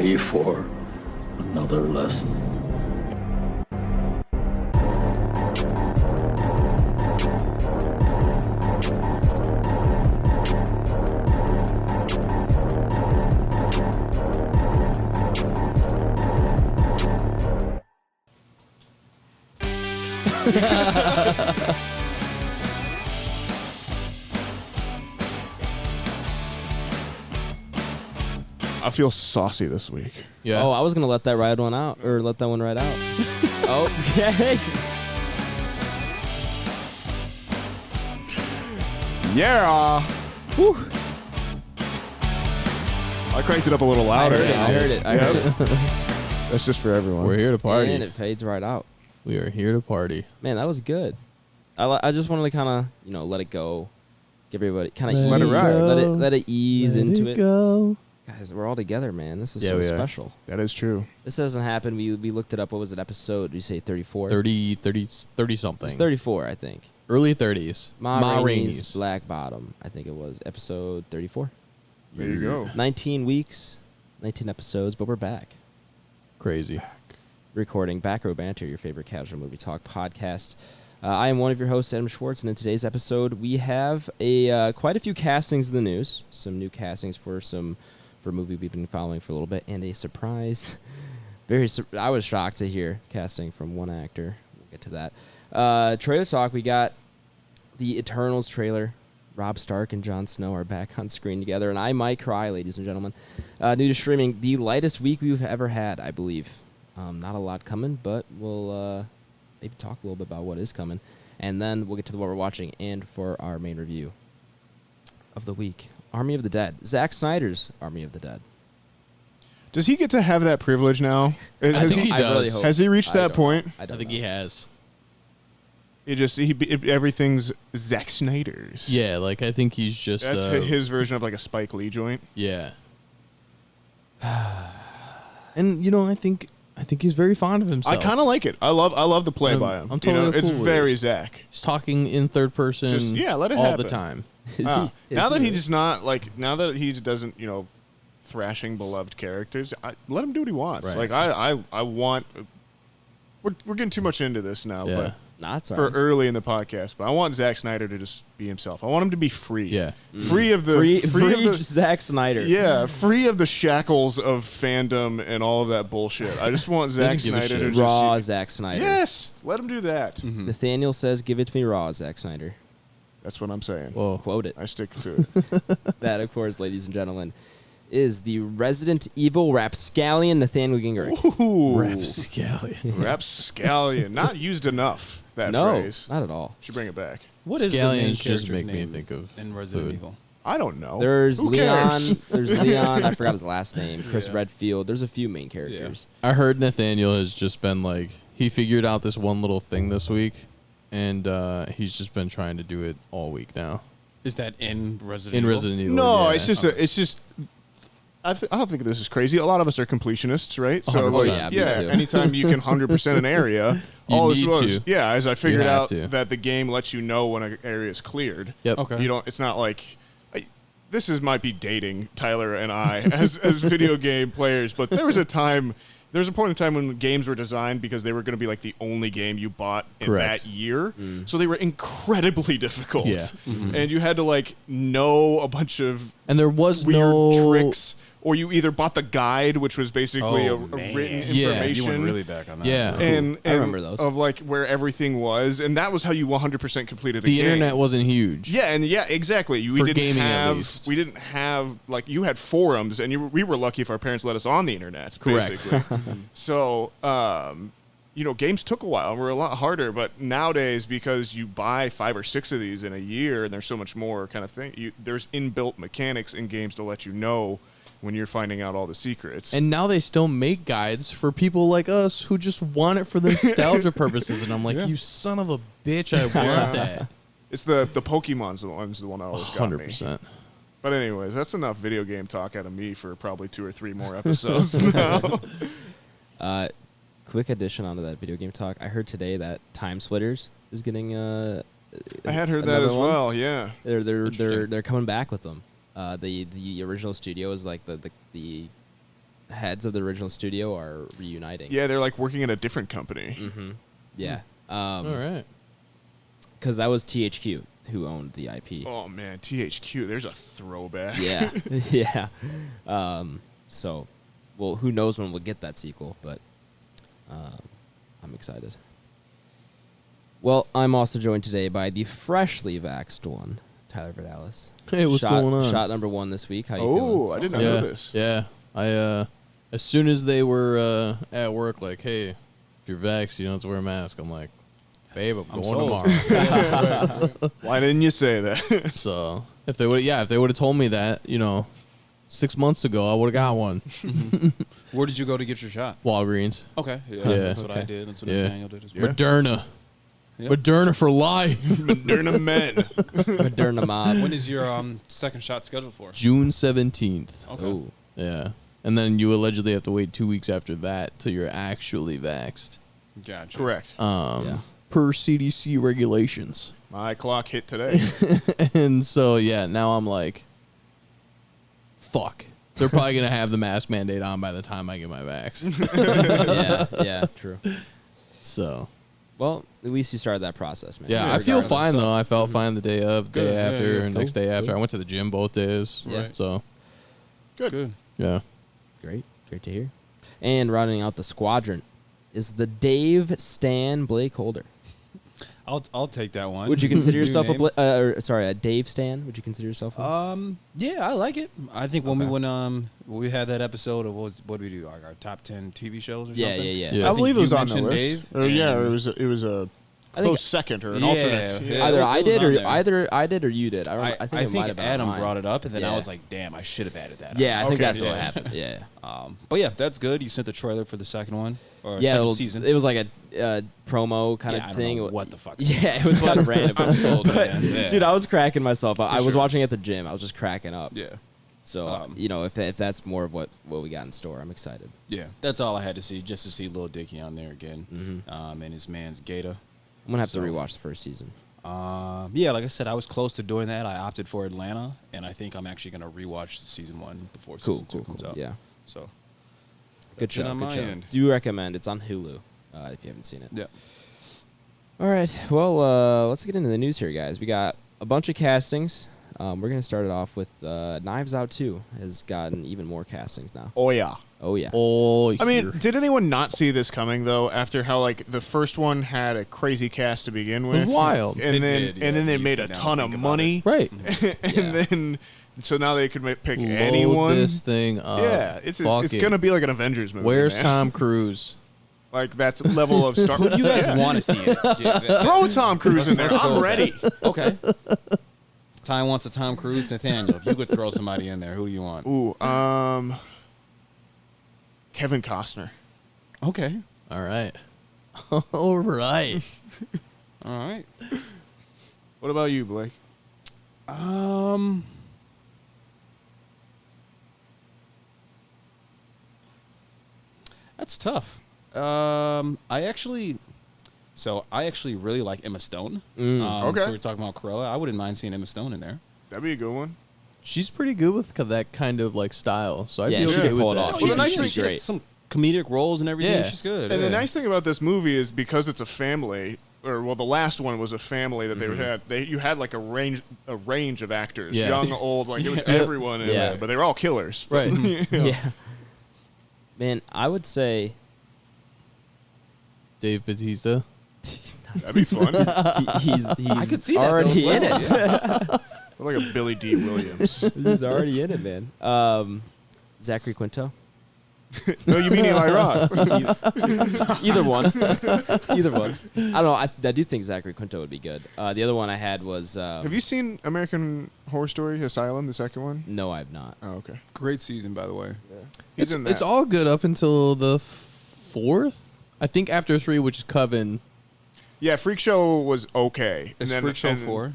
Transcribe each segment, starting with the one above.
ready for another lesson? I feel saucy this week. Yeah. Oh, I was gonna let that one out. Okay. Yeah. Whew. I cranked it up a little louder. I heard it. That's just for everyone. We're here to party. And it fades right out. We are here to party. Man, that was good. I just wanted to kind of let it go, give everybody kind of let it ride. let it ease into it. Go. Guys, we're all together, man. This is Yeah, so we are. special. That is true. This doesn't happen. We looked it up. What was it? Episode? Did you say 34? 30 It something. was 34, I think. Early 30s. Ma Rainey's Rainey's. Black Bottom. I think it was episode 34. There you go. 19 weeks, 19 episodes, but we're back. Crazy. Recording Back Row Banter, your favorite casual movie talk podcast. I am one of your hosts, Adam Schwartz, and in today's episode, we have quite a few castings in the news. Some new castings for a movie we've been following for a little bit, and a surprise. I was shocked to hear casting from one actor. We'll get to that. Trailer talk, we got the Eternals trailer. Rob Stark and Jon Snow are back on screen together, and I might cry, ladies and gentlemen. New to streaming, the lightest week we've ever had, I believe. Not a lot coming, but we'll maybe talk a little bit about what is coming, and then we'll get to what we're watching, and for our main review of the week, Army of the Dead. Zack Snyder's Army of the Dead. Does he get to have that privilege now? I think he I does. really hope- Has he reached that point? I think he has. Everything's Zack Snyder's. Yeah, like I think he's just That's his version of like a Spike Lee joint. Yeah. And I think he's very fond of himself. I kind of like it. I love the play by him. I'm totally it's cool with very it. Zach. He's talking in third person. Just let it all happen the time. Now that he doesn't thrashing beloved characters, let him do what he wants. Right. Like I want. We're getting too much into this now, Yeah. but That's all for right. early in the podcast. But I want Zack Snyder to just be himself. I want him to be free. Yeah. Free of the Free of the, Zack Snyder. yeah, free of the shackles of fandom and all of that bullshit. I just want Zack Doesn't give a Snyder to shit. just Raw Zack Snyder. Yes, let him do that. Mm-hmm. Nathaniel says, "Give it to me raw, Zack Snyder." That's what I'm saying. Whoa. Quote it. I stick to it. That, of course, ladies and gentlemen, is the Resident Evil rapscallion Nathaniel Gingrich. Ooh. Rapscallion. Rapscallion. Not used enough, that No, phrase. not at all. Should bring it back. What is the main Scallions just character's make me name think of in Resident food. Evil? I don't know. There's Who Leon. cares? There's Leon. I forgot his last name. Chris Yeah. Redfield. There's a few main characters. I heard Nathaniel has just been like, he figured out this one little thing this week, and he's just been trying to do it all week now. Is that in Resident In Evil? Resident Evil. No, yeah. it's just. I don't think this is crazy. A lot of us are completionists, right? So, 100%. like, Yeah, me too. anytime you can 100% an area, You all this need was, to. as I figured have out to. that the game lets you know when an area is cleared. Yep. Okay. You don't. It's not like. This might be dating Tyler and I as video game players, but there was a point in time when games were designed because they were going to be like the only game you bought in Correct. that year. So they were incredibly difficult. Yeah. And you had to know a bunch of And there was weird no tricks, or you either bought the guide, which was basically a written Yeah. information. You went really back on that. Yeah. and I remember those. of where everything was, and that was how you 100% completed a the game. internet wasn't huge. Yeah, exactly. For gaming, at least. We didn't have you had forums, and we were lucky if our parents let us on the internet. Correct. Basically. So, games took a while and were a lot harder. But nowadays, because you buy 5 or 6 of these in a year, and there's so much more kind of thing, there's inbuilt mechanics in games to let you know when you're finding out all the secrets. And now they still make guides for people like us who just want it for the nostalgia purposes. And I'm like, you son of a bitch, I want that. it's the Pokemon's the one that always got me. 100%. But anyways, that's enough video game talk out of me for probably 2 or 3 more episodes now. Quick addition onto that video game talk. I heard today that Time Splitters is getting. I had heard that another as one. well. Yeah. They're coming back with them. The original studio is like the heads of the original studio are reuniting. Yeah, they're like working at a different company. Mm-hmm. Yeah. All right. Because that was THQ who owned the IP. Oh man, THQ, there's a throwback. Yeah. Yeah. So, well, who knows when we'll get that sequel, but I'm excited. Well, I'm also joined today by the freshly vaxxed one, Tyler Vidalis. Hey, what's going on? Shot number 1 this week. How you Oh, feeling? I did not Yeah, know this. yeah. I as soon as they were at work, like, hey, if you're vaxxed, you don't have to wear a mask. I'm like, babe, I'm going sold. tomorrow. Why didn't you say that? So if they would have told me that, 6 months ago, I would have got one. Where did you go to get your shot? Walgreens, Okay. Yeah. Yeah. That's what I did. That's what Yeah. Nathaniel did as well. Yeah. Moderna, Yep. Moderna for life. Moderna men. Moderna mob. When is your second shot scheduled for? June 17th. Okay. Oh, Yeah, and then you allegedly have to wait 2 weeks after that till you're actually vaxxed. Gotcha. Correct. Yeah. Per CDC regulations. My clock hit today. And so, yeah, now I'm like, fuck. They're probably going to have the mask mandate on by the time I get my vax. yeah, true. So, Well, at least you started that process, man. yeah, I feel regardless. fine, though. I felt fine the day of, Good. day Yeah, after, yeah, and next day after. cool. I went to the gym both days. Yeah. Right. So, Good. yeah. Great to hear. And rounding out the squadron is the Dave Stan BlakeHolder. I'll take that one. Would you consider New yourself name. a Dave Stan? Would you consider yourself one? Yeah, I like it. I think when Okay. when we had that episode of what did we do? Like our top 10 TV shows or Yeah, something? yeah. Yeah. I think believe it you was on the mentioned list. Dave, Or, yeah, and- it was a I think close second or an Yeah, alternate. yeah. Either it I was did on or there. either I did or you did. I think I it might have think been Adam mine. brought it up, and then Yeah. I was like, damn, I should have added that. Yeah, I think Okay, that's what yeah. happened. Yeah. But yeah, that's good. You sent the trailer for the second one or Yeah, second season. it was like a promo kind Yeah, I of don't thing. know what the fuck. Yeah, it was kind of random. I'm sold, But, man. Yeah. dude, I was cracking myself up. I was sure. watching at the gym. I was just cracking up. Yeah, So, if that's more of what we got in store, I'm excited. yeah. That's all I had to see, just to see Lil Dicky on there again, Mm-hmm. and his man's Gator. I'm gonna have So- to rewatch the first season. Yeah, like I said, I was close to doing that. I opted for Atlanta, and I think I'm actually gonna rewatch season 1 before season 2 comes out. Yeah, So good That's it show. on Good my show. end. Do recommend. It's on Hulu if you haven't seen it. yeah. All right. Well, let's get into the news here, guys. We got a bunch of castings. We're gonna start it off with Knives Out 2 has gotten even more castings now. Oh, yeah. Oh yeah. Oh, I mean, did anyone not see this coming though? After how like the first one had a crazy cast to begin with, was wild. and It then did, and then yeah. they You made sit a down ton and of think about money, right. and then so now they could pick Load anyone. this thing up. Yeah, it's Fuck it. gonna be like an Avengers movie. Where's man. Tom Cruise? Like that's level of Star. Who do you guys Yeah. want to see it? Yeah, Throw Tom Cruise in there. Let's go I'm with ready. that. Okay. Ty wants a Tom Cruise. Nathaniel, if you could throw somebody in there, who do you want? Ooh, Kevin Costner. Okay. All right. All right. All right. What about you, Blake? That's tough. I actually really like Emma Stone. Okay. So we're talking about Cruella. I wouldn't mind seeing Emma Stone in there. That'd be a good one. She's pretty good with that kind of like style, so I'd Yeah, be she okay could with pull it that. off. Well, the nice she thing- has great. some comedic roles and everything. Yeah. She's good. And yeah. the nice thing about this movie is because it's a family, or well, the last one was a family that you had like a range of actors, Yeah. young, old, like it was everyone in Yeah. there, but they were all killers. Right. Yeah. Man, I would say Dave Bautista. That'd be fun. he's I could see that already though, in as it. well. Or like a Billy D. Williams. He's already in it, man. Zachary Quinto. No, you mean Eli Roth. Either one. Either one. I don't know. I do think Zachary Quinto would be good. The other one I had was. Have you seen American Horror Story Asylum, the second one? No, I've not. Oh, okay. Great season, by the way. He's in that. It's all good up until the fourth. I think after 3, which is Coven. Yeah, Freak Show was okay. Is Freak Show 4?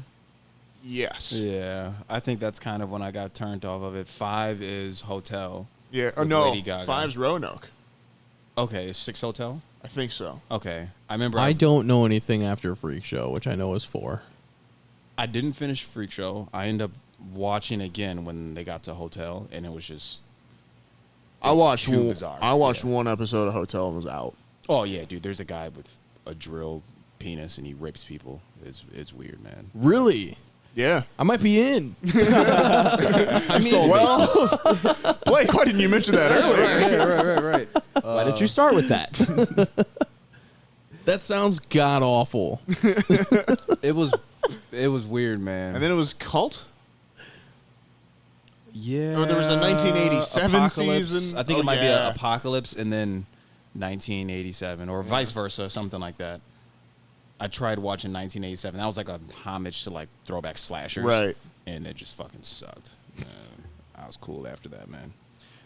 Yes. Yeah, I think that's kind of when I got turned off of it. 5 is Hotel. Yeah. Oh With no. Lady Gaga. 5's Roanoke. Okay, is 6 Hotel? I think so. Okay, I remember. I don't know anything after Freak Show, which I know is 4. I didn't finish Freak Show. I ended up watching again when they got to Hotel, and it was just. I watched too bizarre. I watched Yeah. one episode of Hotel and was out. Oh yeah, dude. There's a guy with a drill penis and he rapes people. It's weird, man. Really? Yeah. I might be in. I mean, Well, Blake, why didn't you mention that earlier? right. Why did you start with that? That sounds god awful. it was weird, man. And then it was Cult. yeah, Oh, there was a 1987 Apocalypse. season. I think Oh, it might be yeah. a Apocalypse and then 1987 or vice versa, something like that. I tried watching 1987. That was like a homage to like throwback slashers, Right. And it just fucking sucked. I was cool after that, man.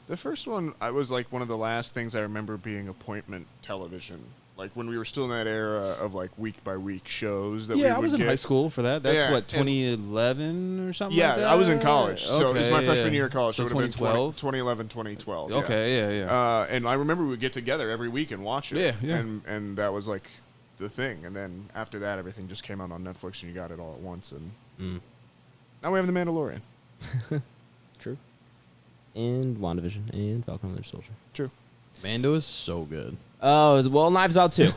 The first one, I was like one of the last things I remember being appointment television. Like when we were still in that era of like week by week shows that we would I was in get. high school for that. That's Yeah, what, and- 2011 or something Yeah, like that? I was in college. So it was my freshman year of college. So it would have been 2012? 2011, 2012. Okay, yeah. And I remember we would get together every week and watch it. Yeah. And that was like the thing. And then after that, everything just came out on Netflix and you got it all at once. And now we have The Mandalorian. True. And WandaVision and Falcon and the Winter Soldier. True. Mando is so good. Oh, well, Knives Out too.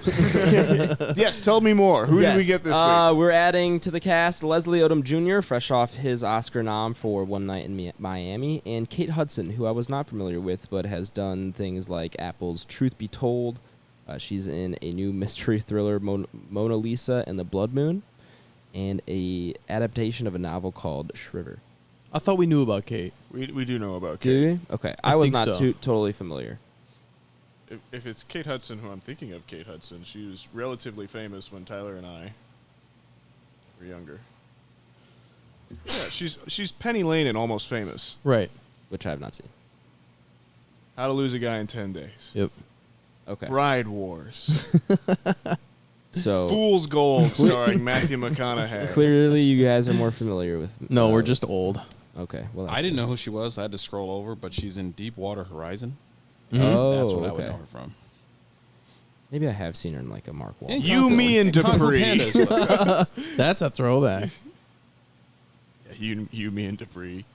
Yes, tell me more. Who did we get this week? We're adding to the cast Leslie Odom Jr., fresh off his Oscar nom for One Night in Miami, and Kate Hudson, who I was not familiar with, but has done things like Apple's Truth Be Told. She's in a new mystery thriller, Mona Lisa and the Blood Moon, and a adaptation of a novel called Shriver. I thought we knew about Kate. We do know about Do Kate. you? Okay. I I was think not so. totally familiar. If it's Kate Hudson, who I'm thinking of, Kate Hudson, she was relatively famous when Tyler and I were younger. Yeah, she's Penny Lane in Almost Famous. Right. Which I have not seen. How to Lose a Guy in 10 Days. Yep. Okay. Bride Wars. So Fool's Gold, starring Matthew McConaughey. clearly you guys are more familiar with. No, we're just old. Okay. Well, I didn't know who she was. I had to scroll over, but she's in Deepwater Horizon. Oh, That's what I would okay. know her from. Maybe I have seen her in like a Mark Wahlberg. And You, Kung Fu- Me, and Kung Fu Dupree. Panda as well. That's a throwback. Yeah, you, me, and Dupree.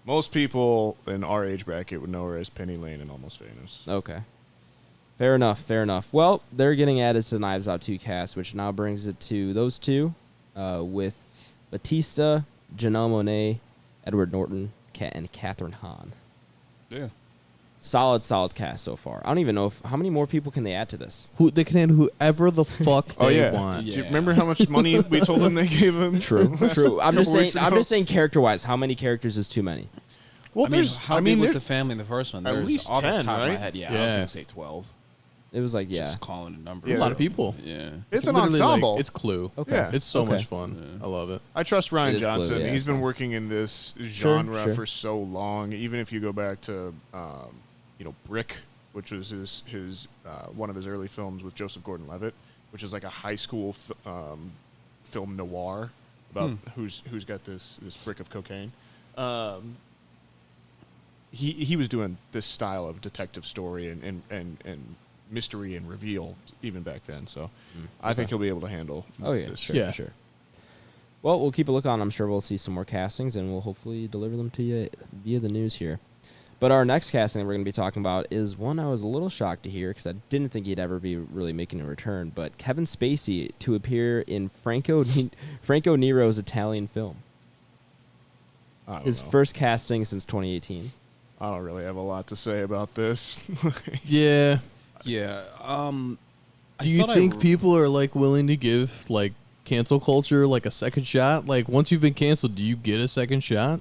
Most people in our age bracket would know her as Penny Lane in Almost Famous. Okay. Fair enough. Fair enough. Well, they're getting added to the Knives Out 2 cast, which now brings it to those two, with Batista, Janelle Monáe, Edward Norton, and Catherine Hahn. Yeah. Solid cast so far. I don't even know how many more people can they add to this. Who they can add whoever the fuck they Oh, yeah. want. Do you Yeah. remember how much money we told them they gave him? True. I'm just Couple saying. weeks I'm ago. just saying character-wise. How many characters is too many? Well, I mean, how big was the family in the first one? at There's least off 10, the top of my right? head. Yeah, I Yeah. was going to say 12. It was like Just calling a number. Yeah. A lot of people. Yeah. It's an literally ensemble. Like, it's Clue. Okay. Yeah. It's so Okay. much fun. I love it. I trust Ryan It is Clue, Johnson. yeah, He's it's been fine. working in this genre sure. for so long. Even if you go back to, Brick, which was his one of his early films with Joseph Gordon-Levitt, which is like a high school film noir about who's got this brick of cocaine. He was doing this style of detective story and mystery and reveal even back then. So I think he'll be able to handle. Oh yeah, this. sure, Yeah. sure. Well, we'll keep a look on. I'm sure we'll see some more castings, and we'll hopefully deliver them to you via the news here. But our next casting that we're going to be talking about is one I was a little shocked to hear because I didn't think he'd ever be really making a return. But Kevin Spacey to appear in Franco Nero's Italian film. I don't His know. first casting since 2018. I don't really have a lot to say about this. Yeah. Yeah. Do you think people are like willing to give like cancel culture like a second shot? Like once you've been canceled, do you get a second shot?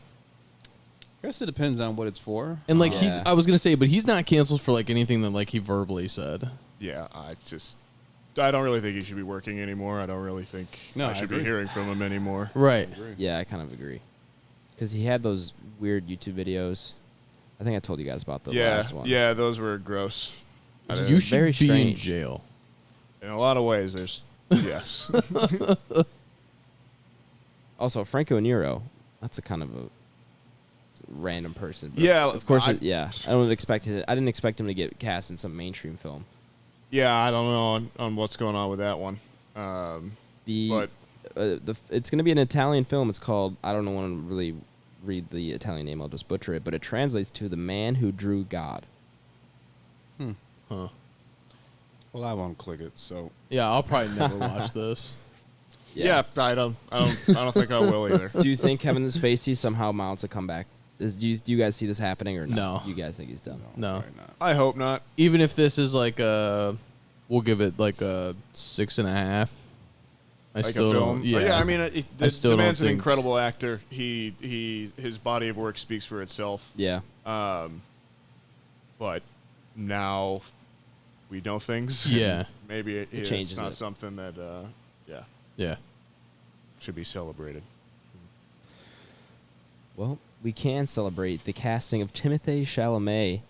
I guess it depends on what it's for. And like Yeah. I was gonna say, but he's not canceled for like anything that like he verbally said. Yeah, I don't really think he should be working anymore. I don't really think No, I I should be agree. hearing from him anymore. Right. Yeah, I kind of agree. Because he had those weird YouTube videos. I think I told you guys about the last one. Yeah, those were gross. I You didn't- should Very be in strange. jail. in a lot of ways, there's yes. Also, Franco Nero. That's a kind of a random person. But Yeah, of course. I didn't expect him to get cast in some mainstream film. Yeah, I don't know on what's going on with that one. But It's going to be an Italian film. It's called, I don't want to really read the Italian name. I'll just butcher it, but it translates to the man who drew God. Huh. Well, I won't click it. So Yeah, I'll probably never watch this. Yeah, I don't think I will either. Do you think Kevin Spacey somehow mounts a comeback? Do you guys see this happening or No. You guys think he's done? No. probably not. I hope not. Even if this is like we'll give it like a 6.5. I Like still a film. don't. Yeah, Yeah, I mean, I still the don't man's an think- incredible actor. His body of work speaks for itself. Yeah. But now we know things. Yeah. Maybe It changes it's not it. something that Yeah. should be celebrated. Well, we can celebrate the casting of Timothée Chalamet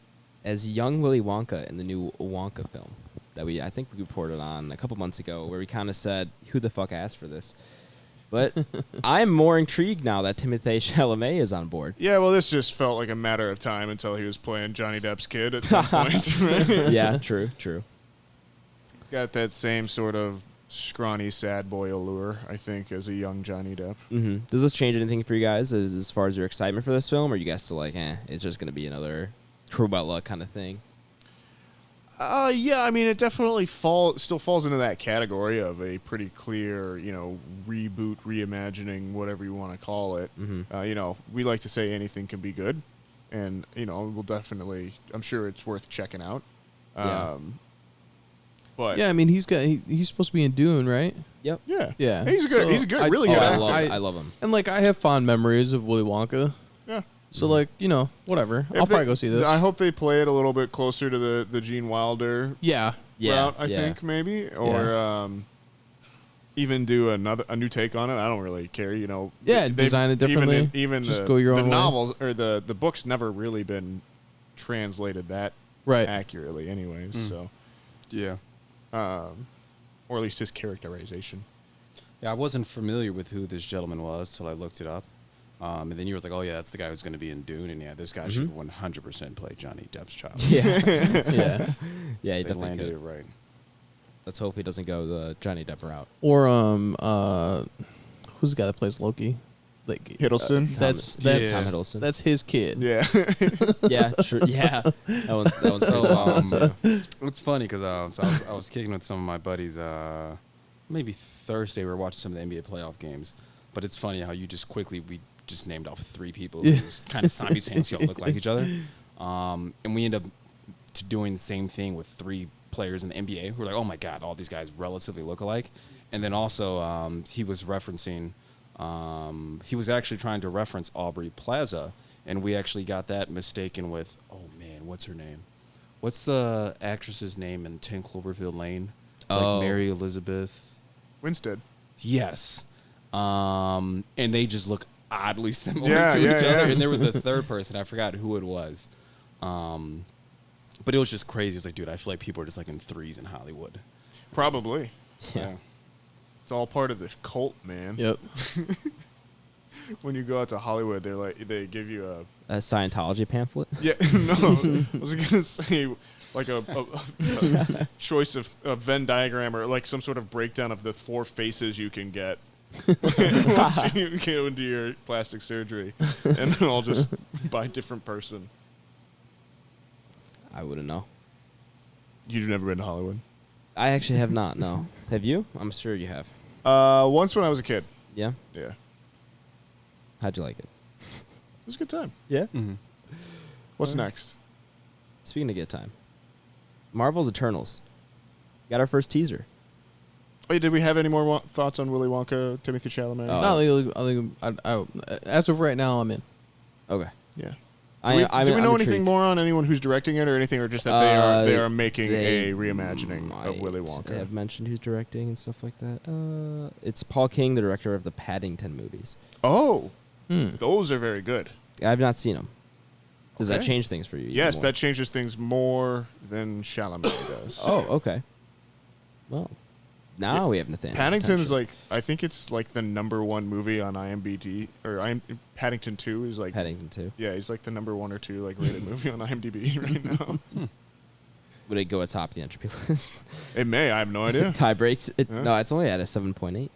as young Willy Wonka in the new Wonka film that I think we reported on a couple months ago, where we kind of said, "Who the fuck asked for this?" But I'm more intrigued now that Timothée Chalamet is on board. Yeah, well, this just felt like a matter of time until he was playing Johnny Depp's kid at some point. Yeah, true. Got that same sort of scrawny, sad boy allure, I think, as a young Johnny Depp. Mm-hmm. Does this change anything for you guys as far as your excitement for this film, or are you guys still like, it's just going to be another Cruella kind of thing? Yeah, I mean, it definitely still falls into that category of a pretty clear, reboot, reimagining, whatever you want to call it. Mm-hmm. We like to say anything can be good, and we'll definitely. I'm sure it's worth checking out. Yeah. But Yeah, I mean, he's supposed to be in Dune, right? Yep. yeah, Yeah. he's good. So He's a good, I- really oh, good I actor. love- I love him. And like, I have fond memories of Willy Wonka. Yeah. So like, whatever. I'll probably go see this. I hope they play it a little bit closer to the Gene Wilder Yeah. route. I yeah. think maybe, or even do a new take on it. I don't really care. Yeah, design it differently. Even Just the, go your the own way. novels or the books never really been translated that Right. accurately, anyways. So, Yeah. or at least his characterization. Yeah, I wasn't familiar with who this gentleman was till I looked it up. And then you was like, oh, yeah, that's the guy who's going to be in Dune. And, yeah, this guy should 100% play Johnny Depp's child. Yeah. Yeah. Yeah, he They definitely landed could. it right. Let's hope he doesn't go the Johnny Depp route. Or who's the guy that plays Loki? Like Hiddleston? That's Tom Yeah. Hiddleston. that's his kid. Yeah. Yeah, true. Yeah, that one's So, pretty solid, too. it's funny because I was kicking with some of my buddies. Maybe Thursday we were watching some of the NBA playoff games. But it's funny how we just named off 3 people who kind of simultaneously look like each other. And we end up doing the same thing with 3 players in the NBA who are like, oh my God, all these guys relatively look alike. And then also he was referencing, he was actually trying to reference Aubrey Plaza. And we actually got that mistaken with, oh man, what's her name? What's the actress's name in 10 Cloverfield Lane? It's Oh. like Mary Elizabeth. Winstead. Yes. And they just look oddly similar Yeah, to yeah, each other. yeah. And there was a third person. I forgot who it was. But it was just crazy. It's like, dude, I feel like people are just like in threes in Hollywood. Probably. Yeah. It's all part of the cult, man. Yep. When you go out to Hollywood, they give you a A Scientology pamphlet. yeah. No, I was gonna say like a choice of a Venn diagram or like some sort of breakdown of the 4 faces you can get once you go into your plastic surgery, and then I'll just buy a different person. I wouldn't know. You've never been to Hollywood? I actually have not. No. Have you? I'm sure you have. Once when I was a kid. Yeah. Yeah, it How'd you like it? was a good time. Yeah. Mm-hmm. What's next? Speaking of good time, Marvel's Eternals. Got our first teaser. Oh, yeah, did we have any more thoughts on Willy Wonka, Timothée Chalamet? Oh. I think as of right now, I'm in. Okay. Yeah. Do Do we I'm know anything intrigued. more on anyone who's directing it or anything, or just that they are making they a reimagining of Willy might Wonka? have mentioned who's directing and stuff like that. It's Paul King, the director of the Paddington movies. Oh, those are very good. I've not seen them. Does that Okay. change things for you? even Yes, more? that changes things more than Chalamet does. Oh, okay. Well, now we have Nathaniel. Paddington's like, I think it's like the #1 movie on IMDb, or Paddington 2 is like, Paddington 2. yeah, he's like the #1 or 2 like rated movie on IMDb right now. Would it go atop the Entropy list? It may, I have no idea. Tie breaks. Yeah. No, it's only at a 7.8.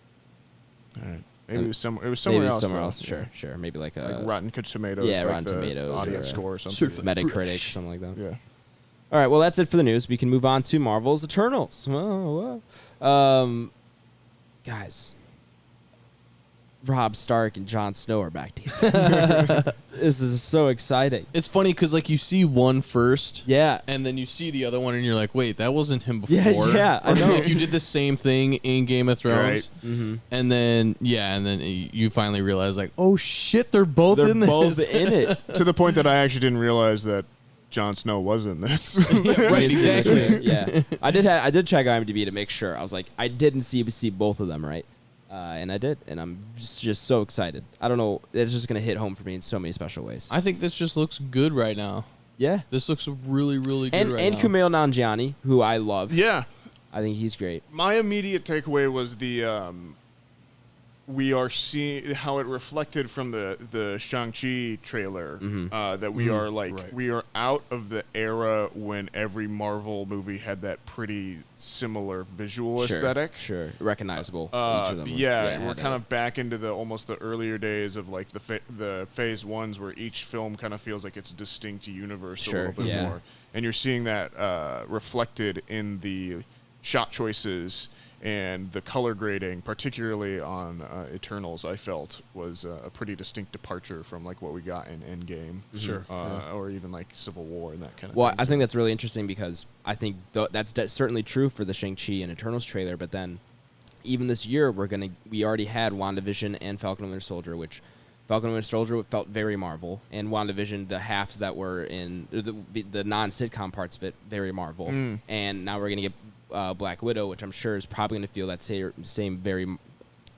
All right. Maybe it was somewhere maybe else. somewhere though. else. Yeah. Sure. Maybe like a Like Rotten Tomatoes. yeah, like Rotten the Tomatoes audience or score or something. Metacritic or something like that. Yeah. All right, well, that's it for the news. We can move on to Marvel's Eternals. Whoa. Guys, Robb Stark and Jon Snow are back together. This is so exciting. It's funny because like you see one first, Yeah. and then you see the other one, and you're like, wait, that wasn't him before. Yeah, I Or know. you did the same thing in Game of Thrones, Right. Mm-hmm. and then you finally realize like, oh shit, they're both They're in this. both in it. To the point that I actually didn't realize that Jon Snow was in this. Yeah, right, exactly. Yeah. I did check IMDb to make sure. I was like, I didn't see both of them, right? And I did, and I'm just so excited. I don't know. It's just going to hit home for me in so many special ways. I think this just looks good right now. Yeah. This looks really, really good And right now. Kumail Nanjiani, who I love. Yeah. I think he's great. My immediate takeaway was we are seeing how it reflected from the Shang-Chi trailer that we are we are out of the era when every Marvel movie had that pretty similar visual aesthetic. Sure. Recognizable. Each of them. We're kind of back into the almost the earlier days of like the phase ones where each film kind of feels like it's a distinct universe a little bit more, and you're seeing that reflected in the shot choices and the color grading, particularly on Eternals, I felt was a pretty distinct departure from like what we got in Endgame, or even like Civil War and that kind of thing. Well, I think that's really interesting because I think that's certainly true for the Shang-Chi and Eternals trailer, but then even this year we already had WandaVision and Falcon and Winter Soldier, which Falcon and Winter Soldier felt very Marvel, and WandaVision, the halves that were in the non-sitcom parts of it, very Marvel, and now we're going to get Black Widow, which I'm sure is probably going to feel that same very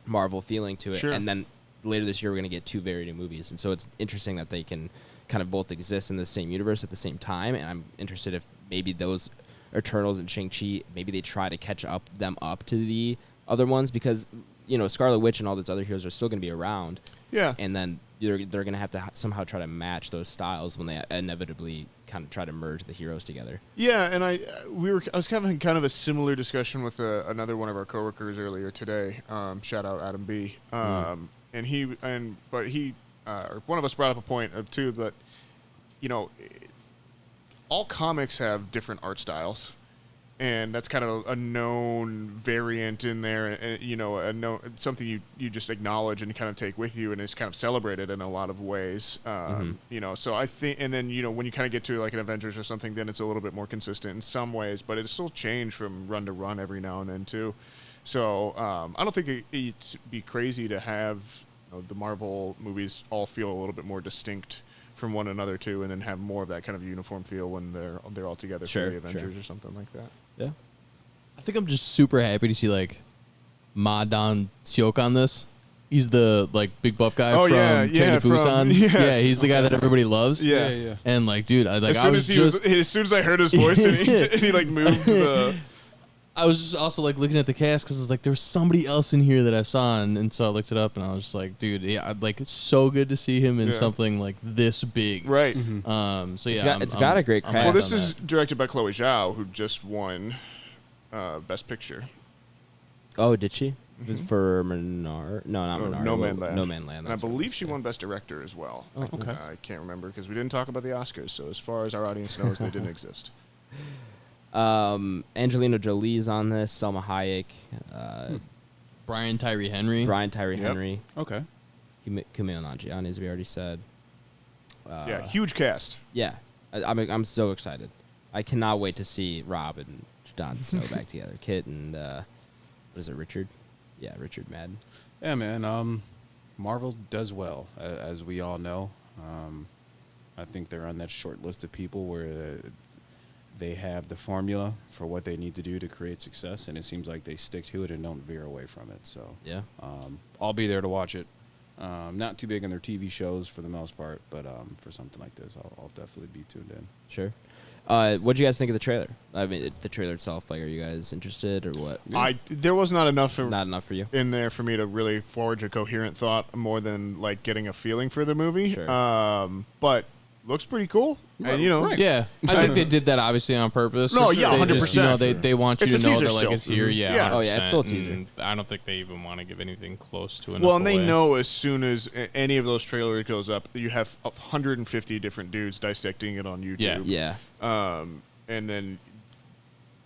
Marvel feeling to it. Sure. And then later this year, we're going to get two very new movies. And so it's interesting that they can kind of both exist in the same universe at the same time. And I'm interested if maybe those Eternals and Shang-Chi, maybe they try to catch them up to the other ones because, Scarlet Witch and all those other heroes are still going to be around. Yeah. And then they're going to have to somehow try to match those styles when they inevitably kind of try to merge the heroes together. Yeah, and I was having kind of a similar discussion with another one of our coworkers earlier today. Shout out Adam B. And one of us brought up a point of too, but all comics have different art styles. And that's kind of a known variant in there, and something you just acknowledge and kind of take with you, and it's kind of celebrated in a lot of ways. So I think, and then when you kind of get to like an Avengers or something, then it's a little bit more consistent in some ways, but it's still changed from run to run every now and then too. So I don't think it'd be crazy to have the Marvel movies all feel a little bit more distinct from one another too, and then have more of that kind of uniform feel when they're all together for the Avengers or something like that. Yeah, I think I'm just super happy to see like Ma Dan-seok on this. He's the like big buff guy from Train to Busan. Yeah, he's the guy that everybody loves. Yeah. And like, dude, As soon as I heard his voice and he like moved the. I was just also like looking at the cast because it's like there was somebody else in here that I saw, and so I looked it up and I was just like, dude, it's so good to see him in something like this big, right? So yeah, it's got a great cast. Well, this is directed by Chloe Zhao, who just won Best Picture. Oh, did she? It was for Menard? No, not Menard. No Man Land. No Man Land. And I believe she won Best Director as well. Oh, okay. I can't remember because we didn't talk about the Oscars. So as far as our audience knows, they didn't exist. Angelina Jolie's on this. Selma Hayek. Brian Tyree Henry. Henry. Okay. Kumail Nanjiani, as we already said. Huge cast. Yeah, I'm so excited. I cannot wait to see Rob and Jon Snow back together. Kit and what is it, Richard? Yeah, Richard Madden. Yeah, man. Marvel does well, as we all know. I think they're on that short list of people where they have the formula for what they need to do to create success, and it seems like they stick to it and don't veer away from it. So yeah, I'll be there to watch it. Not too big on their TV shows for the most part, but for something like this, I'll definitely be tuned in. Sure. What do you guys think of the trailer? I mean, the trailer itself. Like, are you guys interested or what? There was not enough for you in there for me to really forge a coherent thought more than like getting a feeling for the movie. Sure. But looks pretty cool. And, yeah, I think they did that obviously on purpose. No, yeah, 100%. They want you It's to a know teaser that like still. it's here. Yeah. Oh, yeah, it's still a 100%, teaser. and I don't think they even want to give anything close to enough. Well, and they away. know as soon as any of those trailers goes up, you have 150 different dudes dissecting it on YouTube. Yeah. And then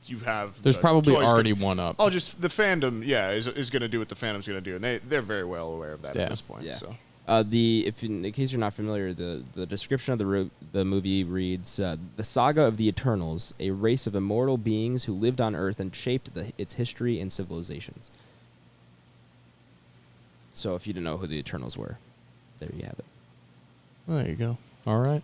you have There's probably toys already gonna- one up. Oh, just the fandom, is going to do what the fandom's going to do, and they're very well aware of that Yeah. at this point. Yeah. So. In case you're not familiar, the description of the movie reads: the saga of the Eternals, a race of immortal beings who lived on Earth and shaped its history and civilizations. So, if you didn't know who the Eternals were, there you have it. Well, there you go. All right.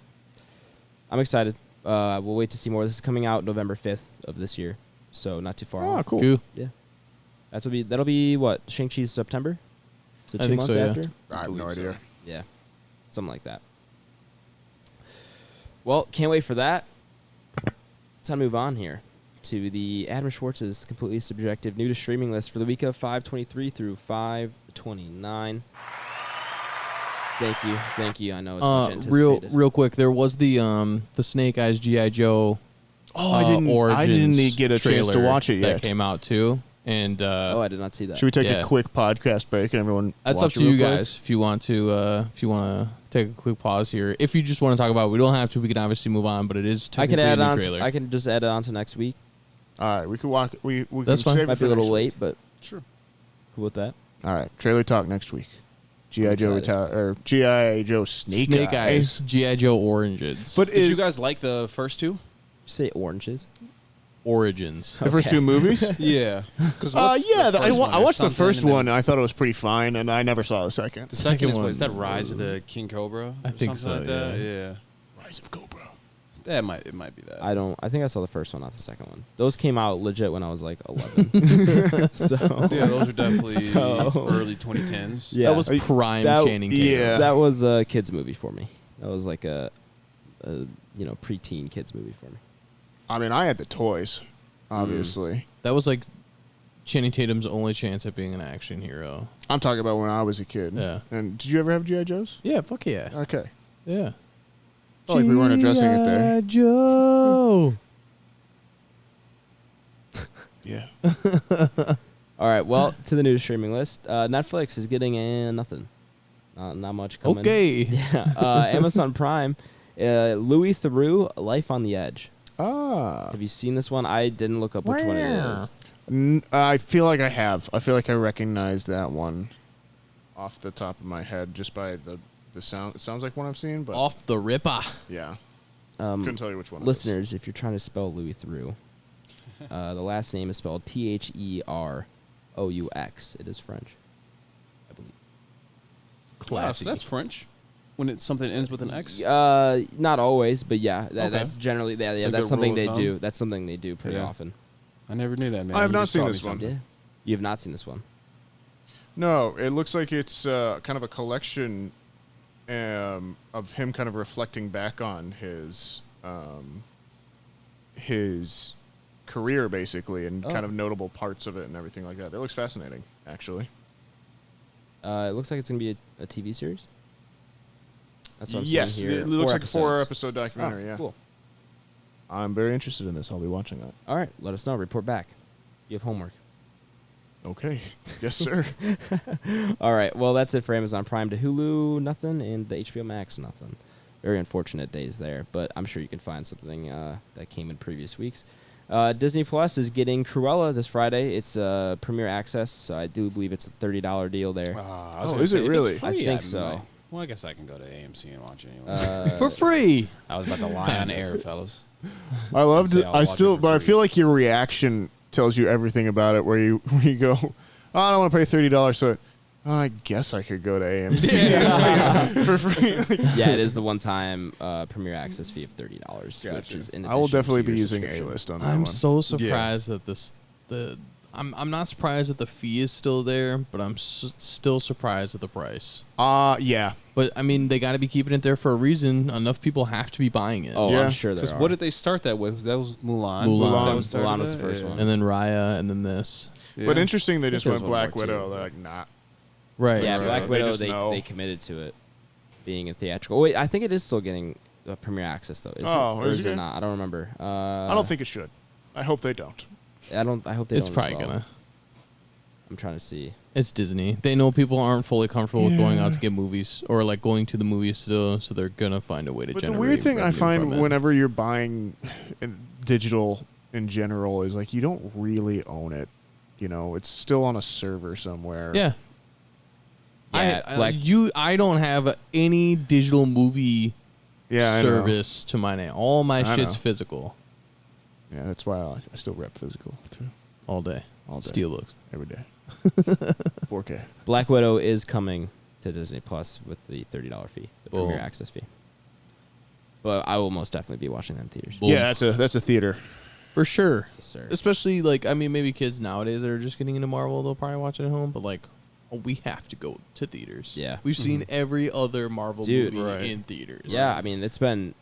I'm excited. We'll wait to see more. This is coming out November 5th of this year, so not too far off. Cool. Cool. Yeah, that'll be what, Shang-Chi's September. So I 2 think months so, yeah. after. I have no idea. Yeah, something like that. Well, can't wait for that. Time to move on here to the Adam Schwartz's completely subjective new to streaming list for the week of 5/23 through 5/29. Thank you. I know it's much anticipated. real quick, there was the Snake Eyes G.I. Joe. I didn't get a chance to trailer want it that yet. came out too, and I did not see that. Should we take Yeah. a quick podcast break and everyone? that's watch up it to you real quick? guys if you want to take a quick pause here. If you just want to talk about it, we don't have to. We can obviously move on, but it is I technically can add a new on. trailer. I can just add it on to next week. All right, we could walk. We That's can fine. save it Might for be a little next late, but Sure. cool with that. week. All right, trailer talk next week. G.I. Joe excited. or G.I. Joe Snake Eyes G.I. Joe Origins. But Did you guys like the first two? Say oranges. Origins. the first two movies? Yeah. Because I watched the first one and I thought it was pretty fine, and I never saw the second. The second is one what? Is that Rise of the King Cobra? I or think something so, like that? Yeah. Rise of Cobra. It might be that. I think I saw the first one, not the second one. Those came out legit when I was like 11. So Yeah, those are definitely So- early 2010s. yeah, That was prime that- Channing Tatum. yeah. that was a kids movie for me. That was like a preteen kids movie for me. I mean, I had the toys, obviously. That was like Channing Tatum's only chance at being an action hero. I'm talking about when I was a kid. Yeah. And did you ever have G.I. Joes? Yeah, fuck yeah. Okay. Yeah. I felt like we weren't addressing it there. G.I. Joe. Yeah. All right, well, to the new streaming list. Netflix is getting nothing. Not much coming. Okay. Yeah. Amazon Prime. Louis Theroux, Life on the Edge. Ah. Have you seen this one? I didn't look up which one it is. I feel like I have. I feel like I recognize that one off the top of my head just by the sound. It sounds like one I've seen, but Off the ripper. yeah. Couldn't tell you which one. Listeners, if you're trying to spell Louis Theroux, the last name is spelled Theroux. It is French, I believe. Classy. So that's French. When something ends with an X? Not always, but yeah, Okay. that's generally It's a that's good something rule they of do. thumb. That's something they do pretty Yeah. often. I never knew that, man. I have You not just seen taught me this one. something. Yeah, you have not seen this one. No, it looks like it's kind of a collection of him kind of reflecting back on his career, basically, and Oh. kind of notable parts of it and everything like that. It looks fascinating, actually. It looks like it's gonna be a TV series. That's what I'm Yes, seeing here. it looks like a episodes. 4-episode documentary. Oh, yeah, cool. I'm very interested in this. I'll be watching that. All right, let us know. Report back. You have homework. Okay. Yes, sir. All right. Well, that's it for Amazon Prime. To Hulu, nothing, and the HBO Max, nothing. Very unfortunate days there, but I'm sure you can find something that came in previous weeks. Disney Plus is getting Cruella this Friday. It's Premier Access, so I do believe it's a $30 deal there. I was Oh, gonna is say, it if it's really? free, I think don't so. know. Well, I guess I can go to AMC and watch it anyway. For free. I was about to lie on air, fellas. I loved say it. I'll I watch still, it for but I free. feel like your reaction tells you everything about it. Where you go, oh, I don't want to pay $30, so I guess I could go to AMC for free. Yeah, it is the one-time Premier Access fee of $30, which Gotcha. is in I will addition definitely to be your using subscription. A-list on that I'm one. so surprised that I'm not surprised that the fee is still there, but I'm still surprised at the price. Yeah. But I mean, they got to be keeping it there for a reason. Enough people have to be buying it. Oh, Yeah. I'm sure there Because are. what did they start that with? That was Mulan. Mulan. That started Mulan was the that? first Yeah. one. And then Raya, and then this. Yeah. But interesting, they just there went was one Black more, too. Widow. They're like, nah. Right. Yeah, Right. Black They Widow, just know. they committed to it being a theatrical. Wait, I think it is still getting Premiere Access though. Is it it not? I don't remember. I don't think it should. I hope they don't. I hope they don't. It's probably as well. gonna. I'm trying to see. It's Disney. They know people aren't fully comfortable with going out to get movies or like going to the movies still, so they're gonna find a way to generate. But the weird thing I revenue find from it. whenever you're buying digital in general is like you don't really own it. You know, it's still on a server somewhere. Yeah. Yeah, I don't have any digital movie I service to my name. All my I shit's know. physical. Yeah, that's why I still rep physical too. All day. All day. Steelbooks. Every day. 4K. Black Widow is coming to Disney Plus with the $30 fee, the Boom. Premiere Access fee. But I will most definitely be watching that in theaters. Boom. Yeah, that's a theater. For sure. Yes, sir. Especially, like, I mean, maybe kids nowadays that are just getting into Marvel, they'll probably watch it at home, but, like, we have to go to theaters. Yeah. We've seen every other Marvel Dude, movie right. in theaters. Yeah, I mean it's been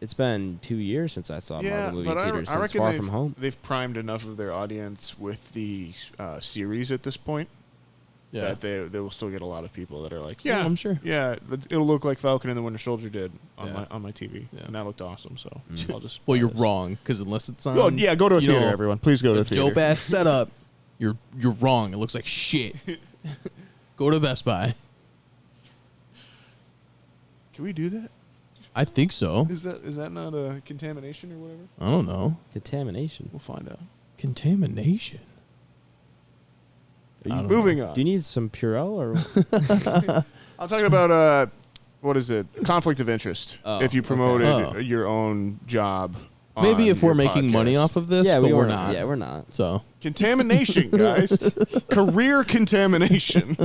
2 years since I saw a Marvel movie in theaters I since reckon Far From Home. they've primed enough of their audience with the series at this point Yeah. that they will still get a lot of people that are like, Yeah, I'm sure. Yeah, it'll look like Falcon and the Winter Soldier did on Yeah. my TV, Yeah. and that looked awesome. So I'll just. Well, buy you're this. wrong, because unless it's on... Oh yeah, go to a you theater, know, everyone. Please go to a if theater. Joe Bass set up, you're wrong. It looks like shit. Go to Best Buy. Can we do that? I think so. Is that not a contamination or whatever? I don't know. Contamination. We'll find out. Contamination. Are you Moving on. Do you need some Purell or? I'm talking about what is it? Conflict of interest. Oh, if you okay. promoted Oh. your own job. Maybe on if we're your making money podcast. off of this, yeah, but we're weren't. not. Yeah, we're not. So Contamination, guys. Career contamination.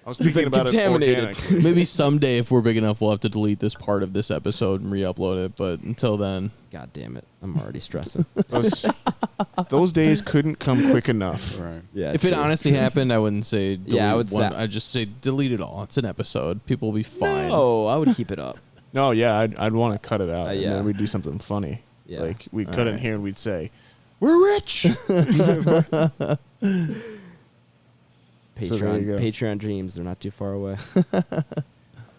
I was thinking about contaminated. it organically. maybe someday, if we're big enough, we'll have to delete this part of this episode and re-upload it. But until then, God damn it! I'm already stressing. Those days couldn't come quick enough. Right. Yeah. if it honestly happened, I wouldn't say delete Yeah, I would say- I'd just say delete it all. It's an episode. People will be fine. No, I would keep it up. No, yeah, I'd want to cut it out, and yeah. then we'd do something funny. Yeah. Like we'd All cut it in right. here and we'd say, "We're rich." So there you go. Patreon dreams. They're not too far away.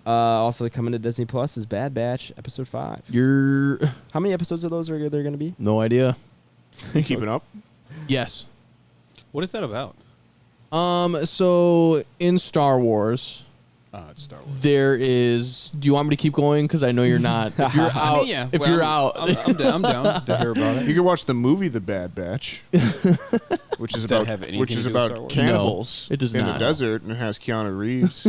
Also coming to Disney Plus is Bad Batch episode 5. You're How many episodes of those are there going to be? no idea. You keeping up? Yes. What is that about? So in Star Wars, It's Star Wars. there is. Do you want me to keep going? Because I know you're not. If you're out, if you're out, I'm down to hear about it. You could watch the movie The Bad Batch, which is Does that about have anything which to is do with Star about Wars? cannibals No, it does in not. the desert, and it has Keanu Reeves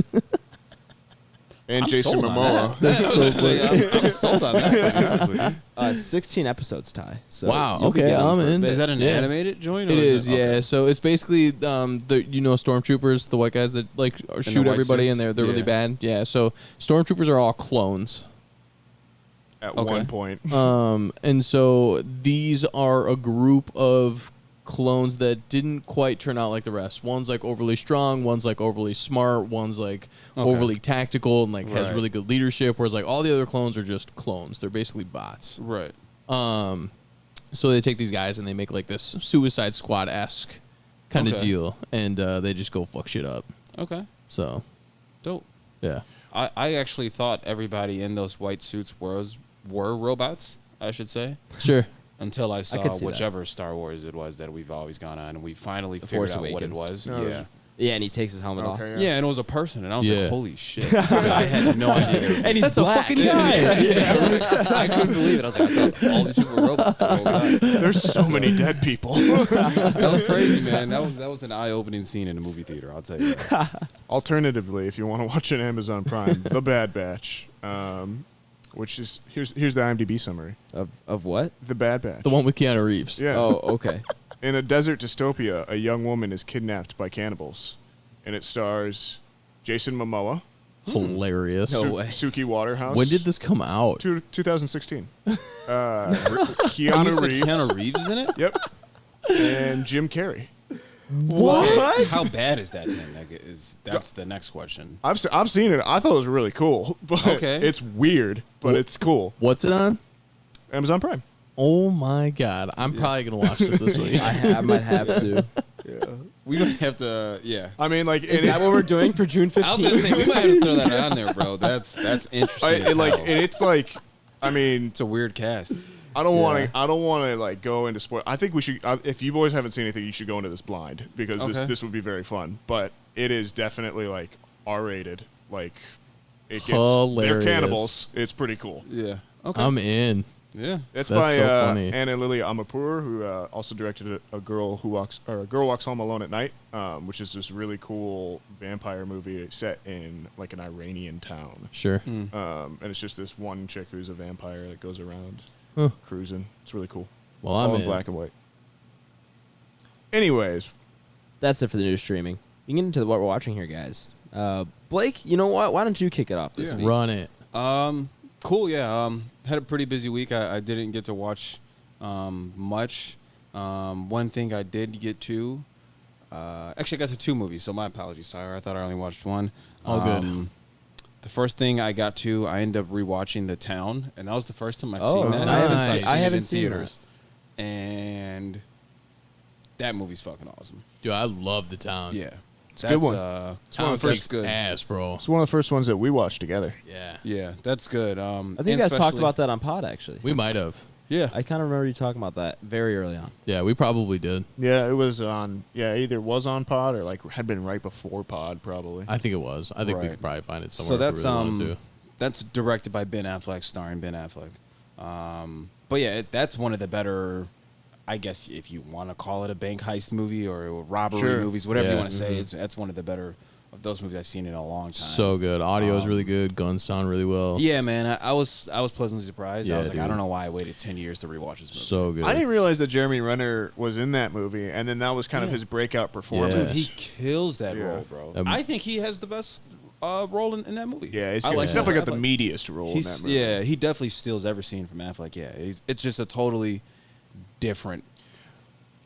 and I'm Jason sold on Momoa. that. I'm sold on that. to be honest with you. 16 episodes, Ty. So Wow, you'll be okay, good I'm for a in. bit. Is that an Yeah. animated joint? Or it is. okay. Yeah. So it's basically the stormtroopers, the white guys that like shoot white everybody, suits? and they're really Yeah. bad. Yeah. So stormtroopers are all clones. At Okay. one point, And so these are a group of clones that didn't quite turn out like the rest. One's like overly strong, one's like overly smart, one's like Okay. overly tactical and like has Right. really good leadership, whereas like all the other clones are just clones. They're basically bots. Right. So they take these guys and they make like this Suicide Squad-esque kind of Okay. deal, and they just go fuck shit up. Okay. So Dope. yeah. I actually thought everybody in those white suits were robots, I should say, Sure. until I saw could see that. whichever Star Wars it was that we've always gone on, and we finally The figured Force out what it Awakens. was. No, Yeah. Yeah, and he takes his helmet off. okay, Yeah, and it was a person, and I was Yeah. like, holy shit. I had no idea. And he's That's black. a fucking guy. I couldn't believe it. I was like, I thought all these people were robots. Oh, God. there's so many dead people. That was crazy, man. That was an eye-opening scene in a movie theater, I'll tell you that. Alternatively, if you want to watch an Amazon Prime, The Bad Batch, which is here's the IMDb summary. Of what? The Bad Batch. The one with Keanu Reeves. Yeah. Oh, okay. In a desert dystopia, a young woman is kidnapped by cannibals, and it stars Jason Momoa, Hilarious. No way. Suki Waterhouse. When did this come out? 2016. You Keanu said Reeves. Keanu Reeves is in it? Yep. And Jim Carrey. What? How bad is that, Tim? That's the next question. I've seen it. I thought it was really cool, but Okay. it's weird, but it's cool. What's it on? Amazon Prime. Oh my god. I'm probably gonna watch this week. I might have to. Yeah. We might have to, yeah. I mean, like, Is that what we're doing for June 15th? I was going to say, we might have to throw that on there, bro. That's interesting. as hell. and it's like, I mean, It's a weird cast. I don't want to like go into spoil. I think we should. If you boys haven't seen anything, you should go into this blind because this would be very fun. But it is definitely like R-rated. Like it gets. Hilarious. They're cannibals. It's pretty cool. Yeah. Okay. I'm in. Yeah. It's That's by so funny. Anna Lily Amapur, who also directed a girl walks home alone at night, which is this really cool vampire movie set in like an Iranian town. Sure. And it's just this one chick who's a vampire that goes around cruising. It's really cool. Well, All I'm in in. black and white. Anyways, That's it for the new streaming. You can get into what we're watching here, guys. Blake, you know what? Why don't you kick it off this week? Run it. Cool. Yeah. Had a pretty busy week. I didn't get to watch much. One thing I did get to. Actually, I got to 2 movies. So my apologies, Tyler. I thought I only watched one. All good. The first thing I got to, I ended up rewatching The Town, and that was the first time I've Oh, seen that. nice. I haven't in seen theaters, and that movie's fucking awesome. Dude, I love The Town. Yeah, a good one. It's Town that's kicks good. ass, bro. it's one of the first ones that we watched together. Yeah. Yeah, that's good. I think you guys talked about that on pod, actually. We might have. Yeah, I kind of remember you talking about that very early on. Yeah, we probably did. Yeah, it was on. Yeah, either was on pod or like had been right before pod, probably. I think it was. I think we Right. could probably find it so somewhere. that's if we really wanted to. that's directed by Ben Affleck, starring Ben Affleck. But yeah, that's one of the better. I guess if you want to call it a bank heist movie or robbery Sure. movies, whatever you Yeah. want to say, that's one of the better of those movies I've seen in a long time. So good. Audio is really good. Guns sound really well. Yeah, man, I was pleasantly surprised. I Yeah, was like, I dude. don't know why I waited 10 years to rewatch this movie. So good. I didn't realize that Jeremy Renner was in that movie, and then that was kind of his breakout performance. Yeah. Dude, he kills that Yeah. role, bro. Um, I think he has the best role in that movie. Yeah, he's I like definitely got the Affleck. meatiest role in that He's movie. yeah, he definitely steals every scene from Affleck. Yeah, it's just a totally different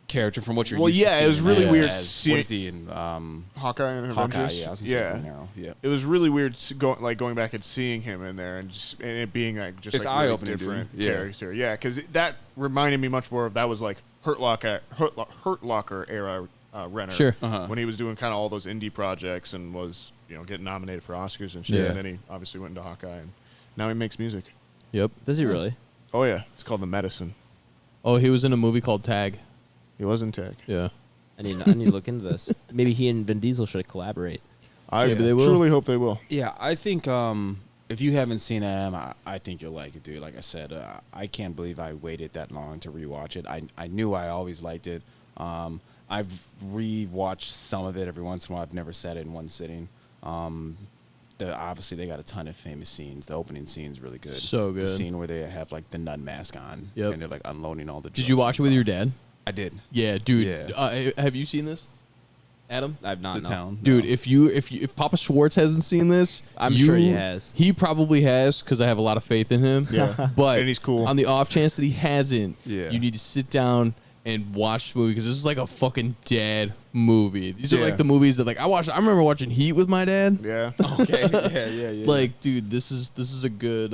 character from what you're Well, used to yeah, it seeing was him really as- weird as- seeing- what is he in? Hawkeye and Hawkeye. Avengers. Yeah, I was gonna say Nero. Yeah. It was really weird going back and seeing him in there and it being like just It's like really eye-opening, different dude. Yeah. character. Yeah, because that reminded me much more of that was like Hurt Locker era Renner. Sure. When he was doing kind of all those indie projects and was getting nominated for Oscars and shit. Yeah. And then he obviously went into Hawkeye and now he makes music. Yep. Does he really? Oh yeah, it's called The Medicine. Oh, he was in a movie called Tag. He was in Tech. Yeah. I need to look into this. Maybe he and Vin Diesel should collaborate. I Maybe they will. truly hope they will. Yeah, I think if you haven't seen him, I think you'll like it, dude. Like I said, I can't believe I waited that long to rewatch it. I knew I always liked it. I've rewatched some of it every once in a while. I've never sat it in one sitting. Obviously, they got a ton of famous scenes. The opening scene's really good. So The good. scene where they have like the nun mask on, Yep. and they're like unloading all the. Did you drugs watch it from with the your car. dad? I did. Yeah, dude. Yeah. Have you seen this, Adam? I've not The known. Town, Dude, no. if Papa Schwartz hasn't seen this, I'm sure he has. He probably has because I have a lot of faith in him. Yeah. But And he's cool. On the off chance that he hasn't, Yeah. you need to sit down and watch the movie because this is like a fucking dad movie. These are Yeah. like the movies that like I watched. I remember watching Heat with my dad. Yeah. Okay. Yeah. Like, dude, this is a good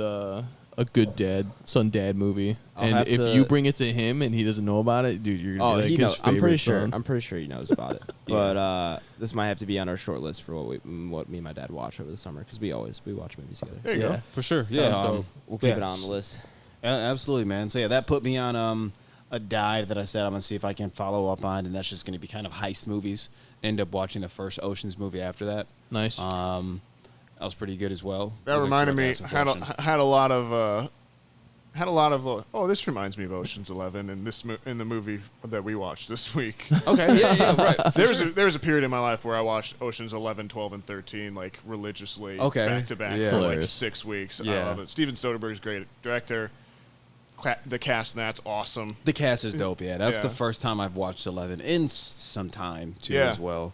dad movie. I'll and have if to- you bring it to him and he doesn't know about it, dude, you're gonna Oh, be like he his knows. favorite son. I'm pretty sure he knows about it. But this might have to be on our short list for what me and my dad watch over the summer because we watch movies together. There you Yeah. go. For sure. Yeah. Sounds dope. We'll keep yeah, it on the list. Absolutely, man. So yeah, that put me on a dive that I said I'm gonna see if I can follow up on, and that's just gonna be kind of heist movies. End up watching the first Ocean's movie after that. Nice. That was pretty good as well. That reminded me Had had a lot of oh, this reminds me of Ocean's 11 in in the movie that we watched this week. Okay, yeah, right. There was a period in my life where I watched Ocean's 11, 12, and 13 like religiously, Okay. back to back Yeah. for like Hilarious. 6 weeks. I Yeah. love it. Steven Soderbergh's great director. The cast, and that's awesome. The cast is dope. Yeah, that's the Yeah. first time I've watched 11 in some time too Yeah. as well.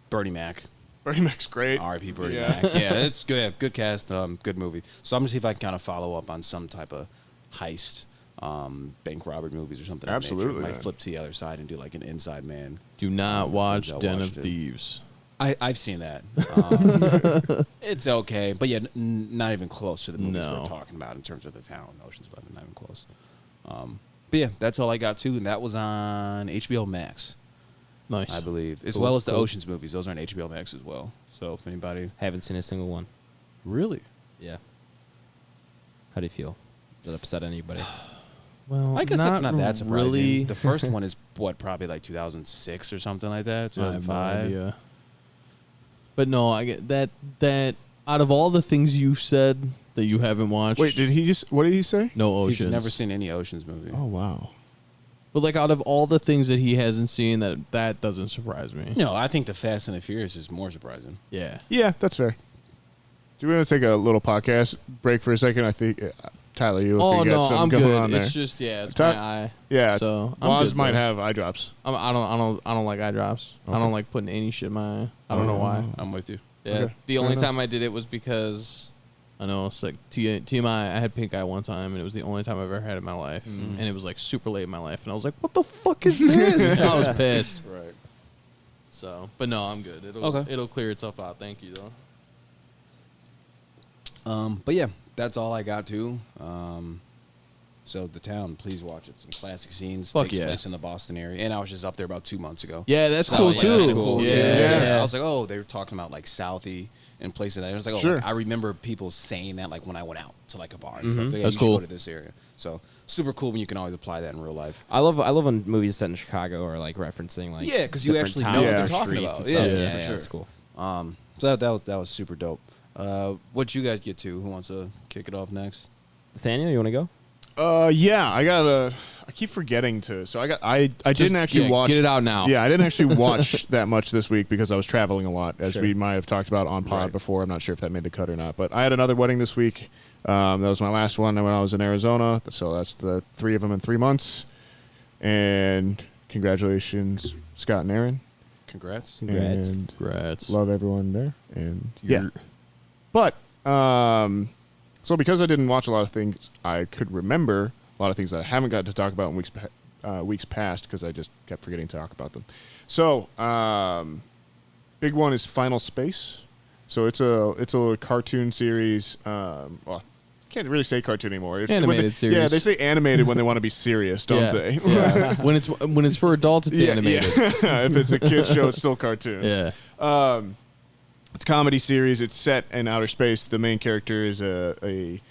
Bernie Mac. Bernie Mac's great. R.I.P. Bernie Yeah. Mac. Yeah, it's good. Good cast. Good movie. So I'm gonna see if I can kind of follow up on some type of heist, bank robbery movies or something. of that nature. Absolutely, Might man. flip to the other side and do like an Inside Man. Do not watch I Den of watched it. Thieves. I've seen that. It's okay, but yeah, not even close to the movies No. we're talking about in terms of The Town, Ocean's 11, not even close. But yeah, that's all I got too, and that was on HBO Max, Nice. I believe, as Cool, well as the cool. Ocean's movies. Those are on HBO Max as well. So if anybody Haven't seen a single one. really, Yeah. How do you feel? Did it upset anybody? Well, I guess that's not that surprising. Really. The first one is probably like 2006 or something like that, 2005. I have no idea. But no, I get that. Out of all the things you said that you haven't watched, Wait, what did he say? No Oceans. He's never seen any Oceans movie. Oh wow. But like out of all the things that he hasn't seen, that doesn't surprise me. No, I think the Fast and the Furious is more surprising. Yeah. Yeah, that's fair. Do we want to take a little podcast break for a second? I think Tyler, you look like you got something going on there. It's just it's my eye. Yeah. So Waz might have eye drops. I don't like eye drops. Okay. I don't like putting any shit in my eye. I don't know why. I'm with you. Yeah. Okay. The only time I did it was because I know it's like TMI. I had pink eye one time, and it was the only time I've ever had it in my life, and it was like super late in my life, and I was like, "What the fuck is this?" I was pissed. Right. So, but no, I'm good. It'll clear itself out. Thank you though. But yeah, that's all I got too. So The Town, please watch it. Some classic scenes. Fuck takes yeah. place in the Boston area, and I was just up there about 2 months ago. Yeah, that's So cool yeah, too. that's cool too. Yeah. I was like, oh, they were talking about like Southie and places like that. I was like, oh, Sure. like, I remember people saying that like when I went out to like a bar and stuff. Like, That's you cool. should go to this area. So super cool when you can always apply that in real life. I love when movies set in Chicago are like referencing like Yeah, 'cause you different actually towns know what or they're talking streets about. and Yeah, stuff. yeah, yeah, for sure. that's cool. So that was super dope. What'd you guys get to? Who wants to kick it off next? Nathaniel, you want to go? Yeah, I keep forgetting to. So I didn't actually watch. Get it out now. Yeah, I didn't actually watch that much this week because I was traveling a lot, as Sure. we might have talked about on pod Right. before. I'm not sure if that made the cut or not. But I had another wedding this week. That was my last one when I was in Arizona. So that's the 3 of them in 3 months. And congratulations, Scott and Aaron. Congrats. Congrats. And Congrats. love everyone there. And yeah. You're- But so because I didn't watch a lot of things, I could remember a lot of things that I haven't got to talk about in weeks past because I just kept forgetting to talk about them. So big one is Final Space. So it's a little cartoon series. Well, can't really say cartoon anymore. Animated series. Yeah, they say animated when they want to be serious, don't they? Yeah. when it's for adults, it's animated. Yeah. If it's a kid's show, it's still cartoons. Yeah. It's a comedy series. It's set in outer space. The main character is a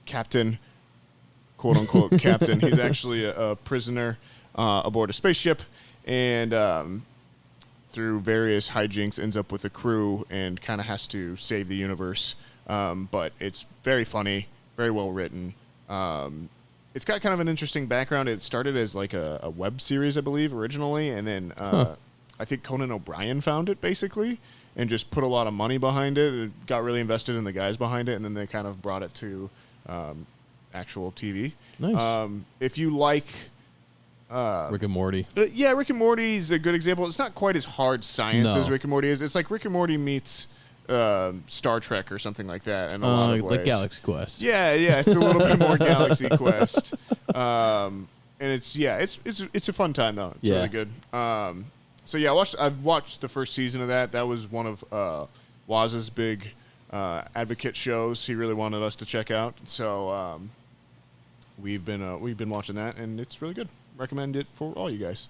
captain, quote unquote captain. He's actually a prisoner aboard a spaceship, and through various hijinks ends up with a crew and kind of has to save the universe. But it's very funny, very well written. It's got kind of an interesting background. It started as like a web series, I believe, originally, and then I think Conan O'Brien found it basically and just put a lot of money behind it. It got really invested in the guys behind it, and then they kind of brought it to actual TV. Nice. If you like Rick and Morty. yeah, Rick and Morty is a good example. It's not quite as hard science No. as Rick and Morty is. It's like Rick and Morty meets Star Trek or something like that in a lot of ways. Like Galaxy Quest. Yeah, it's a little bit more Galaxy Quest. And it's a fun time though. It's really good. So yeah, I've watched the first season of that. That was one of Waz's big advocate shows. He really wanted us to check out. So we've been watching that, and it's really good. Recommend it for all you guys.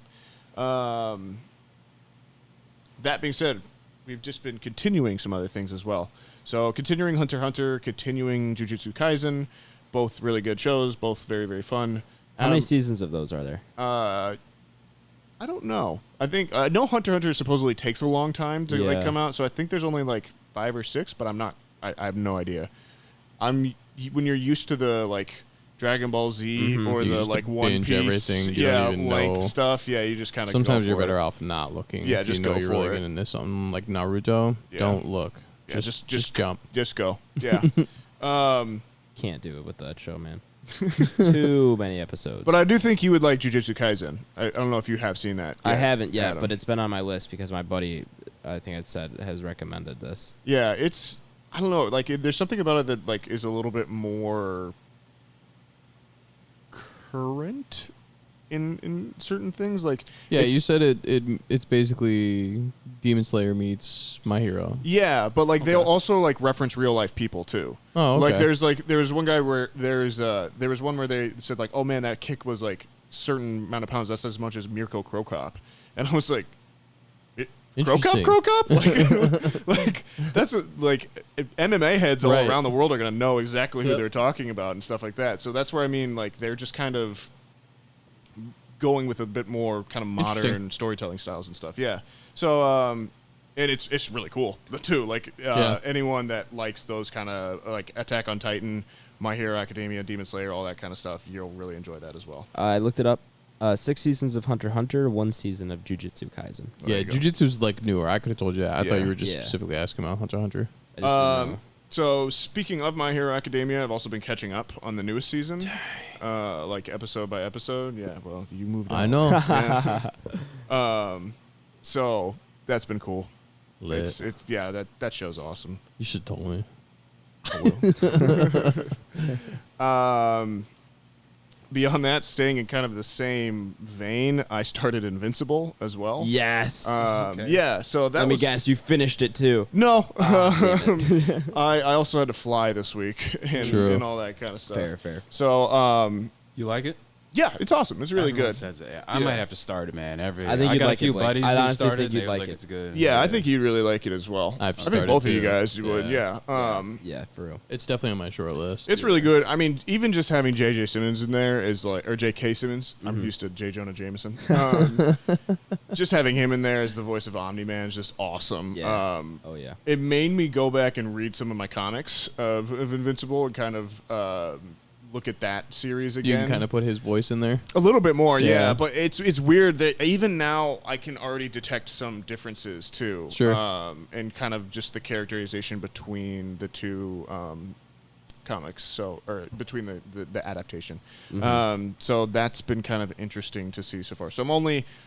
That being said, we've just been continuing some other things as well. So continuing Hunter x Hunter, continuing Jujutsu Kaisen, both really good shows, both very, very fun. How many seasons of those are there? I don't know. I think I know Hunter x Hunter supposedly takes a long time to like come out, so I think there's only like 5 or 6, but I'm not. I have no idea. When you're used to the like Dragon Ball Z or You the just like One binge Piece, everything, you don't even like know. stuff. Yeah, you just kind of. Sometimes you're better off not looking. Yeah, if just you know go you're for really it. getting into something like Naruto. Yeah. Don't look. Yeah, Just jump. Just go. Yeah. Can't do it with that show, man. Too many episodes. But I do think you would like Jujutsu Kaisen. I don't know if you have seen that. I yet, haven't yet, Adam. but it's been on my list because my buddy, I think I said, has recommended this. Yeah, it's I don't know. Like there's something about it that like is a little bit more current in certain things. Like Yeah, it's- you said it's basically Demon Slayer meets My Hero. Yeah, but like they'll also like reference real life people too. Oh, okay. Like there was one guy where there was one where they said like, oh man, that kick was like certain amount of pounds. That's as much as Mirko Krokop, and I was like, Interesting. Crow Cup? Like that's like MMA heads all Right. around the world are going to know exactly who Yep. they're talking about and stuff like that. So that's where I mean, like, they're just kind of going with a bit more kind of modern Interesting. storytelling styles and stuff. Yeah. So, and it's really cool, too. Like, anyone that likes those kind of, like, Attack on Titan, My Hero Academia, Demon Slayer, all that kind of stuff, you'll really enjoy that as well. I looked it up. 6 seasons of Hunter x Hunter, 1 season of Jujutsu Kaisen. Yeah, Jujutsu's like newer. I could have told you that. I thought Yeah. you were just Yeah. specifically asking about Hunter x Hunter. I just didn't know. So speaking of My Hero Academia, I've also been catching up on the newest season, like episode by episode. Yeah, well, you moved on. I know. Yeah. So that's been cool. Lit. It's that show's awesome. You should have told me. Beyond that, staying in kind of the same vein, I started Invincible as well. Yes. Yeah, so that Let me was guess, you finished it too. No, I also had to fly this week and all that kind of stuff. Fair. So You like it? yeah, it's awesome. It's really Everyone good. says it. I might have to start it, man. I think you'd got like a few it, Blake. buddies I who honestly started. think you'd They was like it. it's good. Yeah, I think you'd really like it as well. I've I think started both of to. you guys would. Yeah. Yeah, for real. It's definitely on my short list. It's really good. I mean, even just having J.J. Simmons in there is like, or J.K. Simmons. Mm-hmm. I'm used to J. Jonah Jameson. Just having him in there as the voice of Omni-Man is just awesome. Yeah. Oh yeah. It made me go back and read some of my comics of Invincible and kind of look at that series You again. can kind of put his voice in there. A little bit more, yeah. Yeah. But it's weird that even now I can already detect some differences too. Sure. And kind of just the characterization between the two comics, or between the adaptation. So that's been kind of interesting to see so far. So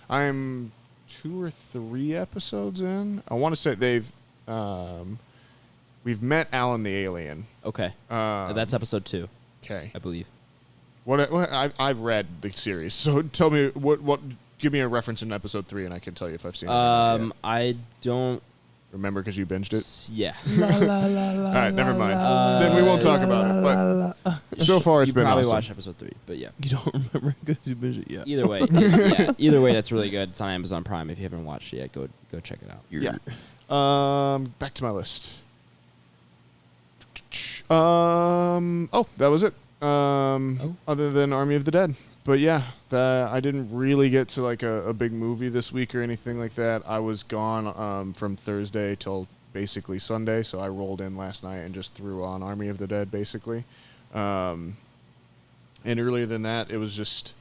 I'm 2 or 3 episodes in. I want to say we've met Alan the alien. Okay. That's episode 2, Okay. I believe. I've read the series, so tell me what. Give me a reference in episode 3, and I can tell you if I've seen it. I don't. Remember, because you binged it. Yeah. All right, never mind. Then we won't talk about it. But so far, it's you been probably awesome. watched watched episode 3, but yeah. You don't remember because you binged it yet. Either way, yeah. Either way, that's really good. It's on Amazon Prime. If you haven't watched it yet, go check it out. Yeah. Back to my list. Oh, that was it. Other than Army of the Dead. But yeah, I didn't really get to like a big movie this week or anything like that. I was gone from Thursday till basically Sunday, so I rolled in last night and just threw on Army of the Dead basically. And earlier than that, it was just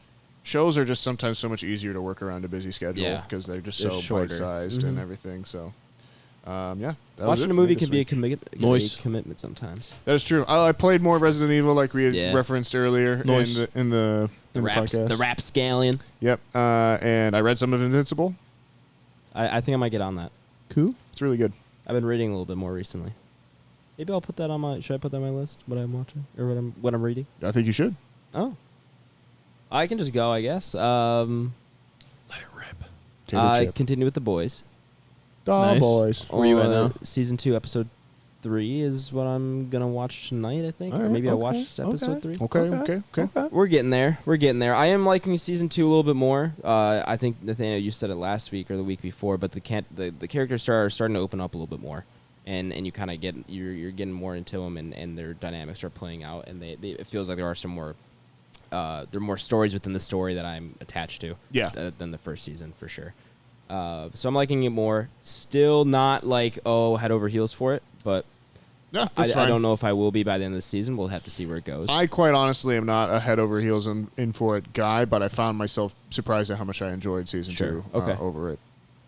shows are just sometimes so much easier to work around a busy schedule because they're just They're so shorter. bite-sized and everything. So yeah, that was Watching it a for me movie this can be a week. Nice. commitment sometimes. That is true. I played more Resident Evil, like we had referenced earlier Nice. in the Raps, podcast. the rapscallion. Yep. And I read some of Invincible. I think I might get on that. Cool. It's really good. I've been reading a little bit more recently. Maybe I'll put that on my. Should I put that on my list? What I'm watching or what I'm reading? I think you should. Oh, I can just go. I guess. Let it rip. Tater chip. Continue with The Boys. Nice. Boys. Where you at now? Season 2, episode 3 is what I'm gonna watch tonight. I think, All or right, maybe I okay, watched episode 3. Okay. We're getting there. I am liking season 2 a little bit more. I think Nathaniel, you said it last week or the week before, but the characters are starting to open up a little bit more, and you kind of you're getting more into them, and their dynamics are playing out, and it feels like there are some more. There are more stories within the story that I'm attached to. Yeah. Than the first season for sure. So I'm liking it more. Still not like head over heels for it, but No, that's I fine. don't know if I will be by the end of the season. We'll have to see where it goes. I quite honestly am not a head over heels in for it guy, but I found myself surprised at how much I enjoyed season 2 over it.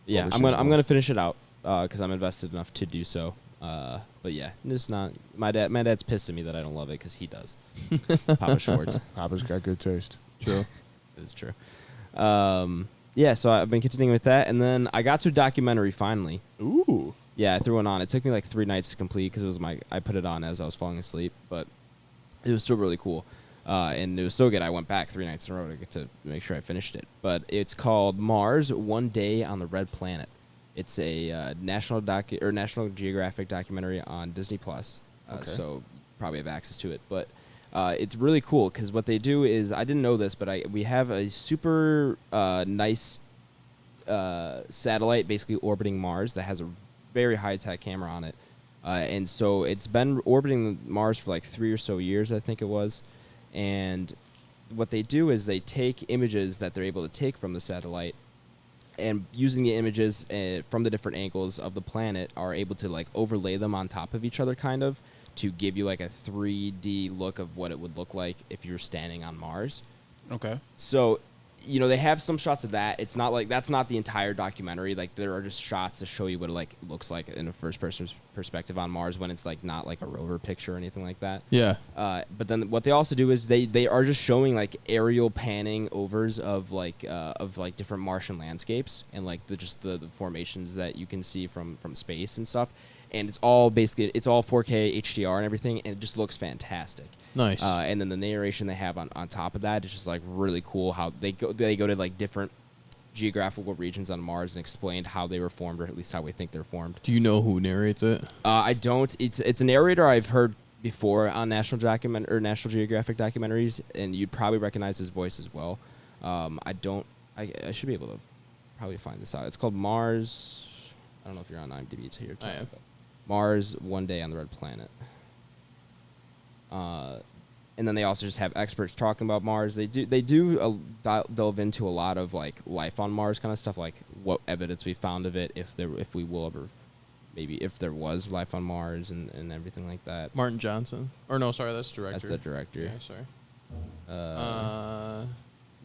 Yeah, over I'm gonna season 1. finish it out because I'm invested enough to do so. But yeah, it's not my dad. My dad's pissed at me that I don't love it because he does. Papa Schwartz. Papa's got good taste. True. It's true. Yeah, so I've been continuing with that, and then I got to a documentary finally. Ooh. Yeah, I threw it on. It took me like 3 nights to complete because I put it on as I was falling asleep, but it was still really cool. And it was so good I went back 3 nights in a row to get to make sure I finished it. But it's called Mars: One Day on the Red Planet. It's a National Geographic documentary on Disney Plus. So you probably have access to it, but it's really cool because what they do is, I didn't know this, but we have a super nice satellite basically orbiting Mars that has a very high-tech camera on it. And so it's been orbiting Mars for like 3 or so years, I think it was. And what they do is they take images that they're able to take from the satellite, and using the images from the different angles of the planet are able to like overlay them on top of each other kind of to give you like a 3D look of what it would look like if you're standing on Mars. Okay. So, you know, they have some shots of that. It's not like that's not the entire documentary. Like there are just shots to show you what it like looks like in a first person perspective on Mars when it's like not like a rover picture or anything like that. Yeah. But then what they also do is they are just showing like aerial panning overs of like different Martian landscapes and like the formations that you can see from space and stuff. And it's all 4K HDR and everything, and it just looks fantastic. Nice. And then the narration they have on top of that is just like really cool. How they go to like different geographical regions on Mars and explained how they were formed, or at least how we think they're formed. Do you know who narrates it? I don't. It's a narrator I've heard before on National Geographic documentaries, and you'd probably recognize his voice as well. I should be able to probably find this out. It's called Mars. I don't know if you're on IMDb. It's here. I am. Mars, One Day on the Red Planet. And then they also just have experts talking about Mars. They do delve into a lot of like life on Mars kind of stuff, like what evidence we found of it, if there was life on Mars and everything like that. Martin Johnson. Or no, sorry, that's director. That's the director. Yeah, sorry.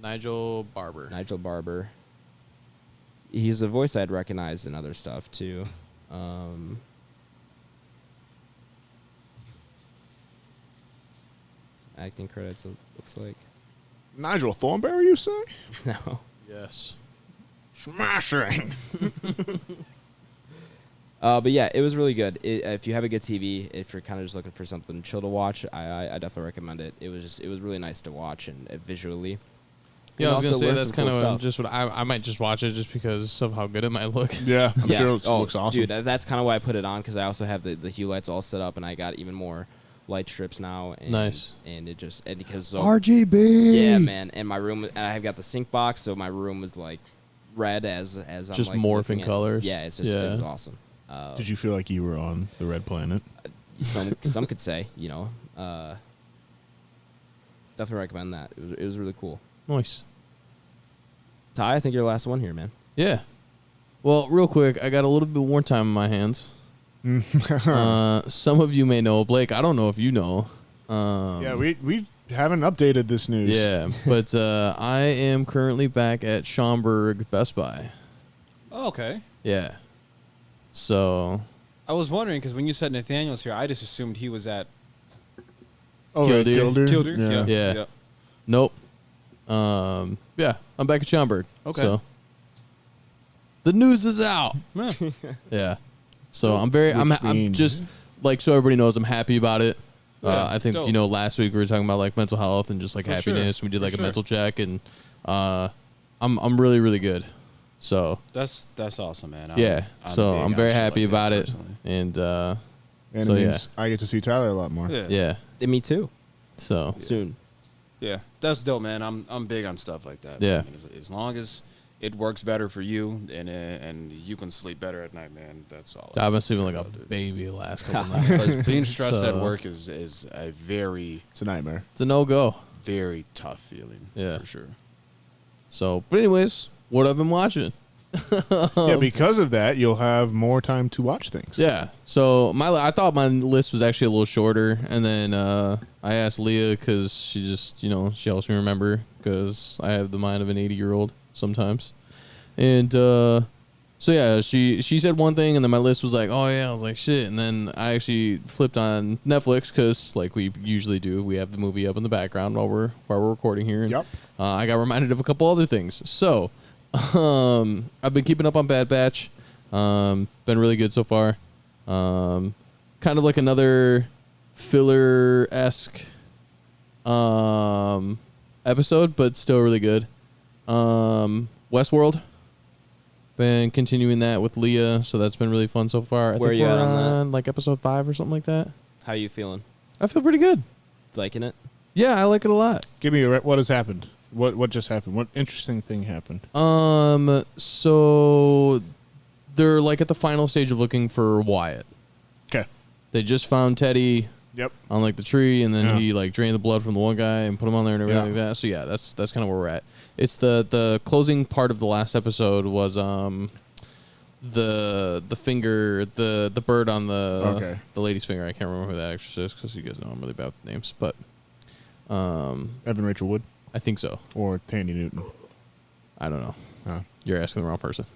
Nigel Barber. He's a voice I'd recognize in other stuff too. Acting credits, it looks like. Nigel Thornberry, you say? No. Yes. Smashing. But yeah, it was really good. If you have a good TV, if you're kind of just looking for something chill to watch, I definitely recommend it. It was really nice to watch and visually. Yeah, I was gonna say that's kind of stuff. just what I might just watch it just because of how good it might look. Yeah, I'm sure it looks awesome. Dude, that's kind of why I put it on, because I also have the hue lights all set up, and I got even more light strips now. And, Nice. And it just because RGB. Yeah, man. And my room, and I've got the sync box, so my room was like red as I'm Just like morphing colors. Yeah, it's just it was awesome. Did you feel like you were on the Red Planet? Some could say, definitely recommend that. It was really cool. Nice. Ty, I think you're the last one here, man. Yeah. Well, real quick, I got a little bit more time in my hands. Some of you may know. Blake, I don't know if you know. Yeah, we haven't updated this news. Yeah, but I am currently back at Schaumburg Best Buy. Oh, okay. Yeah. So. I was wondering, because when you said Nathaniel's here, I just assumed he was at Killdeer. Yeah. Yeah. Nope. Yeah, I'm back at Schaumburg. Okay. So the news is out. Yeah. So I'm just like, so everybody knows I'm happy about it. I think dope. Last week we were talking about like mental health and just like For happiness. sure. We did like For a mental check, and I'm really, really good. So That's awesome, man. I'm very happy about it, and And so, it means I get to see Tyler a lot more. yeah. Me too. So Soon. Yeah, that's dope, man. I'm big on stuff like that. Yeah. So, I mean, as long as it works better for you and you can sleep better at night, man, that's all. I've been sleeping like a baby the last couple nights. Because being stressed So- at work is a very, It's a nightmare. It's a no-go. very tough feeling. Yeah. For sure. So, but anyways, what I've been watching. Yeah, because of that, you'll have more time to watch things. Yeah. So I thought my list was actually a little shorter, and then I asked Leah because she just she helps me remember, because I have the mind of an 80-year-old sometimes, and so yeah, she said one thing, and then my list was like, oh yeah, I was like shit, and then I actually flipped on Netflix because like we usually do, we have the movie up in the background while we're recording here, and Yep. I got reminded of a couple other things. So I've been keeping up on Bad Batch. Been really good so far. Kind of like another filler-esque episode, but still really good. Westworld. Been continuing that with Leah, so that's been really fun so far. I Where think you we're at on on like episode 5 or something like that. How you feeling? I feel pretty good. Liking it? Yeah, I like it a lot. Give me what has happened. What just happened? What interesting thing happened? So they're like at the final stage of looking for Wyatt. Okay. They just found Teddy. Yep. On like the tree, and then Yeah. he like drained the blood from the one guy and put him on there and everything like that. So yeah, that's kind of where we're at. It's the closing part of the last episode was the finger, the bird on the lady's finger. I can't remember who that actress is because you guys know I'm really bad with names, but Evan Rachel Wood I think so. or Tandy Newton. I don't know. Oh. You're asking the wrong person.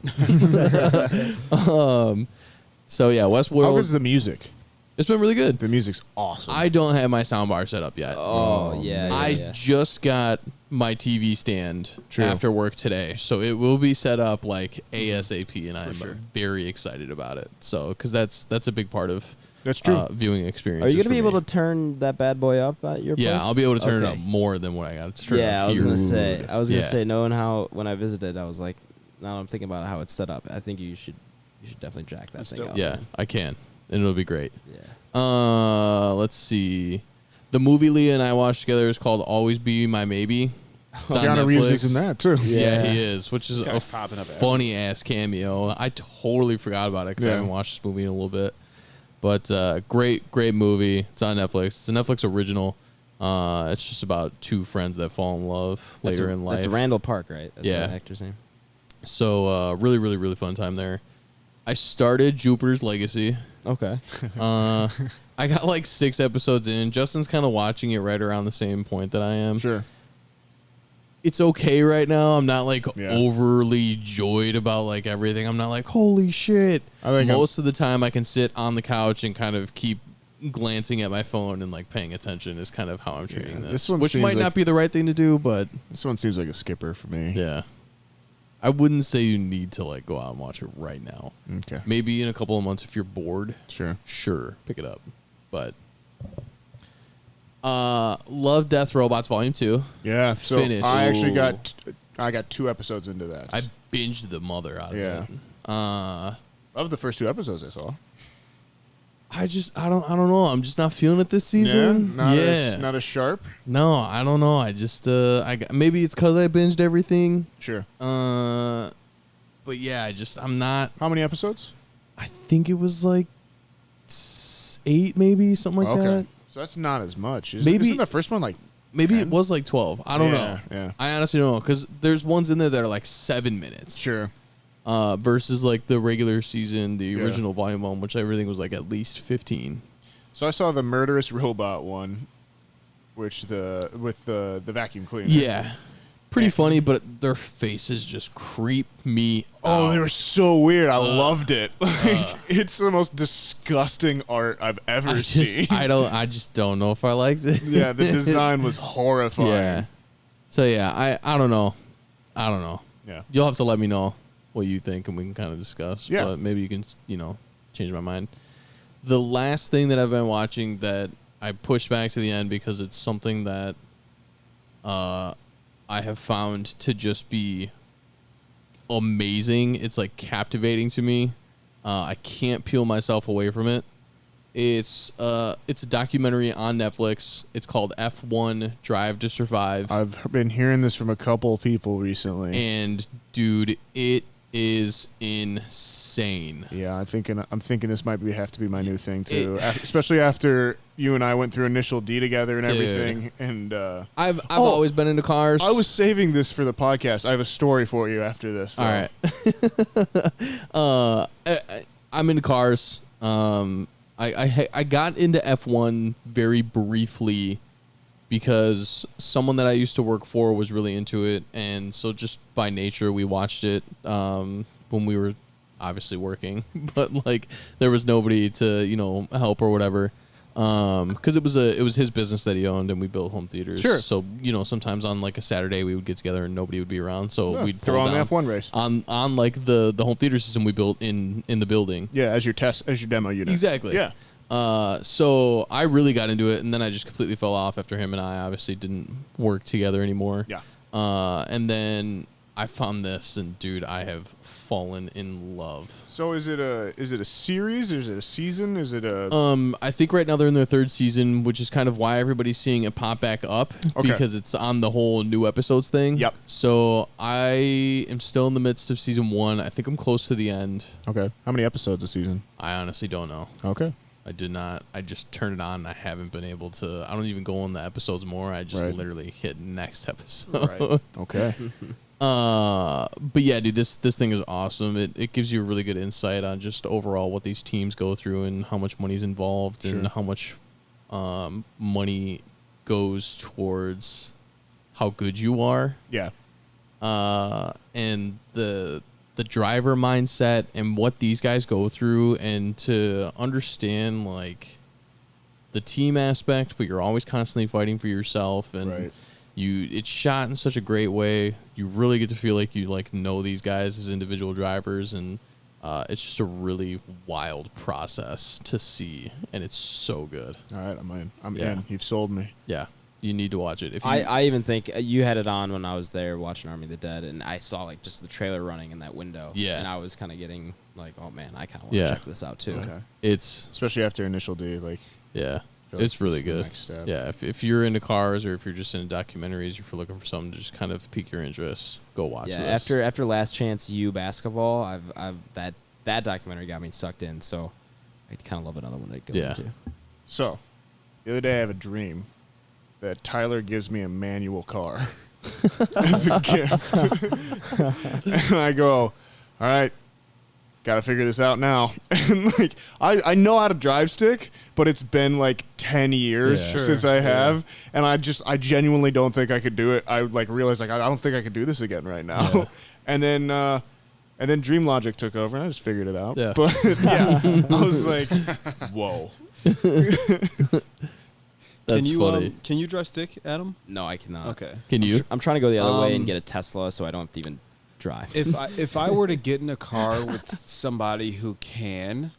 So yeah, Westworld. How good's the music? It's been really good. The music's awesome. I don't have my soundbar set up yet. I just got my TV stand after work today, so it will be set up like ASAP, and I'm very excited about it. So, because that's a big part of viewing experience. Are you gonna be able to turn that bad boy up at your place? Yeah, I'll be able to turn it up more than what I got to turn it up. I was gonna say, knowing how when I visited, I was like, now I'm thinking about how it's set up. I think you should definitely jack that thing up. Yeah, I can, and it'll be great. Yeah. Let's see. The movie Leah and I watched together is called Always Be My Maybe. Keanu Reeves is in that too. Yeah, he is, which is a funny ass cameo. I totally forgot about it because I haven't watched this movie in a little bit. But great movie. It's on Netflix. It's a Netflix original. It's just about two friends that fall in love later in life. That's Randall Park, right? That's the actor's name. So really fun time there. I started Jupiter's Legacy. Okay. I got like 6 episodes in. Justin's kind of watching it right around the same point that I am. Sure. It's okay right now. I'm not like overly joyed about like everything. I'm not like, holy shit. I think most of the time I can sit on the couch and kind of keep glancing at my phone and like paying attention is kind of how I'm treating this. Which might not be the right thing to do, but this one seems like a skipper for me. Yeah. I wouldn't say you need to like go out and watch it right now. Okay. Maybe in a couple of months if you're bored. Sure. Pick it up. But Love, Death, Robots Volume 2. Yeah. So finished. I actually got 2 episodes into that. I binged the mother out of it. Of the first 2 episodes I saw. I don't know. I'm just not feeling it this season. Not as sharp. No, I don't know. I just maybe it's because I binged everything. Sure. But yeah, I'm not. How many episodes? I think it was like 8, maybe something like that. So that's not as much. Isn't the first one like? Maybe 10? it was like 12. I don't know. Yeah. I honestly don't know because there's ones in there that are like 7 minutes. Sure. Versus like the regular season, the original volume 1, which everything was like at least 15. So I saw the murderous robot one, which with the vacuum cleaner. Yeah, pretty funny, but their faces just creep me out. They were so weird. I loved it. It's the most disgusting art I've ever seen. I just don't know if I liked it. Yeah, the design was horrifying. Yeah. So yeah, I don't know. Yeah. You'll have to let me know what you think, and we can kind of discuss. Yeah. But maybe you can, change my mind. The last thing that I've been watching that I pushed back to the end because it's something that I have found to just be amazing. It's like captivating to me. I can't peel myself away from it. It's a documentary on Netflix. It's called F1 Drive to Survive. I've been hearing this from a couple of people recently. And dude, it is insane. Yeah, I'm thinking this might have to be my new thing too. Especially after you and I went through Initial D together and everything. And I've always been into cars. I was saving this for the podcast. I have a story for you after this. Though. All right. I'm into cars. I got into F1 very briefly because someone that I used to work for was really into it, and so just by nature we watched it when we were obviously working, but like there was nobody to help or whatever, because it was his business that he owned, and we built home theaters. Sure. So sometimes on like a Saturday we would get together and nobody would be around, so we'd throw on the F1 race on like the home theater system we built in the building. Yeah, as your demo unit. Exactly. Yeah. So I really got into it, and then I just completely fell off after him and I obviously didn't work together anymore. Yeah. And then I found this, and dude, I have fallen in love. So is it a series? Is it a season? Is it a? I think right now they're in their third season, which is kind of why everybody's seeing it pop back up because it's on the whole new episodes thing. Yep. So I am still in the midst of season 1. I think I'm close to the end. Okay. How many episodes a season? I honestly don't know. Okay. I did not. I just turned it on. And I haven't been able to. I don't even go on the episodes more. I just literally hit next episode. Right. Okay. But yeah, dude, this thing is awesome. It gives you a really good insight on just overall what these teams go through and how much money's involved and how much money goes towards how good you are. Yeah. And the driver mindset and what these guys go through, and to understand like the team aspect, but you're always constantly fighting for yourself, and it's shot in such a great way. You really get to feel like you like know these guys as individual drivers, and it's just a really wild process to see, and it's so good. All right, I'm in. You've sold me. Yeah. You need to watch it. If you, I even think you had it on when I was there watching Army of the Dead, and I saw like just the trailer running in that window. Yeah, and I was kind of getting like, oh man, I kind of want to check this out too. Okay. It's especially after Initial D, like it's really good. Next step. Yeah, if you're into cars or if you're just into documentaries, if you're looking for something to just kind of pique your interest, go watch this. Yeah, after Last Chance U basketball, I've that documentary got me sucked in, so I kind of love another one to go into. So the other day I have a dream that Tyler gives me a manual car as a gift. And I go, all right, got to figure this out now. And like, I know how to drive stick, but it's been like 10 years since I have. And I genuinely don't think I could do it. I like realized like, I don't think I could do this again right now. Yeah. And then Dream Logic took over and I just figured it out. Yeah. But yeah, I was like, whoa. That's funny. Can you drive stick, Adam? No, I cannot. Okay. Can you? I'm trying to go the other way and get a Tesla, so I don't have to even drive. If I were to get in a car with somebody who can,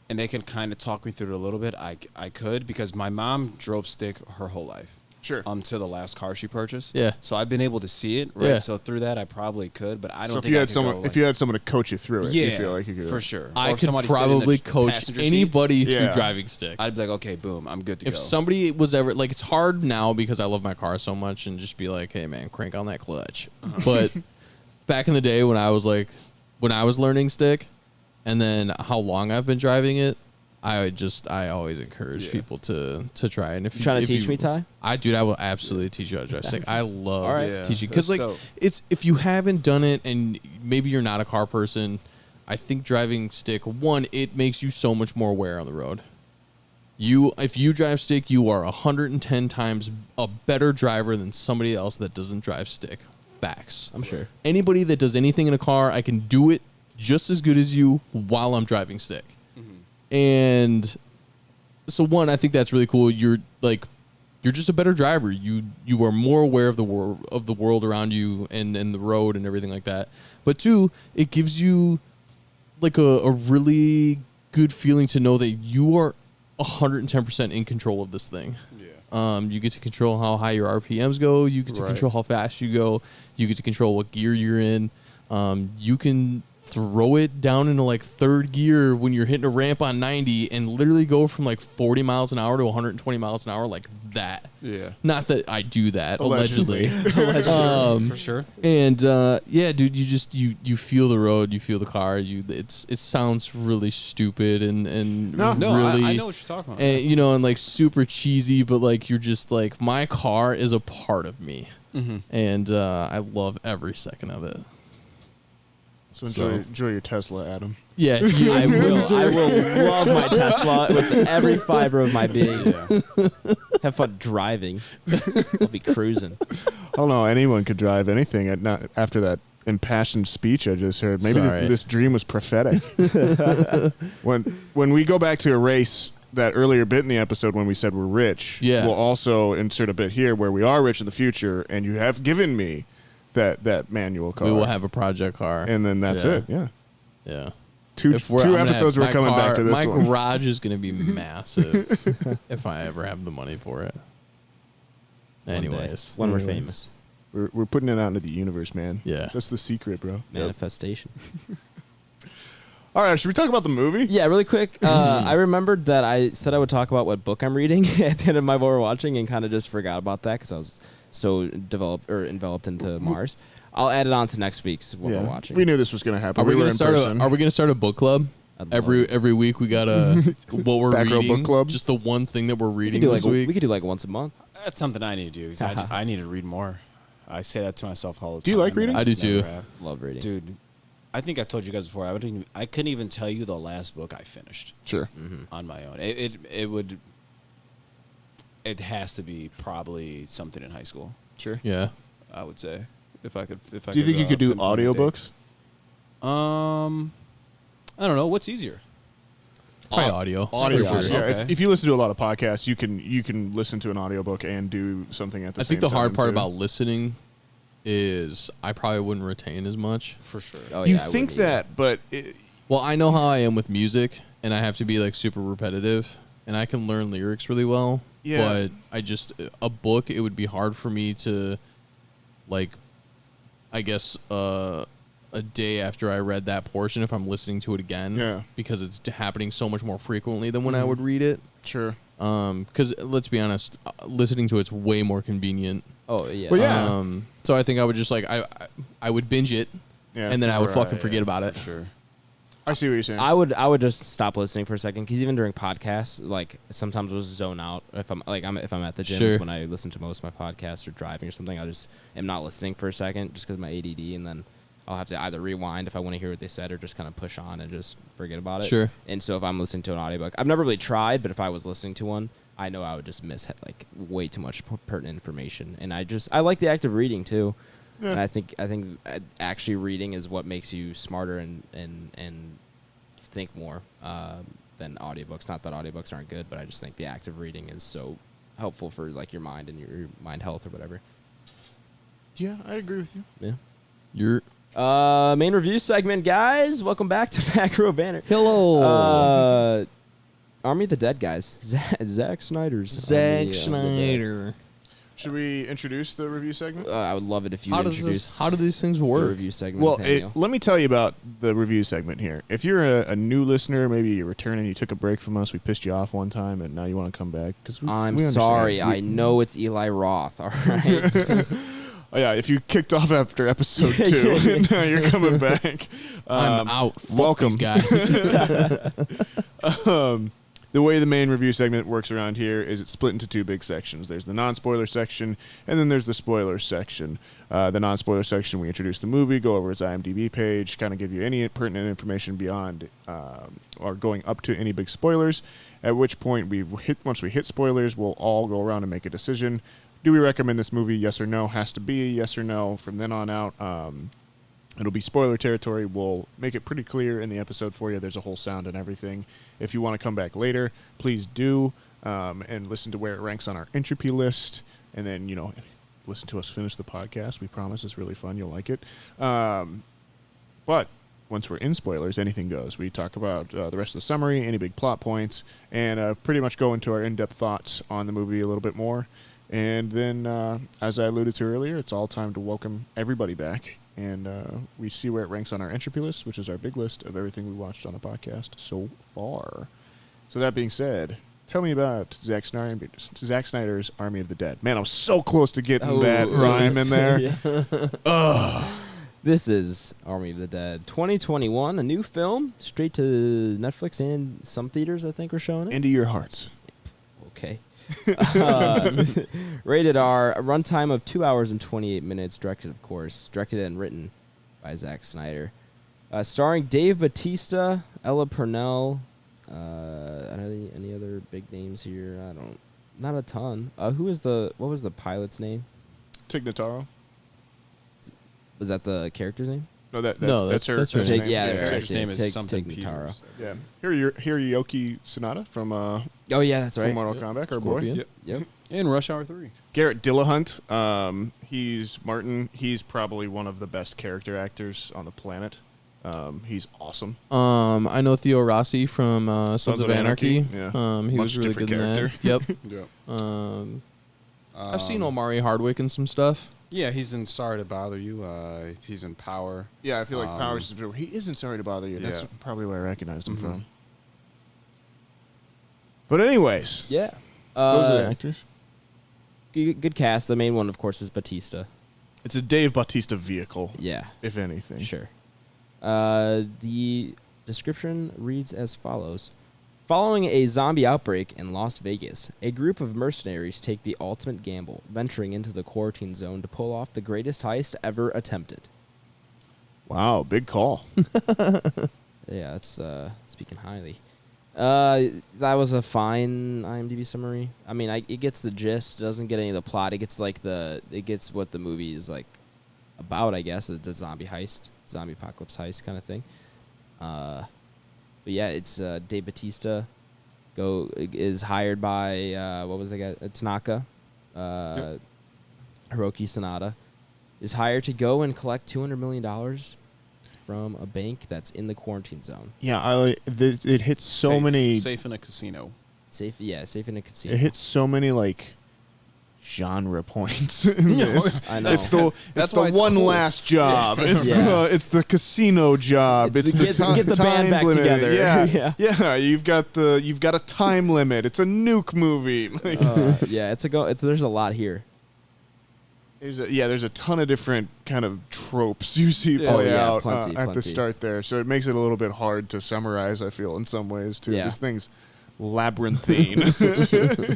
and they can kind of talk me through it a little bit, I could, because my mom drove stick her whole life. Sure. Until the last car she purchased. Yeah. So I've been able to see it, right? Yeah. So through that, I probably could, but I don't think I could go, if you had someone to coach you through it, yeah, you feel like you could for sure. I could probably coach anybody through driving stick. I'd be like, okay, boom, I'm good to go. If somebody was ever like, it's hard now because I love my car so much, and just be like, hey man, crank on that clutch. But back in the day when I was learning stick, and then how long I've been driving it, I always encourage people to try. And if you're trying to teach me, Ty? I will absolutely teach you how to drive stick. I love teaching, because like dope. it's, if you haven't done it and maybe you're not a car person, I think driving stick, one, it makes you so much more aware on the road. If you drive stick, you are 110 times a better driver than somebody else that doesn't drive stick. Facts. I'm sure. Anybody that does anything in a car, I can do it just as good as you while I'm driving stick. And so one, I think that's really cool. You're just a better driver. You are more aware of the world around you and the road and everything like that. But two, it gives you like a really good feeling to know that you are 110% in control of this thing. Yeah. You get to control how high your RPMs go. You get to control how fast you go. You get to control what gear you're in. You can throw it down into like third gear when you're hitting a ramp on 90 and literally go from like 40 miles an hour to 120 miles an hour like that. Yeah. Not that I do that, allegedly. For sure. And dude, you feel the road, you feel the car. It sounds really stupid and really, I know what you're talking about. And, and like super cheesy, but like you're just like, my car is a part of me. Mm-hmm. And I love every second of it. So enjoy your Tesla, Adam. Yeah, I will love my Tesla with every fiber of my being. Yeah. Have fun driving. I'll be cruising. I don't know. Anyone could drive anything after that impassioned speech I just heard. Maybe this dream was prophetic. When we go back to erase that earlier bit in the episode when we said we're rich, we'll also insert a bit here where we are rich in the future, and you have given me that manual car. We will have a project car. And then that's it. Yeah. Yeah. Two episodes we're coming back to this one. My garage is going to be massive if I ever have the money for it. Anyways. When we're famous. We're putting it out into the universe, man. Yeah. That's the secret, bro. Manifestation. All right, should we talk about the movie? Yeah, really quick. I remembered that I said I would talk about what book I'm reading at the end of my what we're watching, and kind of just forgot about that because I was so enveloped into Mars. I'll add it on to next week's what we're watching. We knew this was going to happen. Are we were gonna in start? person. Are we gonna start a book club? Every week we got what we're Back Row reading. Book Club? Just the one thing that we're we reading could do this like week. we could do like once a month. That's something I need to do. 'Cause I need to read more. I say that to myself all the time. Do you like and reading? I I do just never too. have. Love reading. Dude, I think I've told you guys before. I couldn't even tell you the last book I finished Sure. on my own. It has to be probably something in high school. Sure. Yeah. I would say if I could. Do you think you could do audiobooks? I don't know. What's easier? Probably audio. Audio Probably yeah. audio. If you listen to a lot of podcasts, you can listen to an audiobook and do something at the I same think time. the hard part too. about listening is I probably wouldn't retain as much. For sure. Oh, you yeah, I think wouldn't either. that, but Well, I know how I am with music, and I have to be like super repetitive, and I can learn lyrics really well. Yeah. But a book, it would be hard for me to, like, I guess, a day after I read that portion, if I'm listening to it again. Yeah. Because it's happening so much more frequently than when I would read it. sure. Because let's be honest, listening to it's way more convenient. Oh yeah. Well, yeah. So I think I would just like I would binge it, Yeah. and then I would Right, fucking forget about it. For sure. I see what you're saying. I would just stop listening for a second because even during podcasts, like sometimes I'll just zone out if I'm at the gym Sure. when I listen to most of my podcasts or driving or something. I just am not listening for a second just because of my ADD, and then I'll have to either rewind if I want to hear what they said or just kind of push on and just forget about it. Sure. And so if I'm listening to an audiobook, I've never really tried, but if I was listening to one, I know I would just miss like way too much pertinent information. And I like the act of reading too. Yeah. And I think actually reading is what makes you smarter and think more than audiobooks. Not that audiobooks aren't good, but I just think the act of reading is so helpful for like your mind and your mind health or whatever. yeah, I agree with you. Yeah. You're Main review segment, guys. Welcome back to Back Row Banter. hello. Army of the Dead, guys. Zack Snyder's Zack Army of the Dead. Snyder. Should we introduce the review segment? I would love it if you How introduced do these things the work? review segment. Well, Nathaniel. let me tell you about the review segment here. If you're a new listener, maybe you're returning, you took a break from us, we pissed you off one time, and now you want to come back. I'm we understand. sorry. We- I know it's Eli Roth. All right. Oh, yeah, if you kicked off after episode 2, and now you're coming back. I'm out. Fuck welcome. these guys. The way the main review segment works around here is it's split into 2 big sections. There's the non-spoiler section, and then there's the spoiler section. The non-spoiler section, we introduce the movie, go over its IMDb page, kind of give you any pertinent information beyond or going up to any big spoilers, at which point once we hit spoilers, we'll all go around and make a decision. Do we recommend this movie? Yes or no. Has to be a yes or no. From then on out, it'll be spoiler territory. We'll make it pretty clear in the episode for you. There's a whole sound and everything. If you want to come back later, please do, and listen to where it ranks on our Entropy list. And then, listen to us finish the podcast. We promise it's really fun. You'll like it. But once we're in spoilers, anything goes. We talk about the rest of the summary, any big plot points, and pretty much go into our in-depth thoughts on the movie a little bit more. And then, as I alluded to earlier, it's all time to welcome everybody back. And we see where it ranks on our Entropy list, which is our big list of everything we watched on the podcast so far. So that being said, tell me about Zack Snyder's Army of the Dead. Man, I was so close to getting that rhyme in there. Ugh. This is Army of the Dead 2021, a new film, straight to Netflix and some theaters, I think, are showing it. Into your hearts. Okay. Rated R, a runtime of 2 hours and 28 minutes, directed and written by Zack Snyder. Starring Dave Bautista, Ella Purnell, any other big names here? Not a ton. What was the pilot's name? Tig Notaro? Was that the character's name? No, that's her. that's her that's name. her Yeah, name. that's Her right. name is Tig something Notaro. Peters. Yeah. Hiroyuki Sanada from Oh yeah, that's from right. Mortal Kombat, our Scorpion. boy. Yep. Yep. In Rush Hour 3. Garrett Dillahunt. He's Martin. He's probably one of the best character actors on the planet. He's awesome. I know Theo Rossi from Sons of Anarchy. Yeah. He Much was really different good in that. character. Yep. Yeah. I've seen Omari Hardwick in some stuff. Yeah, he's in Sorry to Bother You. He's in Power. Yeah, I feel like Power's. He isn't Sorry to Bother You. That's Yeah. probably where I recognized him from. But anyways, Yeah. those are the actors. Good cast. The main one, of course, is Batista. It's a Dave Bautista vehicle, Yeah. if anything. Sure. The description reads as follows. Following a zombie outbreak in Las Vegas, a group of mercenaries take the ultimate gamble, venturing into the quarantine zone to pull off the greatest heist ever attempted. Wow, big call. Yeah, that's speaking highly. That was a fine IMDb summary. I mean, it gets the gist. It doesn't get any of the plot. It gets it gets what the movie is like about. I guess it's a zombie heist, zombie apocalypse heist kind of thing. But yeah, it's Dave Bautista is hired by what was that guy? Tanaka, Hiroki Sanada, is hired to go and collect $200 million from a bank that's in the quarantine zone. Yeah, it hits so many. Safe in a casino. Safe in a casino. It hits so many like genre points in this. I know. It's the why it's one cool. last job. It's Yeah. it's the casino job. It's the Get the time band back limit. together. Yeah, Yeah. You've got a time limit. It's a nuke movie. Like, Yeah, there's a lot here. there's a ton of different kind of tropes you see Oh, play yeah, out plenty. at the start there. So it makes it a little bit hard to summarize, I feel, in some ways, too. Yeah. This thing's labyrinthine.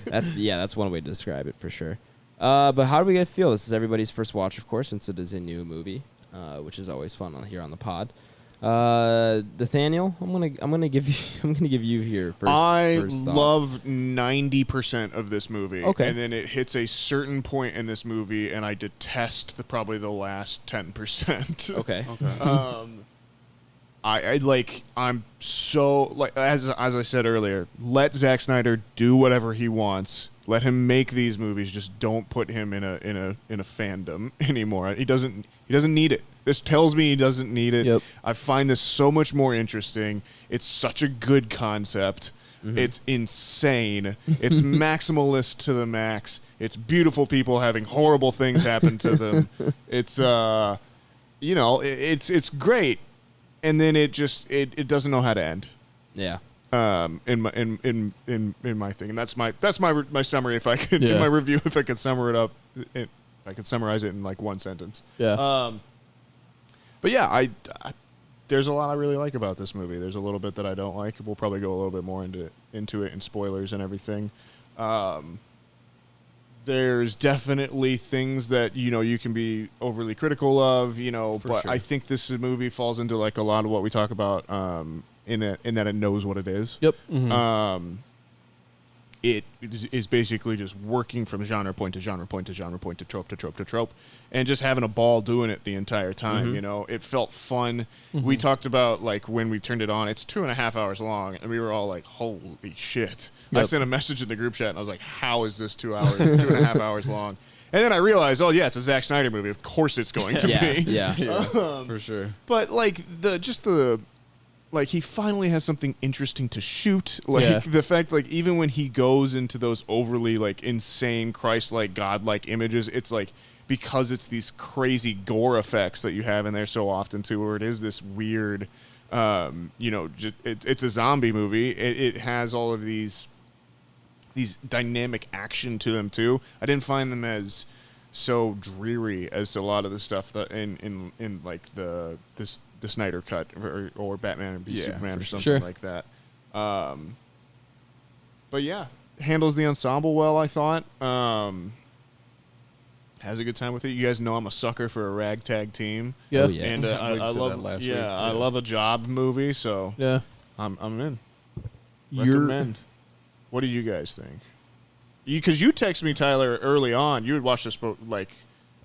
That's one way to describe it for sure. But how do we guys feel? This is everybody's first watch, of course, since it is a new movie, which is always fun here on the pod. Nathaniel, I'm gonna give you here first. I first thoughts. love 90% of this movie. Okay. And then it hits a certain point in this movie, and I detest probably the last 10%. Okay. I'm so like as I said earlier, let Zack Snyder do whatever he wants. Let him make these movies. Just don't put him in a fandom anymore. He doesn't need it. This tells me he doesn't need it. Yep. I find this so much more interesting. It's such a good concept. Mm-hmm. It's insane. It's maximalist to the max. It's beautiful people having horrible things happen to them. It's it's great. And then it doesn't know how to end. Yeah. In my thing, and that's my summary. If I could in my review, if I could summarize it in like one sentence. Yeah. But yeah, there's a lot I really like about this movie. There's a little bit that I don't like. We'll probably go a little bit more into it in spoilers and everything. There's definitely things that you can be overly critical of, but sure. I think this movie falls into like a lot of what we talk about in that it knows what it is. Yep. It is basically just working from genre point to genre point to genre point to trope to trope to trope, and just having a ball doing it the entire time. It felt fun. We talked about like when we turned it on, it's 2.5 hours long, and we were all like, "Holy shit!" I Yep. sent a message in the group chat, and I was like, "How is this 2 hours, 2.5 hours long?" And then I realized, oh yeah, it's a Zack Snyder movie. Of course, it's going to be. Yeah. For sure. But like he finally has something interesting to shoot. Like Yeah. the fact, like even when he goes into those overly like insane Christ-like, godlike images, it's like because it's these crazy gore effects that you have in there so often too, where it is this weird, it's a zombie movie. It has all of these dynamic action to them too. I didn't find them as so dreary as a lot of the stuff that in like the Snyder cut or Batman v Superman or something sure. like that. But yeah, handles the ensemble well, I thought. Has a good time with it. You guys know I'm a sucker for a ragtag team. Yeah. Oh, yeah. And I I said love that last week. I love a job movie, so Yeah. I'm in. You're Recommend. What do you guys think? Because you texted me, Tyler, early on. You had watched this like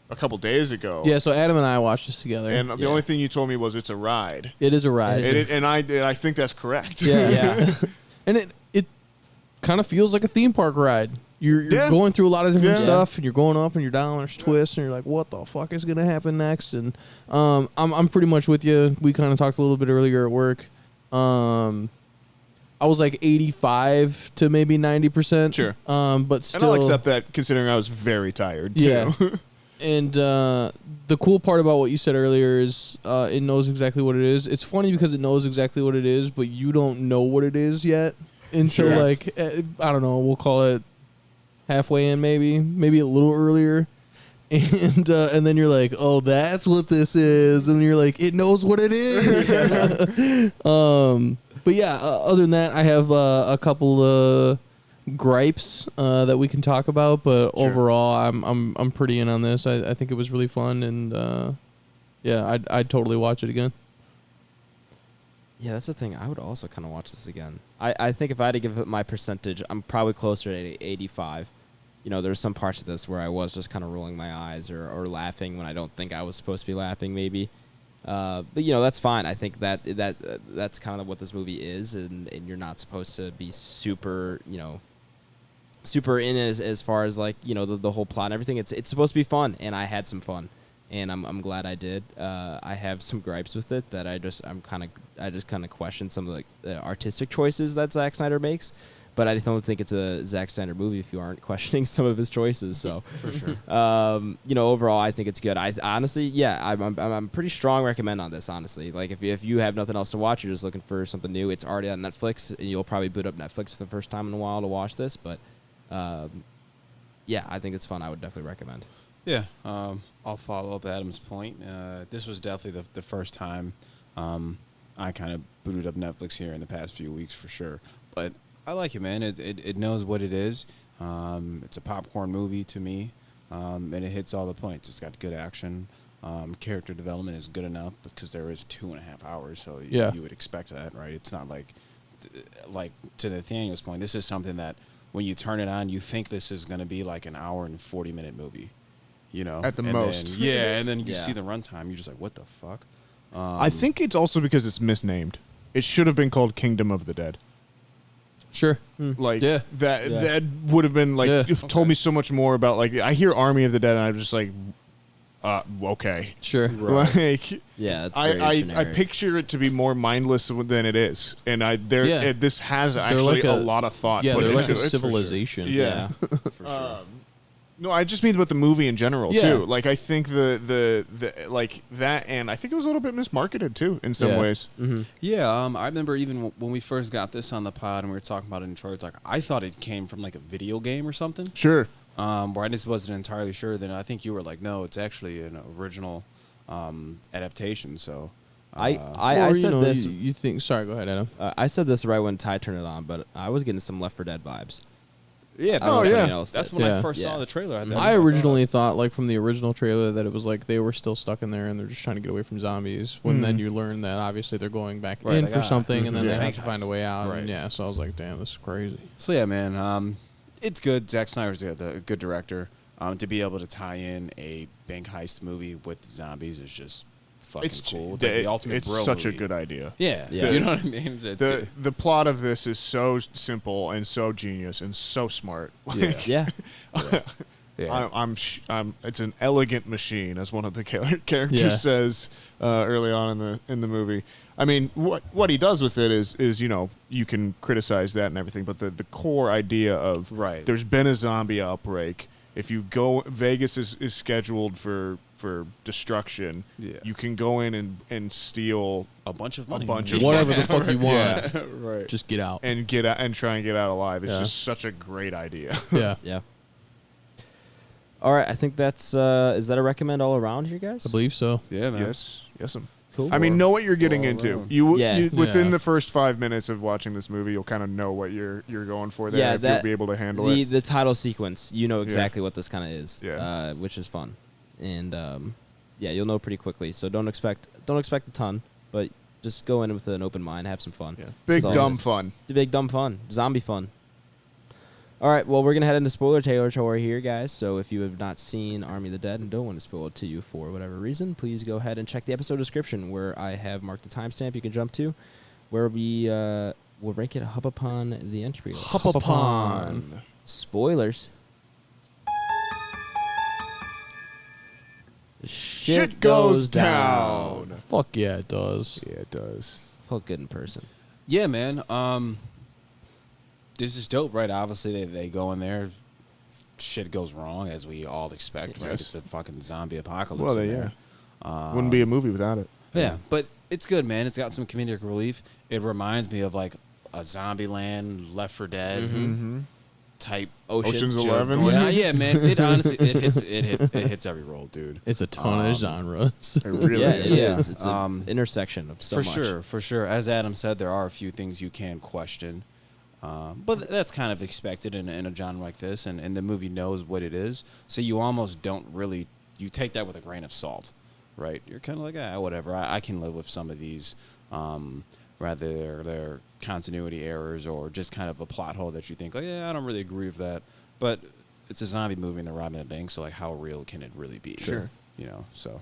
a couple days ago. Yeah, so Adam and I watched this together. And the only thing you told me was it's a ride. It is a ride. And I think that's correct. Yeah. Yeah. And it kind of feels like a theme park ride. You're Yeah. going through a lot of different Yeah. stuff, and you're going up and you're down. There's twists, and you're like, "What the fuck is gonna happen next?" And I'm pretty much with you. We kind of talked a little bit earlier at work. I was like 85 to maybe 90%. Sure. But still, And I'll accept that considering I was very tired, too. Yeah. And the cool part about what you said earlier is it knows exactly what it is. It's funny because it knows exactly what it is, but you don't know what it is yet until like I don't know. We'll call it halfway in, maybe a little earlier. And then you're like, oh, that's what this is, and you're like, it knows what it is. But yeah, other than that, I have a couple of gripes that we can talk about, but overall, I'm pretty in on this. I think it was really fun, and yeah, I'd totally watch it again. Yeah, that's the thing. I would also kind of watch this again. I think if I had to give it my percentage, I'm probably closer to 85. You know, there's some parts of this where I was just kind of rolling my eyes or laughing when I don't think I was supposed to be laughing, maybe. But you know, that's fine. I think that's kind of what this movie is, and you're not supposed to be super in as far as like, you know, the whole plot and everything. It's supposed to be fun, and I had some fun, and I'm glad I did. I have some gripes with it that I just kind of question some of the artistic choices that Zack Snyder makes. But I don't think it's a Zack Snyder movie if you aren't questioning some of his choices. So, For sure. you know, overall, I think it's good. I honestly, yeah, I'm pretty strong recommend on this. Honestly, like if you have nothing else to watch, you're just looking for something new. It's already on Netflix, and you'll probably boot up Netflix for the first time in a while to watch this. But, yeah, I think it's fun. I would definitely recommend. Yeah, I'll follow up Adam's point. This was definitely the first time I kind of booted up Netflix here in the past few weeks for sure. But I like it, man. It knows what it is. It's a popcorn movie to me, and it hits all the points. It's got good action. Character development is good enough because there is 2.5 hours, so you would expect that, right? It's not like to Nathaniel's point, this is something that when you turn it on, you think this is going to be like an hour and 40-minute movie, you know? At the most. And then you see the runtime, you're just like, what the fuck? I think it's also because it's misnamed. It should have been called Kingdom of the Dead. Sure. Like Yeah. that would have been like told me so much more about, like, I hear Army of the Dead and I'm just like, okay. Sure. Like, Yeah, it's I picture it to be more mindless than it is, and this has actually like a lot of thought. Yeah, put they're like into a it. civilization. Yeah. For sure. No, I just mean about the movie in general Yeah. too. Like, I think the like that, and I think it was a little bit mismarketed too in some ways. Mm-hmm. Yeah, I remember even when we first got this on the pod and we were talking about it in Detroit, like I thought it came from like a video game or something. Sure. Where I just wasn't entirely sure. Then I think you were like, no, it's actually an original adaptation. So I Or, said this. You think? Sorry, go ahead, Adam. I said this right when Ty turned it on, but I was getting some Left 4 Dead vibes. yeah, I don't know if anyone else that's did. when Yeah. I first Yeah. saw the trailer. I originally thought, like, from the original trailer, that it was like they were still stuck in there and they're just trying to get away from zombies. When then you learn that obviously they're going back Right, in like, for something, and then yeah. they have to find a way out. Right. And yeah, so I was like, damn, this is crazy. So yeah, man, it's good. Zack Snyder's a good director. To be able to tie in a bank heist movie with zombies is just fucking cool. It's like the ultimate it's bro such movie. a good idea. Yeah, Yeah. you know what I mean. The plot of this is so simple and so genius and so smart. Like, Yeah. yeah. it's an elegant machine, as one of the characters Yeah. says early on in the movie. I mean, what he does with it is, you know, you can criticize that and everything, but the core idea of Right. there's been a zombie outbreak. If you go, Vegas is scheduled for destruction. Yeah. You can go in and steal a bunch of money. Whatever the fuck you want, Yeah, right. just get out. and get out and try and get out alive. It's Yeah. just such a great idea. Yeah, Yeah. All right, I think that's is that a recommend all around here, guys? I believe so. Yeah, man. Yes. Cool. I mean, know what you're getting all into. around. You Yeah. within Yeah. the first 5 minutes of watching this movie, you'll kind of know what you're going for there. Yeah, if that- you'll be able to handle the it. the title sequence, you know exactly what this kind of is, Yeah. which is fun, and yeah, you'll know pretty quickly. So don't expect a ton, but just go in with an open mind, have some fun. Yeah. Big That's all it dumb is. fun. The big dumb fun, zombie fun. All right, well, we're gonna head into spoiler territory here, guys. So if you have not seen Army of the Dead and don't want to spoil it to you for whatever reason, please go ahead and check the episode description where I have marked the timestamp you can jump to, where we will rank it up upon the entry list. Hupapon. Spoilers. Shit goes down. Fuck yeah, it does. Yeah, it does. Felt good in person. Yeah, man. This is dope, right? Obviously, they go in there, shit goes wrong, as we all expect, right? Yes. It's a fucking zombie apocalypse. Well, in yeah. there. Wouldn't be a movie without it. Yeah, but it's good, man. It's got some comedic relief. It reminds me of like a Zombie Land, Left 4 Dead type Ocean's joke 11. going on. Yeah, man. It honestly it hits every role, dude. It's a ton of genres. It really Yeah, is. it is. It's an intersection of so for much. For sure. As Adam said, there are a few things you can question, but that's kind of expected in a genre like this, and the movie knows what it is, so you almost don't really you take that with a grain of salt, right? You're kind of like, whatever. I can live with some of these, rather they're continuity errors or just kind of a plot hole that you think, like, I don't really agree with that, but it's a zombie movie and they're robbing the bank, so like, how real can it really be? Sure. You know, so.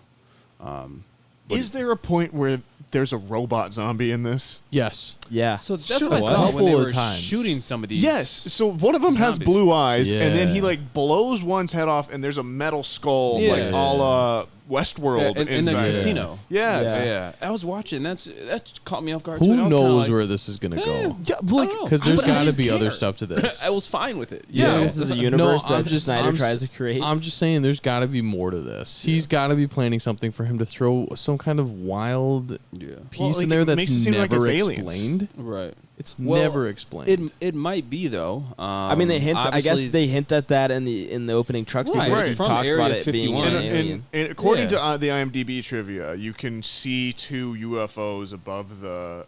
Is there a point where there's a robot zombie in this? Yes. Yeah. So that's Sure, what I a thought when they couple of were times. shooting some of these. Yes. So one of them has zombies. blue eyes, and then he Yeah. like blows one's head off, and there's a metal skull, Yeah. like a la Westworld in the inside. casino. Yes. Yeah. Yeah, I was watching. That caught me off guard. Who too, and I was kinda knows like, where this is gonna go? Yeah, I like don't know. Because there's But I got to didn't be other care. stuff to this. I was fine with it. Yeah. This is a universe I'm that just- Snyder I'm tries s- to create. I'm just saying, there's got to be more to this. He's got to be planning something for him to throw some kind of wild Yeah, piece like, in there it that's makes it seem like never it's aliens. explained. right. It's Well, never explained. It might be though. I mean, they hint. I guess obviously- they hint at that in the opening truck Right. sequence. Right. He From talks Area about it being 51. an And, alien. and according Yeah. to the IMDb trivia, you can see 2 UFOs above the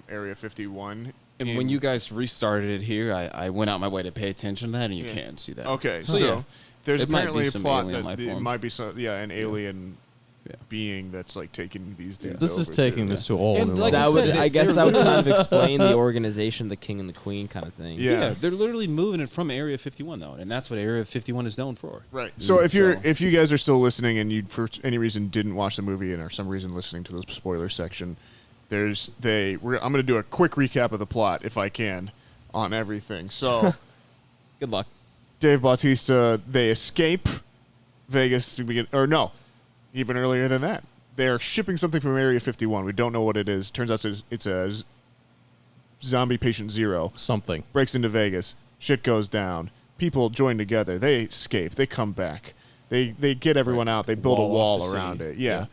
Area 51. And when you guys restarted it here, I went out my way to pay attention to that, and you Yeah. can see that. Okay, So, so yeah. there's It might be apparently a some plot alien that life it form. might be an alien Yeah. being that's like taking these dudes. this is over taking to- this to a whole And new like level. I That said, would, they- I guess, they're that would kind of literally- explain the organization, the king and the queen kind of thing. Yeah. Yeah, they're literally moving it from Area 51 though, and that's what Area 51 is known for. Right. So if you're So- if you guys are still listening and you for any reason didn't watch the movie and are some reason listening to the spoiler section, I'm going to do a quick recap of the plot if I can on everything. So Good luck. Dave Bautista, they escape Vegas to begin, or no, even earlier than that. They're shipping something from Area 51. We don't know what it is. Turns out it's a zombie patient zero. Something. Breaks into Vegas. Shit goes down. People join together. They escape. They come back. They get everyone out. They build a Wall off wall the around city. it. Yeah.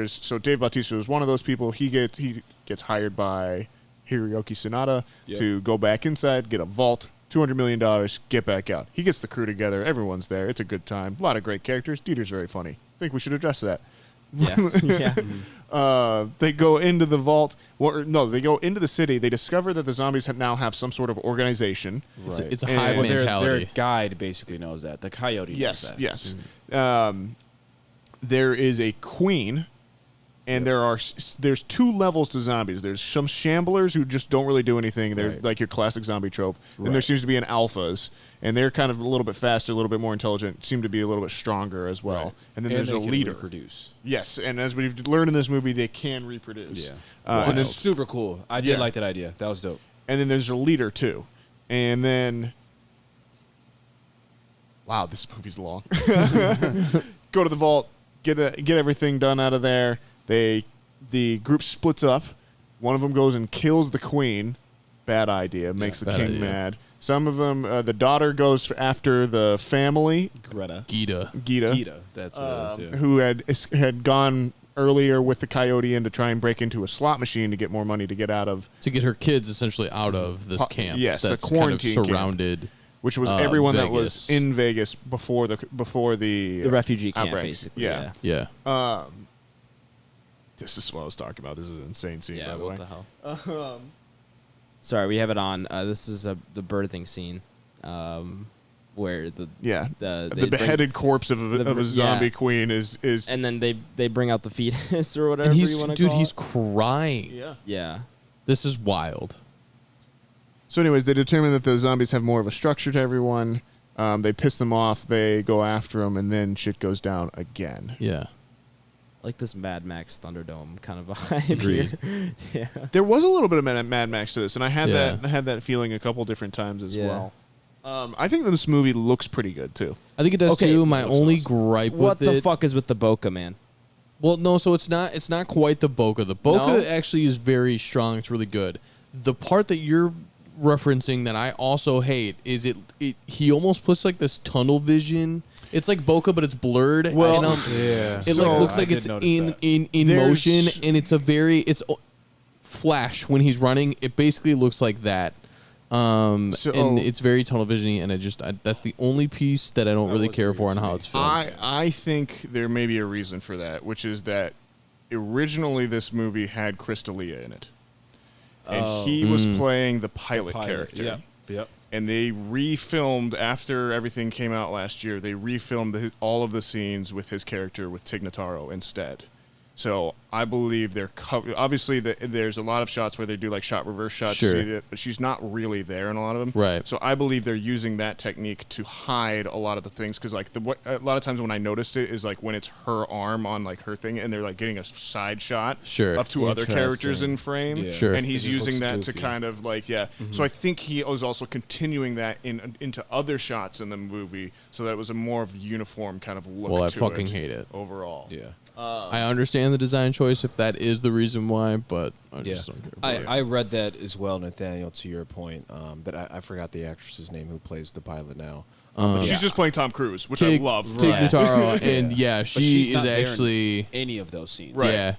So Dave Bautista was one of those people. He gets hired by Hiroyuki Sanada Yep. to go back inside, get a vault, $200 million, get back out. He gets the crew together. Everyone's there. It's a good time. A lot of great characters. Dieter's very funny. I think we should address that. Yeah. Yeah. They go into the vault. They go into the city. They discover that the zombies Mm-hmm. have some sort of organization. It's a And- hive Well, mentality. Their guide basically knows that. The coyote knows Yes, that. yes. There is a queen, and there's 2 levels to zombies. There's some shamblers who just don't really do anything. They're Right. like your classic zombie trope. And there Right. seems to be an alphas, and they're kind of a little bit faster, a little bit more intelligent, seem to be a little bit stronger as well. Right. And then And there's they a can leader. reproduce. Yes, and as we've learned in this movie, they can reproduce. Yeah. And then super cool. I did Yeah. like that idea. That was dope. and then there's a leader too. And then wow, this movie's long. Go to the vault, get everything done out of there. The group splits up. One of them goes and kills the queen. Bad idea. Makes the bad king idea. mad. Some of them, the daughter goes after the family, Greta. Gita. Gita, That's what it is. Yeah. who had gone earlier with the coyote in to try and break into a slot machine to get more money to get out of, To get her kids essentially out of this camp. yes, a that's kind of quarantine camp. surrounded. which was everyone that Vegas. was in Vegas before the The refugee camp, outbreaks. basically. Yeah. Yeah. This is what I was talking about. This is an insane scene, Yeah, by the what way. the hell? Sorry, we have it on. This is the birthing scene, where the Yeah, they the bring- beheaded corpse of a zombie queen is and then they bring out the fetus or whatever And he's you want to dude, call he's it. crying. Yeah. This is wild. So, anyways, they determine that the zombies have more of a structure to everyone. They piss them off. They go after them, and then shit goes down again. Yeah. Like this Mad Max Thunderdome kind of vibe Agreed. here. Yeah. There was a little bit of Mad Max to this, and I had Yeah. that feeling a couple different times as Yeah. well. I think this movie looks pretty good too. I think it does Okay, too. My looks only awesome. gripe What with the it. fuck is with the bokeh, man? Well, no, so it's not quite the bokeh. The bokeh No? actually is very strong. It's really good. The part that you're referencing that I also hate is he almost puts like this tunnel vision. It's like bokeh, but it's blurred. Well, Yeah. It like, looks like it's in motion, and it's Flash when he's running. It basically looks like that. And it's very tunnel vision-y, and that's the only piece that I don't really care for on how it's filmed. I think there may be a reason for that, which is that originally this movie had Chris D'Elia in it. And he was playing the pilot character. Yep. And they refilmed, after everything came out last year, they refilmed all of the scenes with his character with Tig Notaro instead. So I believe they're obviously there's a lot of shots where they do like shot reverse shots, Sure. to see it, but she's not really there in a lot of them. Right. So I believe they're using that technique to hide a lot of the things, because like a lot of times when I noticed it is like when it's her arm on like her thing, and they're like getting a side shot Sure. of two other characters in frame. Yeah. Sure. And he's It just using looks that to goofy. kind of like So I think he was also continuing that into other shots in the movie, so that it was a more of uniform kind of look. Well, I to fucking it hate it. overall. Yeah. I understand the design choice if that is the reason why, but I just don't care. For it. I read that as well, Nathaniel, to your point, that I forgot the actress's name who plays the pilot now. She's just playing Tom Cruise, which Tig, I love. Tig Right. Notaro, and But she she's is not there in actually any of those scenes. Right. yeah.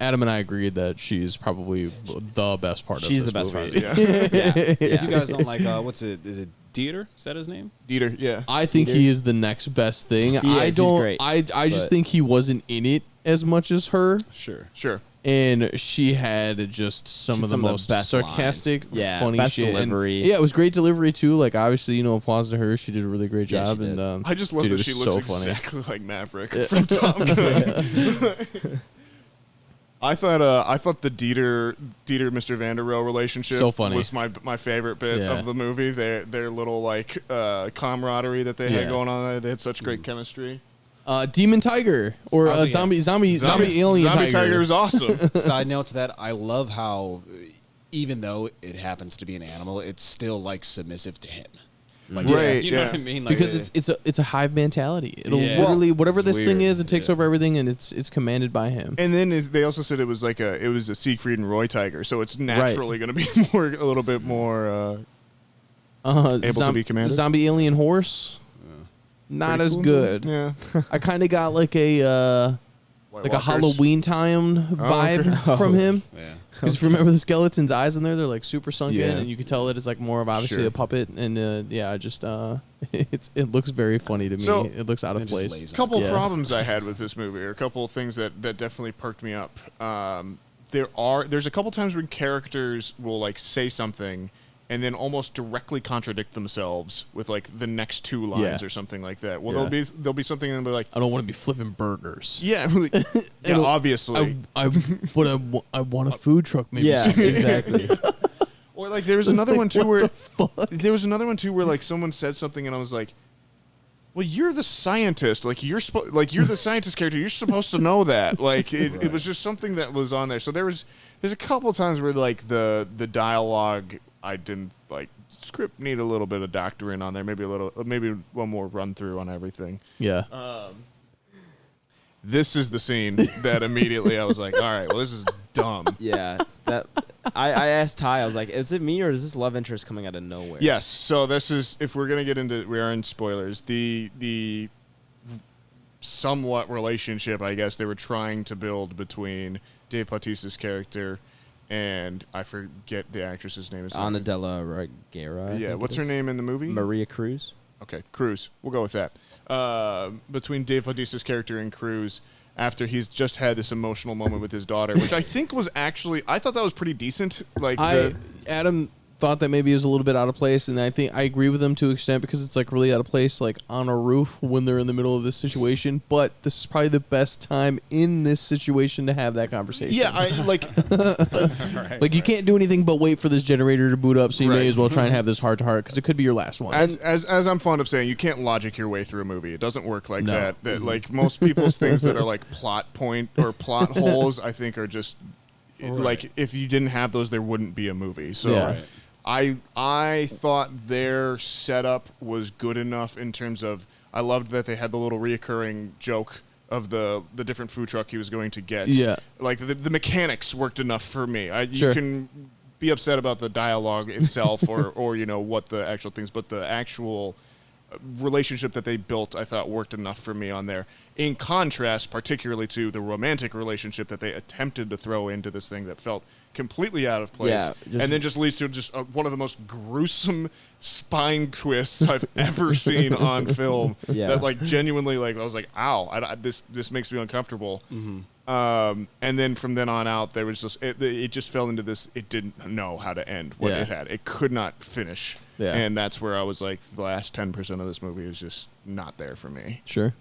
Adam and I agreed that she's probably the best part of this She's the best movie. part of it. Yeah. If you guys don't like, what's it? Is it Dieter? Is that his name? Dieter, yeah. I think he is the next best thing. He's great, I just but- think he wasn't in it as much as her, Sure. Sure. and she had just some of the most best sarcastic, lines. Yeah, funny best shit. And, delivery. yeah, it was great delivery too. Like obviously, applause to her. She did a really great Yeah, job, she and did. I just love dude, that it she was looks so funny. exactly like Maverick from Top Gun. I thought the Dieter Mr. Vanderbilt relationship So funny. was my favorite bit Yeah. of the movie. Their little like camaraderie that they had Yeah. going on. They had such great chemistry. Demon Tiger or Zombie- zombie alien Zombie tiger. Tiger is awesome. Side note to that, I love how, even though it happens to be an animal, it's still like submissive to him. Like, Right, you know yeah. what I mean? Like, Because it's a hive mentality. It'll Yeah. literally whatever It's this thing weird. is, it takes over everything, and it's commanded by him. And then they also said it was a Siegfried and Roy tiger, so it's naturally going to be a little bit more. Able to be commanded? Zombie alien horse. Not pretty as cool. good. Yeah. I kind of got like a White like a Walkers. Halloween time vibe from him. yeah. Because if you remember the skeleton's eyes in there, they're like super sunken, Yeah. and you can tell that it's like more of obviously Sure. a puppet. And it looks very funny to me. So- It looks out of And just place. lays A couple Yeah. problems I had with this movie, or a couple of things that definitely perked me up. There's a couple times when characters will like say something and then almost directly contradict themselves with like the next two lines Yeah. or something like that. Well, Yeah. there'll be something and they'll be like, I don't want to be flipping burgers. yeah, like, yeah, It'll- obviously. I want a food truck. Maybe. Yeah, exactly. Or like there was another one too What where the fuck? there was another one too where like someone said something and I was like, well, you're the scientist. Like you're the scientist character. You're supposed to know that. Like it was just something that was on there. So there's a couple of times where like the dialogue I didn't like. Script need a little bit of doctoring on there. Maybe one more run through on everything. Yeah. This is the scene that immediately I was like, all right, well this is dumb. Yeah, that I asked Ty. I was like, "Is it me or is this love interest coming out of nowhere?" Yes. So this is, if we're gonna get into, we are in spoilers. The somewhat relationship, I guess, they were trying to build between Dave Bautista's character and I forget the actress's name. Ana de la Reguera. I Yeah. think What's it her is. name in the movie? Maria Cruz. Okay, Cruz. We'll go with that. Between Dave Bautista's character and Cruz, after he's just had this emotional moment with his daughter, which I think was actually, I thought that was pretty decent. Like Adam thought that maybe it was a little bit out of place, and I think I agree with him to an extent because it's like really out of place, like on a roof when they're in the middle of this situation. But this is probably the best time in this situation to have that conversation. yeah, I like. like you can't do anything but wait for this generator to boot up, so you Right. may as well try and have this heart to heart because it could be your last one. As I'm fond of saying, you can't logic your way through a movie. It doesn't work like No. that. That like most people's things that are like plot point or plot holes, I think are just like if you didn't have those, there wouldn't be a movie. So Yeah. Right. I thought their setup was good enough in terms of I loved that they had the little reoccurring joke of the different food truck he was going to get. Yeah. Like the mechanics worked enough for me. You Sure. can be upset about the dialogue itself or you know what the actual things, but the actual relationship that they built, I thought worked enough for me on there. In contrast, particularly to the romantic relationship that they attempted to throw into this thing that felt completely out of place, Yeah, and then just leads to just one of the most gruesome spine twists I've ever seen on film. Yeah. That like genuinely, like I was like, ow, this makes me uncomfortable. And then from then on out, there was just it just fell into this. It didn't know how to end what it had. It could not finish. Yeah. And that's where I was like, the last 10% of this movie is just not there for me. Sure.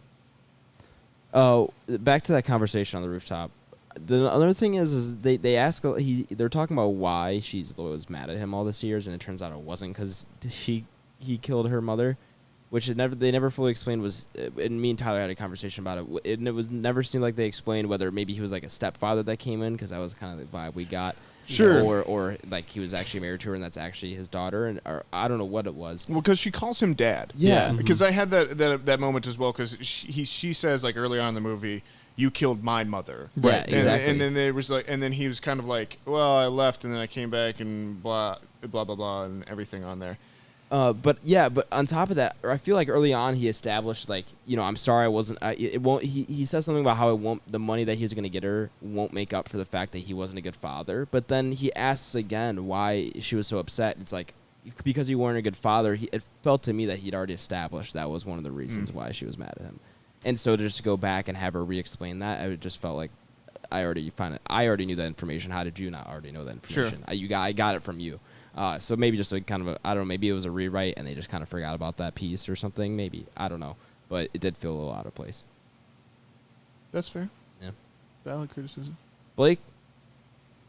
Oh, back to that conversation on the rooftop. The other thing is they ask they're talking about why she was mad at him all these years, and it turns out it wasn't because he killed her mother, which they never fully explained. Was and me and Tyler had a conversation about it, and it was never seemed like they explained whether maybe he was like a stepfather that came in, because that was kind of the vibe we got. Sure. Or like he was actually married to her and that's actually his daughter, or I don't know what it was. Well, because she calls him dad. Yeah. Because I had that moment as well, because she says like early on in the movie, "You killed my mother." Right. And, Exactly. and then there was like, and then he was kind of like, "Well, I left and then I came back and blah blah blah blah and everything on there." But on top of that, I feel like early on he established like, you know, I'm sorry I wasn't. It won't. He says something about how it won't. The money that he was going to get her won't make up for the fact that he wasn't a good father. But then he asks again why she was so upset. It's like because you weren't a good father. It felt to me that he'd already established that was one of the reasons why she was mad at him. And so to just go back and have her re-explain that, I just felt like I already knew that information. How did you not already know that information? Sure. I got it from you. So maybe just a kind of I don't know, maybe it was a rewrite and they just kind of forgot about that piece or something. Maybe, I don't know, but it did feel a little out of place. That's fair. Yeah. Valid criticism. Blake,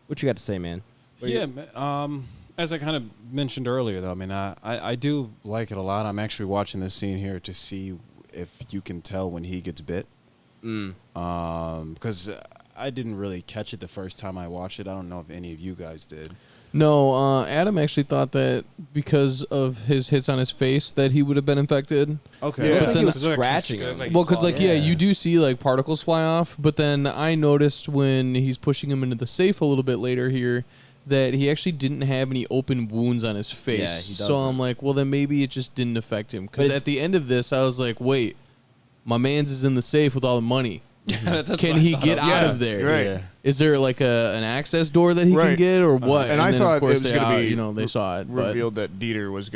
what you got to say, man? As I kind of mentioned earlier, though, I mean, I do like it a lot. I'm actually watching this scene here to see if you can tell when he gets bit. Because I didn't really catch it the first time I watched it. I don't know if any of you guys did. No, Adam actually thought that because of his hits on his face that he would have been infected. Okay. Yeah. I think he was It's like scratching just, him. like, Well, because Yeah. you do see like particles fly off, but then I noticed when he's pushing him into the safe a little bit later here that he actually didn't have any open wounds on his face. Yeah, he so doesn't. I'm like, well, then maybe it just didn't affect him. Because But at the end of this, I was like, wait, my man's is in the safe with all the money. That's Can what I he thought get of. out Yeah, of there? right. Yeah. Is there like an access door that he can Right. get or what? And I then, thought of course it was they, going to be they saw it. But revealed that Dieter was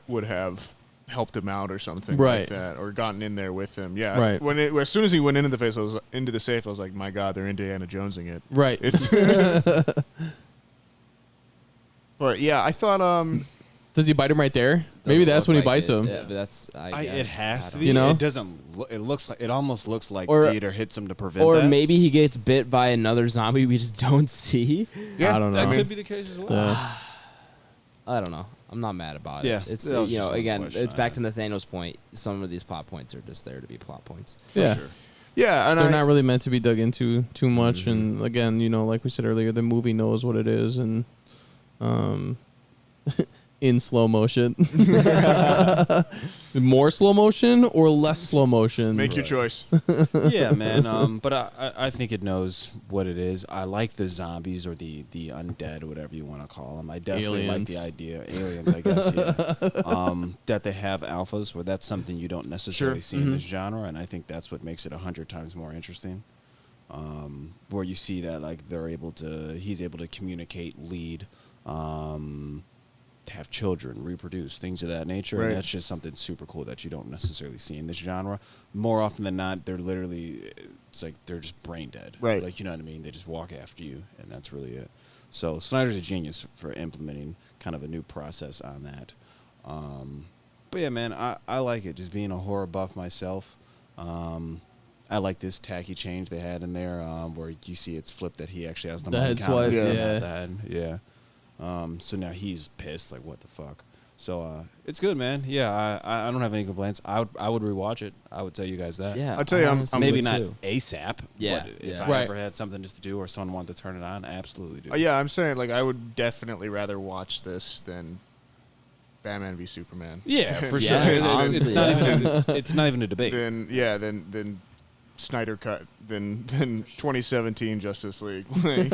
would have helped him out or something Right. like that, or gotten in there with him. Yeah. Right. As soon as he went into the safe, I was like, my God, they're Indiana Jonesing it. right. It's. But yeah, I thought Does he bite him right there? Maybe Doesn't that's look when he like bites it. him. Yeah, but that's It has to I be. You know? It doesn't. It looks like. It almost looks like Or- Dieter hits him to prevent Or that. maybe he gets bit by another zombie we just don't see. yeah, I don't know. that I mean, could be the case as well. Yeah. I don't know. I'm not mad about Yeah, it. It's that was you just know one again, question it's I back had. to Nathaniel's point. Some of these plot points are just there to be plot points. Yeah. Sure. yeah, and They're I not really meant to be dug into too much. And again, like we said earlier, the movie knows what it is, and in slow motion, more slow motion or less slow motion. make your choice. Yeah, man. But I think it knows what it is. I like the zombies or the undead, whatever you want to call them. I definitely like the Aliens. idea, aliens, I guess, yeah. That they have alphas, where that's something you don't necessarily Sure. see in this genre, and I think that's what makes it 100 times more interesting. Where you see that like he's able to communicate, lead, have children, reproduce, things of that nature. Right. And that's just something super cool that you don't necessarily see in this genre. More often than not, it's like they're just brain dead. Right. Like, you know what I mean? They just walk after you, and that's really it. So Snyder's a genius for implementing kind of a new process on that. But yeah, man, I like it. Just being a horror buff myself, I like this tacky change they had in there, where you see it's flipped that he actually has the mind That's counter. what- yeah. Yeah. So now he's pissed, like, what the fuck? So it's good, man. Yeah, I don't have any complaints. I would rewatch it. I would tell you guys that. Yeah, I'll tell you, I'm honestly Maybe would not too. ASAP. Yeah, But if yeah. I Right. ever had something just to do or someone wanted to turn it on, I absolutely do. Yeah, I'm saying like I would definitely rather watch this than Batman v Superman. Yeah, for Yeah, sure. It's honestly, not yeah. even. It's not even a debate. Than Snyder cut than 2017 Justice League. Like,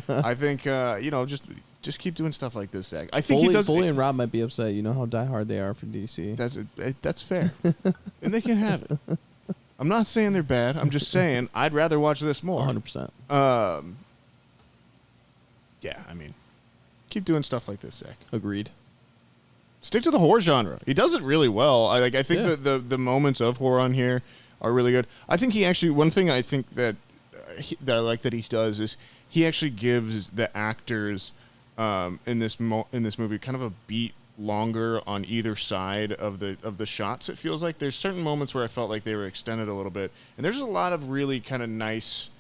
I think just just keep doing stuff like this, Zach. I think he does. Foley and Rob might be upset. You know how diehard they are for DC. That's fair, and they can have it. I'm not saying they're bad. I'm just saying I'd rather watch this more. 100%. Yeah, I mean, keep doing stuff like this, Zach. Agreed. Stick to the horror genre. He does it really well. I think that the moments of horror on here are really good. I think he actually, one thing I think that I like that he does is he actually gives the actors in this movie kind of a beat longer on either side of the shots. It feels like there's certain moments where I felt like they were extended a little bit, and there's a lot of really kind of nice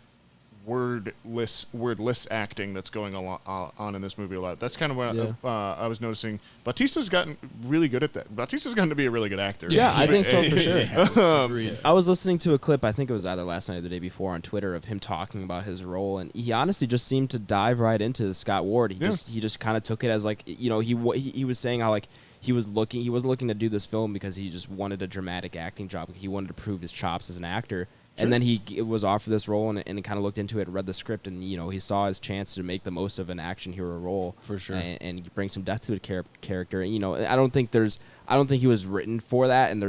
wordless acting that's going on in this movie a lot. That's kind of what I was noticing. Batista's gotten really good at that. Batista's gotten to be a really good actor. Yeah, I think so for sure. Agreed. I was listening to a clip, I think it was either last night or the day before on Twitter, of him talking about his role, and he honestly just seemed to dive right into Scott Ward. He just kind of took it as like, you know, he was saying how like he wasn't looking to do this film because he just wanted a dramatic acting job. He wanted to prove his chops as an actor. And then he was offered this role and kind of looked into it, read the script, and you know he saw his chance to make the most of an action hero role for sure, and bring some depth to the character. And you know, I don't think he was written for that. And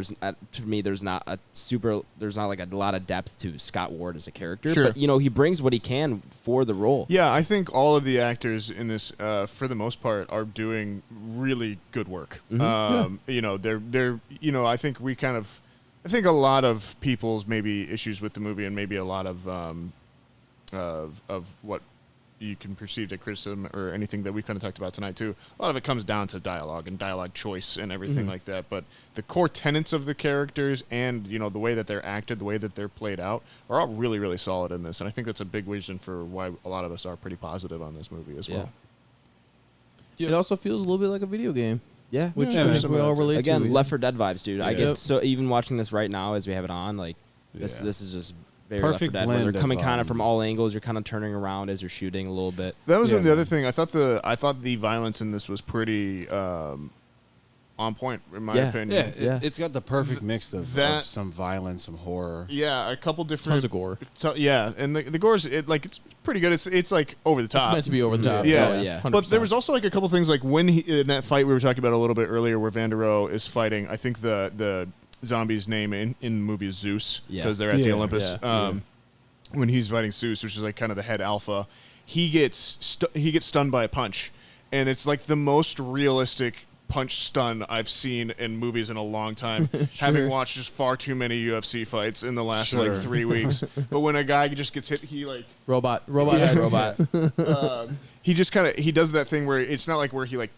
to me, there's not like a lot of depth to Scott Ward as a character. Sure. But you know, he brings what he can for the role. Yeah, I think all of the actors in this, for the most part, are doing really good work. Mm-hmm. You know, they're you know, I think a lot of people's maybe issues with the movie, and maybe a lot of what you can perceive as criticism or anything that we kind of talked about tonight too. A lot of it comes down to dialogue and dialogue choice and everything like that. But the core tenets of the characters and, you know, the way that they're acted, the way that they're played out are all really, really solid in this. And I think that's a big reason for why a lot of us are pretty positive on this movie as well. It also feels a little bit like a video game. Yeah, Which I think we all relate to. Again, Left 4 Dead vibes, dude. I Yep. get so even watching this right now as we have it on, like this is just very Perfect Left 4 Dead. Where they're blend coming of, kind of from all angles. You're kind of turning around as you're shooting a little bit. That was Yeah, the other man. thing. I thought the violence in this was pretty on point, in my opinion. It's got the perfect mix of some violence, some horror. Yeah, a couple different Tons of gore. Yeah, and the gore's it's pretty good. It's like over the top. It's meant to be over the top. Yeah. Oh, yeah. But there was also like a couple things like when in that fight we were talking about a little bit earlier, where Van der Rohe is fighting. I think the zombie's name in the movie is Zeus, because they're at the Olympus. When he's fighting Zeus, which is like kind of the head alpha, he gets stunned by a punch, and it's like the most realistic punch stun I've seen in movies in a long time, having watched just far too many UFC fights in the last like 3 weeks. But when a guy just gets hit, he like Robot head. he just kind of does that thing where it's not like where he like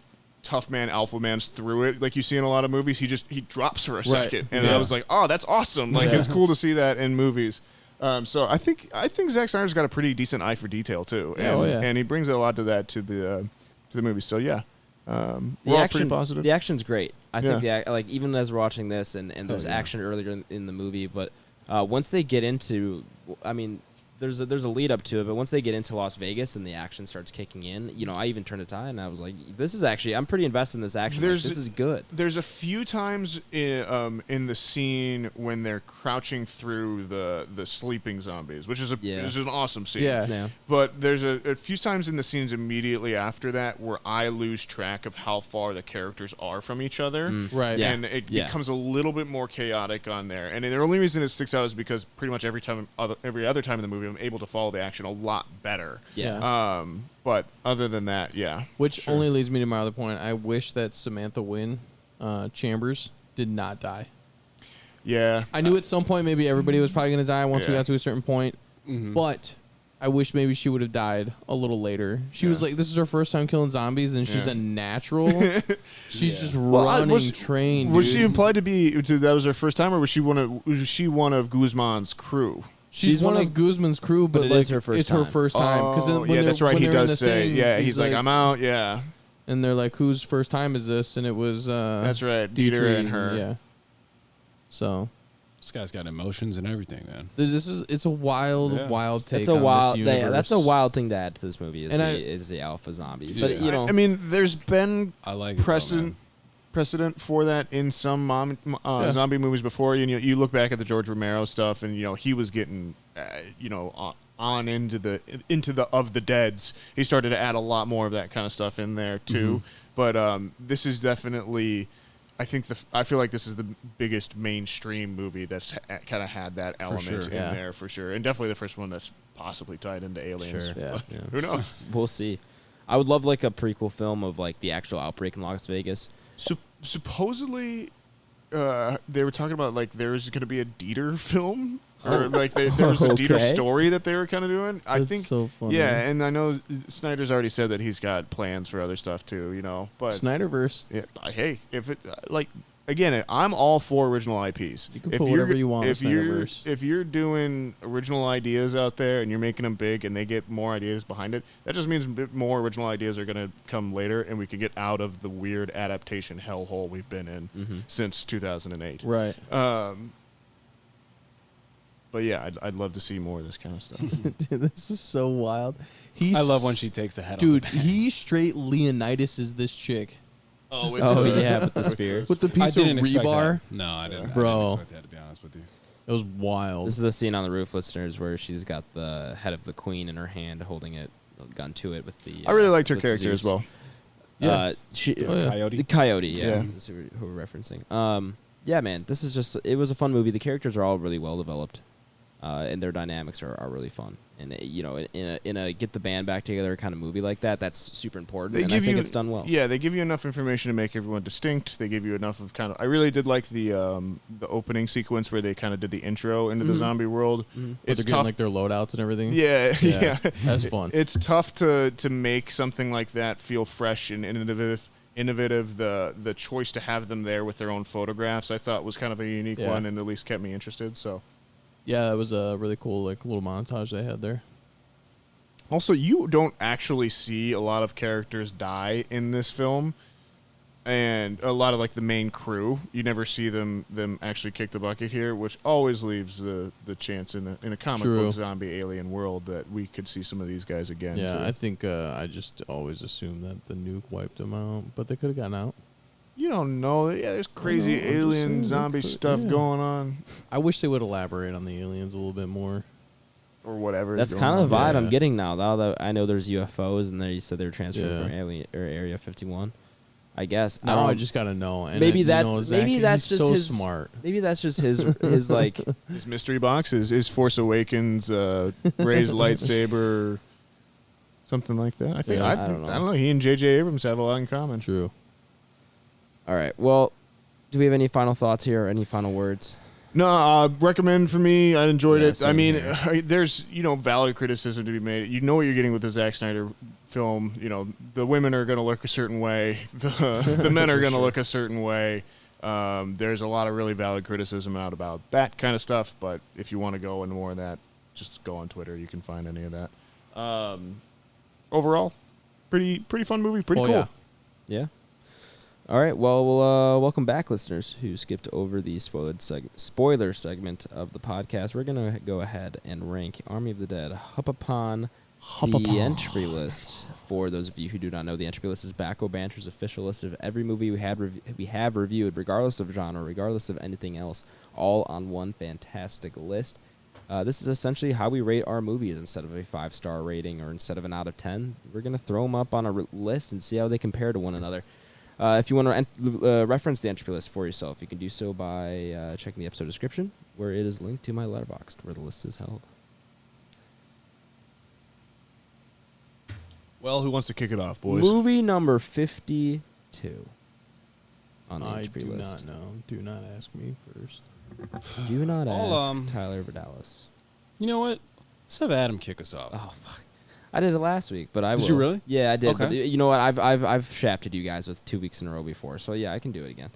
tough man alpha man's through it like you see in a lot of movies. He drops for a second, and I was like, oh, that's awesome. Like it's cool to see that in movies. So I think Zack Snyder's got a pretty decent eye for detail too, and he brings a lot to that to the movie. So yeah. We're all pretty positive. The action's great. I think like even as we're watching this, and there's action earlier in the movie, but once they get into, I mean, there's a lead up to it, but once they get into Las Vegas and the action starts kicking in, you know, I even turned to Ty and I was like, this is actually, I'm pretty invested in this action. Like, this is good. There's a few times in the scene when they're crouching through the sleeping zombies, which is an awesome scene. Yeah. But there's a few times in the scenes immediately after that where I lose track of how far the characters are from each other. Right. And it becomes a little bit more chaotic on there. And the only reason it sticks out is because pretty much every other time in the movie I'm able to follow the action a lot better. Yeah. But other than that, Which only leads me to my other point. I wish that Samantha Wynn Chambers did not die. Yeah. I knew at some point maybe everybody was probably going to die once we got to a certain point. But I wish maybe she would have died a little later. She was like, this is her first time killing zombies, and she's a natural. She's just running trained. Was she implied to be that was her first time, or was she one of Guzman's crew? She's one of Guzman's crew, but it like, is her first it's time. her first time. That's right. He does say, thing, he's like, I'm out. Yeah. And they're like, whose first time is this? And it was that's right, Dieter and her. Yeah. So This guy's got emotions and everything, man. It's a wild take. It's a wild. This universe. That's a wild thing to add to this movie. Is the alpha zombie? Yeah. But you know, I mean, there's been I like precedent for that in some zombie movies before. You look back at the George Romero stuff, and he was getting on into the of the Deads, he started to add a lot more of that kind of stuff in there too. But this is definitely, I feel like this is the biggest mainstream movie that's kind of had that element in there for sure, and definitely the first one that's possibly tied into aliens. Sure. Yeah. Who knows? We'll see. I would love like a prequel film of like the actual outbreak in Las Vegas. Supposedly, they were talking about like there's going to be a Dieter film, or like there was a Dieter story that they were kind of doing. I think so funny. Yeah, and I know Snyder's already said that he's got plans for other stuff too. You know, but Snyderverse. Yeah, hey, if it like. Again, I'm all for original IPs. You can put whatever you want in Snyderverse. If you're doing original ideas out there and you're making them big and they get more ideas behind it, that just means more original ideas are going to come later and we can get out of the weird adaptation hellhole we've been in since 2008. Right. But yeah, I'd love to see more of this kind of stuff. Dude, this is so wild. I love when she takes the head off. Dude, he straight Leonidas is this chick. Oh, yeah, with the spear. With the piece of rebar. No, I didn't. Bro. I didn't expect that, to be honest with you. It was wild. This is the scene on the roof, listeners, where she's got the head of the queen in her hand, holding it, gun to it with the. I really liked her with character Zeus. as well. Yeah. Coyote? The Coyote, yeah. Yeah. Is who we're referencing. Yeah, man, this is just, it was a fun movie. The characters are all really well developed, and their dynamics are really fun. And, you know, in a get the band back together kind of movie like that, that's super important, and I think it's done well. Yeah, they give you enough information to make everyone distinct. They give you enough of kind of... I really did like the opening sequence where they kind of did the intro into the zombie world. It's getting like their loadouts and everything. Yeah, yeah. That's fun. It's tough to make something like that feel fresh and innovative. The choice to have them there with their own photographs, I thought was kind of a unique one, and at least kept me interested. So, yeah, it was a really cool like little montage they had there. Also, you don't actually see a lot of characters die in this film, and a lot of like the main crew. You never see them actually kick the bucket here, which always leaves the chance in a comic book zombie alien world that we could see some of these guys again. Yeah, too. I think I just always assumed that the nuke wiped them out, but they could have gotten out. You don't know. Yeah, there's crazy alien zombie stuff going on. I wish they would elaborate on the aliens a little bit more. Or whatever. That's kind of the vibe I'm getting now that I know there's UFOs, and you said they were transferred from Area 51. I guess. No, I just gotta know. And maybe that's just just so his smart. Maybe that's just his like his mystery box is Force Awakens, Rey's lightsaber, something like that. I think I don't know. He and J.J. Abrams have a lot in common. True. All right. Well, do we have any final thoughts here or any final words? No, recommend for me. I enjoyed it. I mean, there's valid criticism to be made. You know what you're getting with the Zack Snyder film. You know, the women are going to look a certain way. The men are going to look a certain way. There's a lot of really valid criticism out about that kind of stuff. But if you want to go into more of that, just go on Twitter. You can find any of that. Overall, pretty fun movie. Pretty cool. Yeah. All right, well, welcome back, listeners who skipped over the spoiler segment of the podcast. We're going to go ahead and rank Army of the Dead up upon the entry list. For those of you who do not know, the entry list is Back Row Banter's official list of every movie we have reviewed, regardless of genre, regardless of anything else, all on one fantastic list. This is essentially how we rate our movies. Instead of a 5-star rating or instead of an out of 10, we're going to throw them up on a list and see how they compare to one another. If you want to reference the entry list for yourself, you can do so by checking the episode description, where it is linked to my Letterboxd, where the list is held. Well, who wants to kick it off, boys? Movie number 52 on the entry I list. do not know. Do not ask me first. Do not ask Tyler Verdalis. You know what? Let's have Adam kick us off. Oh, fuck. I did it last week, but I will. Did you really? Yeah, I did. Okay. But you know what? I've shafted you guys with 2 weeks in a row before, so yeah, I can do it again.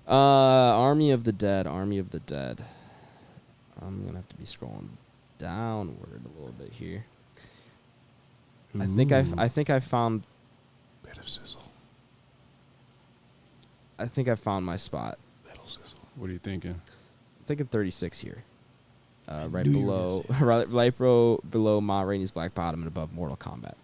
Army of the Dead. I'm gonna have to be scrolling downward a little bit here. Ooh. I think I found bit of sizzle. I think I found my spot. Little sizzle. What are you thinking? I'm thinking 36 here. Right below Ma Rainey's Black Bottom and above Mortal Kombat.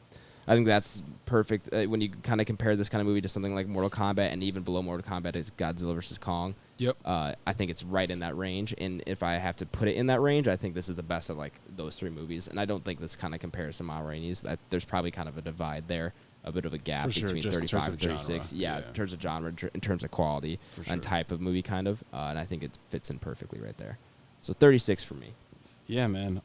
I think that's perfect when you kind of compare this kind of movie to something like Mortal Kombat, and even below Mortal Kombat is Godzilla vs. Kong. Yep. I think it's right in that range, and if I have to put it in that range, I think this is the best of like those three movies, and I don't think this kind of compares to Ma Rainey's. That there's probably kind of a divide there, a bit of a gap For sure, between just in 35 terms and of genre. 36. Yeah, Yeah. in terms of genre, in terms of quality, For sure. and type of movie, kind of, and I think it fits in perfectly right there. So 36 for me. Yeah, man.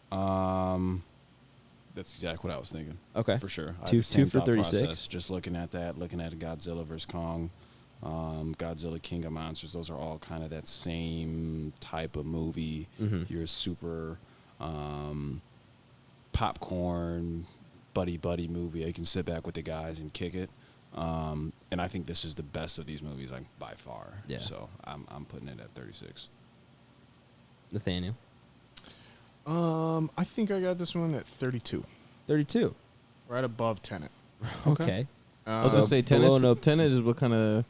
That's exactly what I was thinking. Okay. For sure. I had Two the same for thought 36. process, just looking at that, looking at Godzilla vs. Kong, Godzilla King of Monsters. Those are all kind of that same type of movie. Mhm. Your super popcorn, buddy movie. You can sit back with the guys and kick it. And I think this is the best of these movies, like by far. Yeah. So I'm putting it at 36. Nathaniel. I think I got this one at 32, 32. right above Tenet. Okay. I was Um, gonna say below no- Tenet is what kind of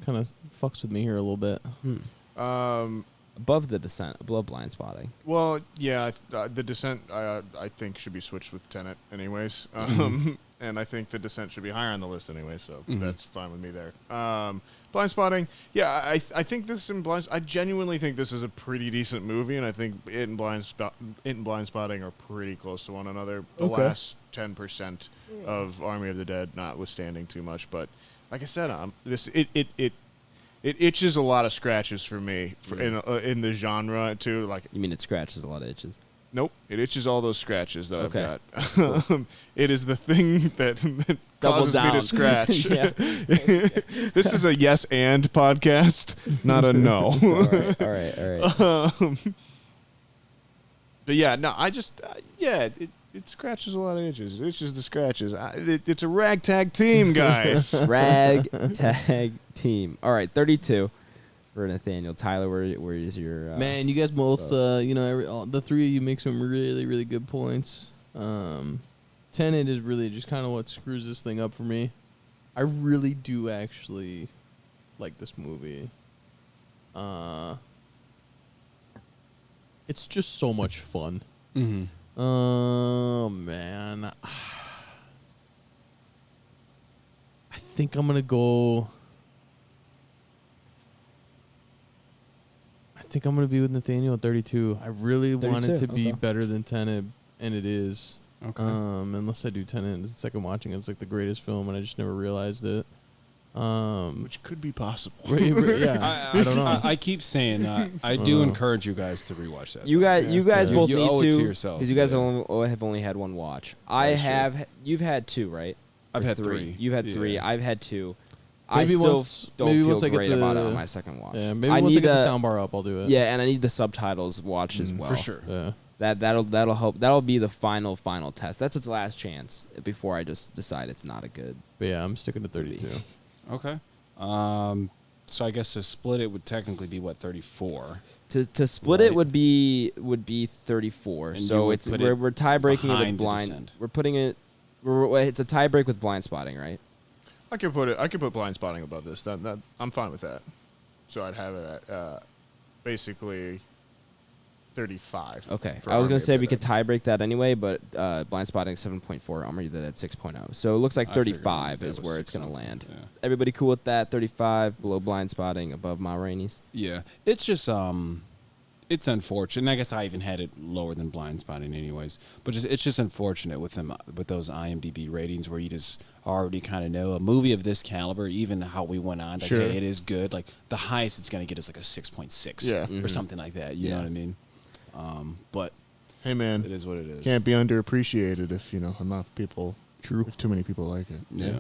fucks with me here a little bit. Above the Descent, above Blind Spotting. well, yeah, the Descent I think should be switched with Tenet anyways, and I think the Descent should be higher on the list anyway, so that's fine with me there. Blind Spotting, yeah, I think this in I genuinely think this is a pretty decent movie, and I think it and Blind Spotting are pretty close to one another. The last 10% of Army of the Dead, notwithstanding too much, but like I said, it itches a lot of scratches for me in the genre too. Like, You mean it scratches a lot of itches? nope, it itches all those scratches that Okay. I've got. It is the thing that Double causes me down. to scratch. Yeah. This is a yes and podcast, not a no. All right. But yeah, no, I just it scratches a lot of itches. It itches the scratches. It's a ragtag team, guys. Rag tag team. All right, 32 for Nathaniel. Tyler, where is your Man, you guys both, the three of you make some really, really good points. Tenet is really just kind of what screws this thing up for me. I really do actually like this movie. It's just so much fun. Mm-hmm. Oh, man. I think I'm going to go... I think I'm going to be with Nathaniel at 32. I really want it 32, to be okay. better than Tenet, and it is. Okay. Unless I do Tenet, it's the second watching. It's like the greatest film, and I just never realized it. Which could be possible. Yeah, I don't know. I keep saying that. I do encourage you guys to rewatch that. You guys Yeah. both You need owe it to to yourself. because you guys Yeah. have only had one watch. You've had two, right? I've Or had three. You've had Yeah. three. I've had two. Maybe I still once- don't maybe feel once I get great about it the- on my second watch. Yeah, maybe I once I need get the to- soundbar up, I'll do it. Yeah, and I need the subtitles watched as well. For sure. Yeah. That'll help. That'll be the final test. That's its last chance before I just decide it's not a good. But yeah, I'm sticking to 32. Okay. So I guess to split it would technically be what, 34. To split Right. it would be 34. And you so would it's put it we're tie breaking it with behind The blind. Descent. We're putting it. It's a tie break with blind spotting, right? I could put Blind Spotting above this. That I'm fine with that. So I'd have it at basically 35. Okay. for I was Army gonna of say the we could Dead. tie break that anyway, but blind spotting 7.4, Armory that at 6.0. So it looks like I figured 35 that is was where 6 it's gonna something, land. yeah. Everybody cool with that? 35 below blind spotting, above Ma Rainey's. Yeah. It's just it's unfortunate. And I guess I even had it lower than Blind Spotting anyways. But it's just unfortunate with those IMDb ratings where you just already kind of know a movie of this caliber, even how we went on, like, Sure. hey, it is good. Like, the highest it's going to get is like a 6.6 Yeah. or Mhm. something like that. You know Yeah. what I mean? But Hey man, it is what it is. can't be underappreciated if enough people. True. If too many people like it. Yeah.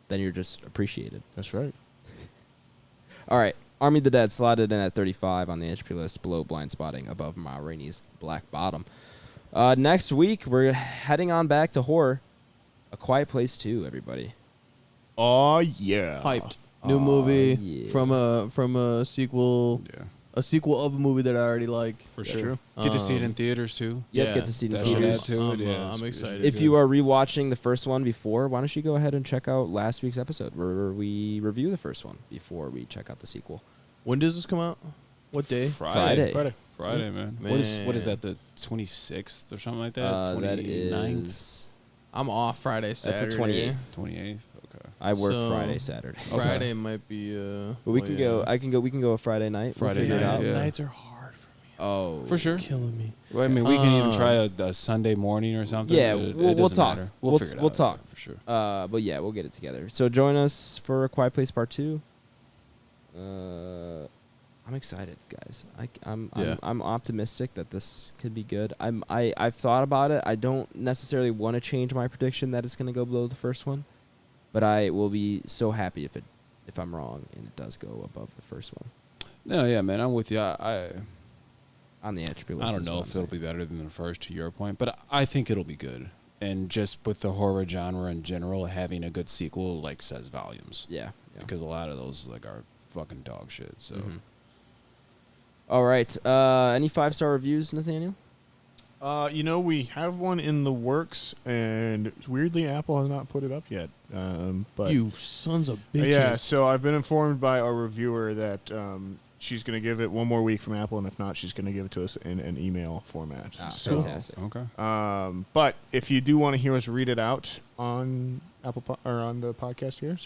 Then you're just appreciated. That's right. All right. Army of the Dead slotted in at 35 on the HP list, below blind spotting, above Ma Rainey's Black Bottom. Next week, we're heading on back to horror. A Quiet Place 2, everybody. Oh yeah. Hyped. New movie yeah. from a sequel. Yeah. A sequel of a movie that I already like. For That's sure. true. Get to see it in theaters too. Yep, get to see the that should theaters. add to it. Yeah, I'm it's excited. If you are rewatching the first one before, why don't you go ahead and check out last week's episode where we review the first one before we check out the sequel. When does this come out? What day? Friday. Friday, man. Man. What is that? The 26th or something like that? That 29th? is I'm off Friday, That's Saturday. the 28th. 28th. Okay. I work So, Friday, Saturday. Friday might be. But we can go. I can go. We can go a Friday night. Friday we'll figure night, it out. yeah. Nights are hard for me. Oh, For sure. Killing me. Well, I mean, we can even try a Sunday morning or something. Yeah, It we'll doesn't talk. matter. We'll figure it we'll out, talk. yeah, for sure. But yeah, we'll get it together. So join us for A Quiet Place Part 2. I'm excited, guys. I'm optimistic that this could be good. I've thought about it. I don't necessarily want to change my prediction that it's going to go below the first one, but I will be so happy if I'm wrong and it does go above the first one. No, yeah, man, I'm with you. I On the Entropy list. don't is know what if I'm it'll saying. be better than the first, to your point, but I think it'll be good. And just with the horror genre in general, having a good sequel like says volumes. Yeah. Because a lot of those like are fucking dog shit. So Mhm. All right. Any 5-star reviews, Nathaniel? We have one in the works, and weirdly, Apple has not put it up yet. But You sons of bitches. yeah, so I've been informed by our reviewer that she's going to give it one more week from Apple, and if not, she's going to give it to us in an email format. So, Fantastic. okay. but if you do want to hear us read it out on or on the podcast here,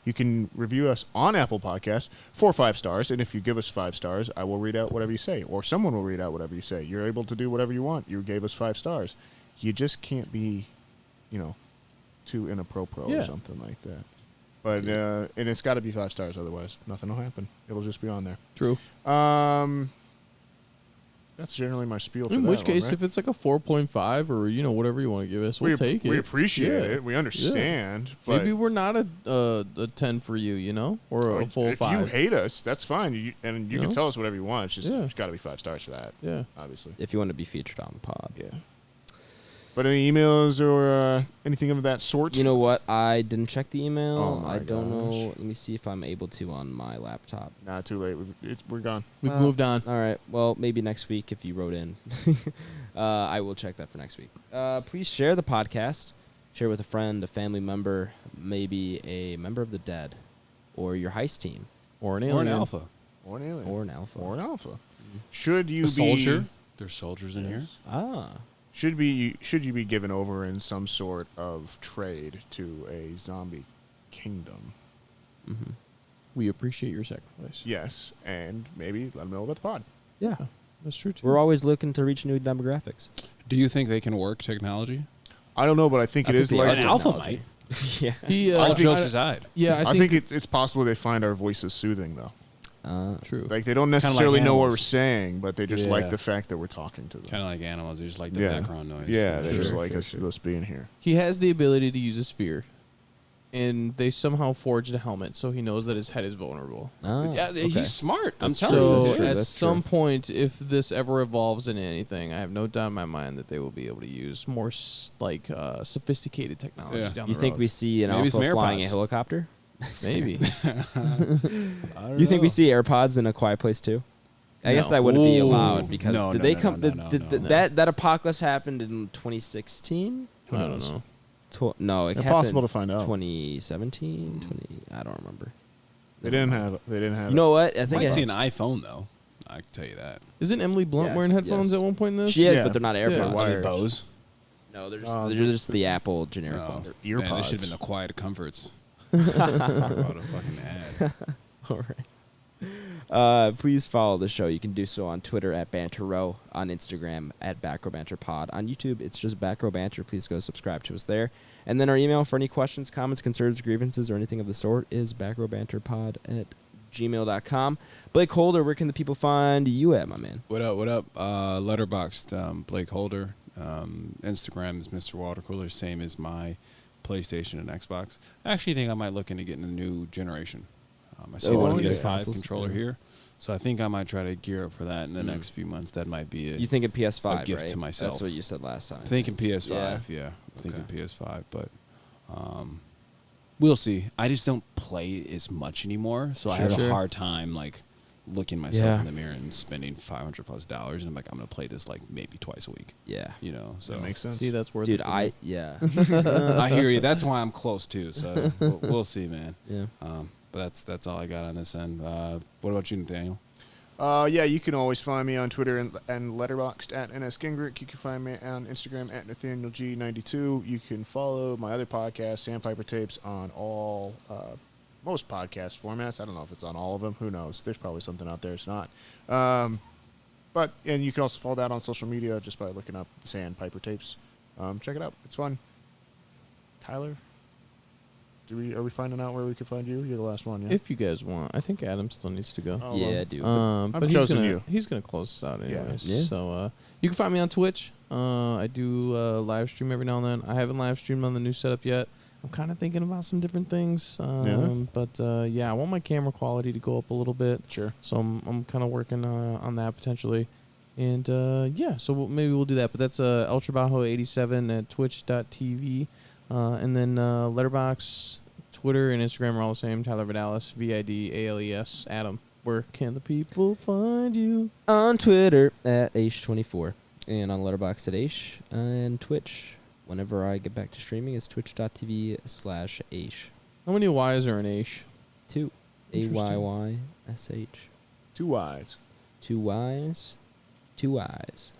you can review us on Apple Podcasts for 5 stars, and if you give us 5 stars, I will read out whatever you say, or someone will read out whatever you say. You're able to do whatever you want. You gave us 5 stars. You just can't be, too inappropriate or Yeah. something like that. But and it's got to be 5 stars, otherwise nothing will happen. It'll just be on there. True. That's generally my spiel for In that which one, case, right? if it's like a 4.5 or whatever you want to give us, we'll take it. We appreciate Yeah. it. We understand. But Maybe we're not a 10 for you, or a full if 5. you hate us, that's fine. You can No? tell us whatever you want. It's just Yeah. it's got to be 5 stars for that. Yeah. Obviously. If you want to be featured on the pod. Yeah. But any emails or anything of that sort? You know what? I didn't check the email. Oh my I don't know. gosh. Let me see if I'm able to on my laptop. Nah, too late. We're gone. We've moved on. All right. Well, maybe next week if you wrote in. I will check that for next week. Please share the podcast. Share with a friend, a family member, maybe a member of the dead, or your heist team, Or an Or alien. an alpha. Or an alien. or an alpha. Or an alpha. Should you A be soldier. There's soldiers in here. Ah. Should you be given over in some sort of trade to a zombie kingdom? Mm-hmm. We appreciate your sacrifice. Yes, and maybe let them know about the pod. Yeah. That's true, too. We're always looking to reach new demographics. Do you think they can work technology? I don't know, but I think it is they like are An alpha technology. might. Yeah. He, All I- jokes I- aside. Yeah, I think it's possible they find our voices soothing, though. True. Like, they don't like necessarily know what we're animals. saying, but they just like Yeah. the fact that we're talking to them. Kind of like animals. They just like the Yeah. background noise. Yeah, they just Sure, like us being here. He has the ability to use a spear, and they somehow forged a helmet, so he knows that his head is vulnerable. Ah, Yeah, okay. he's smart. I'm That's telling true. you. So That's true, at that's some true. point, if this ever evolves into anything, I have no doubt in my mind that they will be able to use more sophisticated technology Yeah. down You the think road. we see an Maybe some alpha flying a AirPods. helicopter? Maybe. You think we see AirPods in A Quiet Place too? I guess No. that wouldn't be Ooh. allowed because No, did no, they no, come? no, did, no, did no. that apocalypse happened in 2016? I don't know. No, it Impossible to happened find out. 2017, 20. I don't remember. They didn't have it. You know what? I think Might it see has- an iPhone though. I can tell you that. Isn't Emily Blunt Yes, wearing headphones yes. at one point in this? She is, Yeah. but they're not Yeah. AirPods. Why- Was Wired. it Bose? No, they're Uh, just the Apple generic No. ones. Ear Man, this should pods. have been the Quiet Comforts. Talk about a fucking ad. All right. Please follow the show. You can do so on Twitter at Banter Row, on Instagram at Back Row Banter Pod. On YouTube, it's just Back Row Banter. Please go subscribe to us there. And then our email for any questions, comments, concerns, grievances, or anything of the sort is backrowbanterpod@gmail.com. BlakeHolder, where can the people find you at, my man? What up? What up? Letterboxd, BlakeHolder. Instagram is Mr. Watercooler, same as my PlayStation and Xbox. I actually think I might look into getting a new generation. I see one the of the PS5 consoles? controller Yeah. here, so I think I might try to gear up for that in the Mm. next few months. That might be it. You think of PS5, a gift right? to myself. That's what you said last time. Thinking PS5, yeah. Thinking Okay. PS5, but we'll see. I just don't play as much anymore, so I have Sure. a hard time like looking myself Yeah. in the mirror and spending $500+, and I'm like, I'm gonna play this like maybe twice a week, Yeah. you know. So That makes sense. See, that's worth Dude, it. for me. yeah. I hear you. That's why I'm close too. So we'll see, man. Yeah. But that's all I got on this end. What about you, Nathaniel? Yeah, you can always find me on Twitter and Letterboxd at @nsgingrich. You can find me on Instagram at NathanielG92. You can follow my other podcast, Sandpiper Tapes, on all most podcast formats. I don't know if it's on all of them. Who knows? There's probably something out there it's not. And you can also follow that on social media just by looking up Sandpiper Tapes. Check it out. It's fun. Tyler? Are we finding out where we can find you? You're the last one, yeah? If you guys want. I think Adam still needs to go. Oh, Yeah, well. I do. But chosen he's gonna close us out anyways. Yeah. So you can find me on Twitch. I do live stream every now and then. I haven't live streamed on the new setup yet. I'm kind of thinking about some different things. But I want my camera quality to go up a little bit. Sure. So I'm kind of working on that potentially. And so maybe we'll do that. But that's Ultrabajo87 at twitch.tv. And then Letterboxd, Twitter, and Instagram are all the same. Tyler Vidalis, VIDALES. Adam, where can the people find you? On Twitter at Aish24. And on Letterboxd at Aish. And Twitch, whenever I get back to streaming, is twitch.tv/Aish. How many Y's are in Aish? 2. AYYSH. 2 Y's. 2 Y's. 2 I's.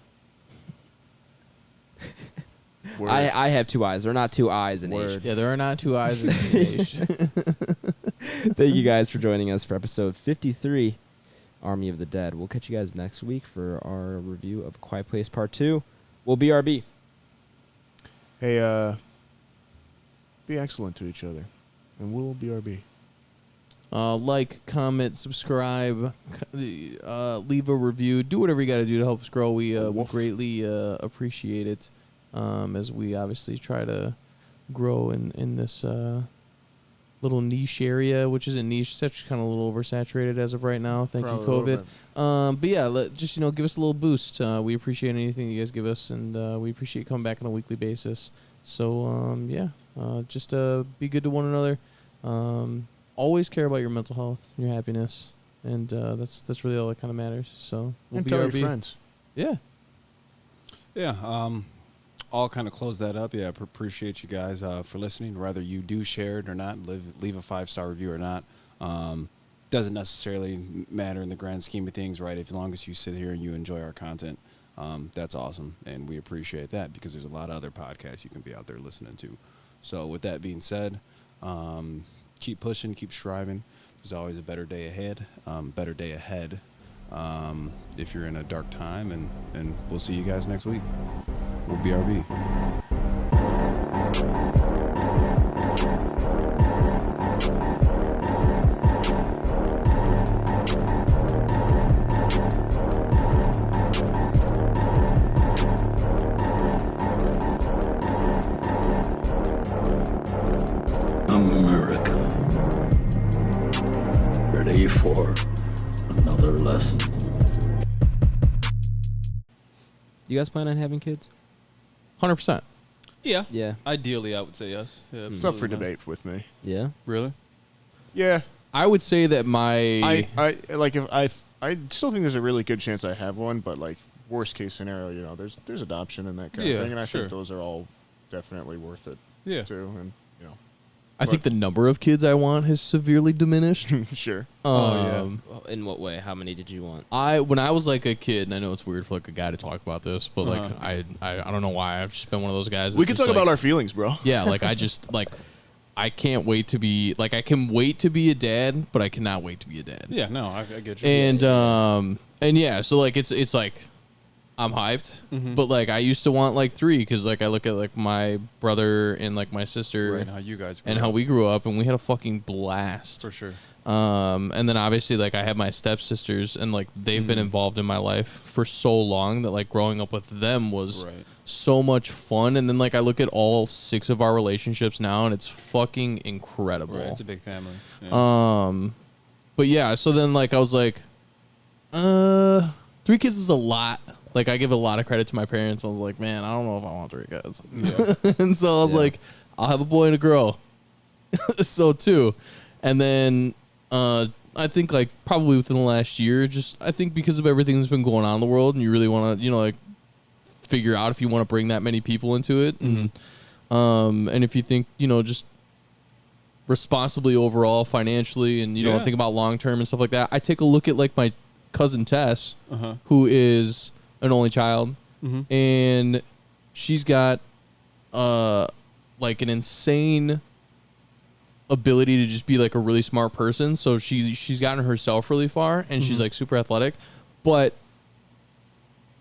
Word. I have 2 eyes. There are not 2 eyes in Word. Aish. Yeah, there are not 2 I's in Aish. Thank you guys for joining us for episode 53, Army of the Dead. We'll catch you guys next week for our review of Quiet Place Part 2. We'll BRB. Hey, be excellent to each other, and we'll BRB. Like, comment, subscribe, leave a review. Do whatever you got to do to help us grow. We greatly appreciate it as we obviously try to grow in this little niche area, which isn't niche. It's actually kind of a little oversaturated as of right now. Thank you, COVID. But yeah, just give us a little boost. We appreciate anything you guys give us, and we appreciate coming back on a weekly basis. So just be good to one another. Always care about your mental health, your happiness, and that's really all that kind of matters. So And tell your friends. Yeah. Yeah. I'll kind of close that up. Yeah, appreciate you guys for listening. Whether you do share it or not, leave a 5-star review or not, doesn't necessarily matter in the grand scheme of things, right? As long as you sit here and you enjoy our content, that's awesome, and we appreciate that because there's a lot of other podcasts you can be out there listening to. So with that being said, keep pushing, keep striving. There's always a better day ahead. If you're in a dark time, and we'll see you guys next week. We'll BRB. America. Ready for another lesson. You guys plan on having kids? 100%. Yeah. Yeah. Ideally, I would say yes. Yeah, It's up for absolutely. debate with me. Yeah? Really? Yeah, I would say that I still think there's a really good chance I have one, but like worst case scenario, there's adoption and that kind Yeah, of thing, and I sure. think those are all definitely worth it Yeah. too. And I think the number of kids I want has severely diminished. sure. Um, In what way? How many did you want? When I was like a kid, and I know it's weird for like a guy to talk about this, but like I don't know why I've just been one of those guys. We that's can just, talk like, about our feelings, bro. Yeah, like I just like I can't wait to be like I can wait to be a dad, but I cannot wait to be a dad. Yeah, no, I get you. And yeah, so like it's like I'm hyped, but like I used to want like 3 because like I look at like my brother and like my sister Right, and how you guys grew and up. how we grew up, and we had a fucking blast. For sure. And then obviously like I have my stepsisters, and like they've been involved in my life for so long that like growing up with them was Right. so much fun. And then like I look at all 6 of our relationships now, and it's fucking incredible. Right, it's a big family. Yeah. But yeah, so then like I was like, 3 kids is a lot. Like I give a lot of credit to my parents. I was like, man, I don't know if I want 3 kids. Yeah. And so I was like, I'll have a boy and a girl. So 2. And then I think like probably within the last year, just I think because of everything that's been going on in the world, and you really want to, like figure out if you want to bring that many people into it. And if you think, just responsibly overall financially, and think about long term and stuff like that. I take a look at like my cousin Tess, who is an only child, and she's got like an insane ability to just be like a really smart person. So she's gotten herself really far, and she's like super athletic, but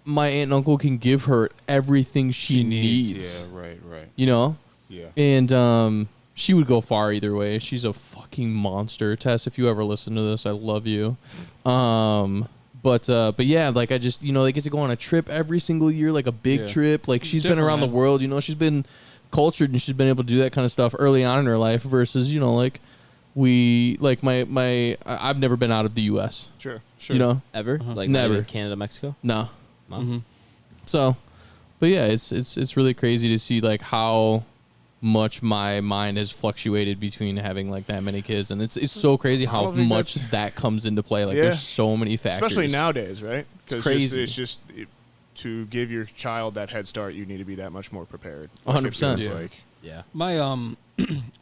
my aunt and uncle can give her everything she needs. Yeah, right. You know? Yeah. And she would go far either way. She's a fucking monster. Tess, if you ever listen to this, I love you. But yeah, like I just, they get to go on a trip every single year, like a big trip. Like she's been around the world, she's been cultured and she's been able to do that kind of stuff early on in her life versus, like I've never been out of the US. Sure. Ever? Like never. Canada, Mexico? No. Wow. So, but yeah, it's really crazy to see like how much my mind has fluctuated between having like that many kids, and it's so crazy how much that comes into play. Like there's so many factors, especially nowadays, right? It's crazy. It's just to give your child that head start, you need to be that much more prepared. 100%. Yeah. My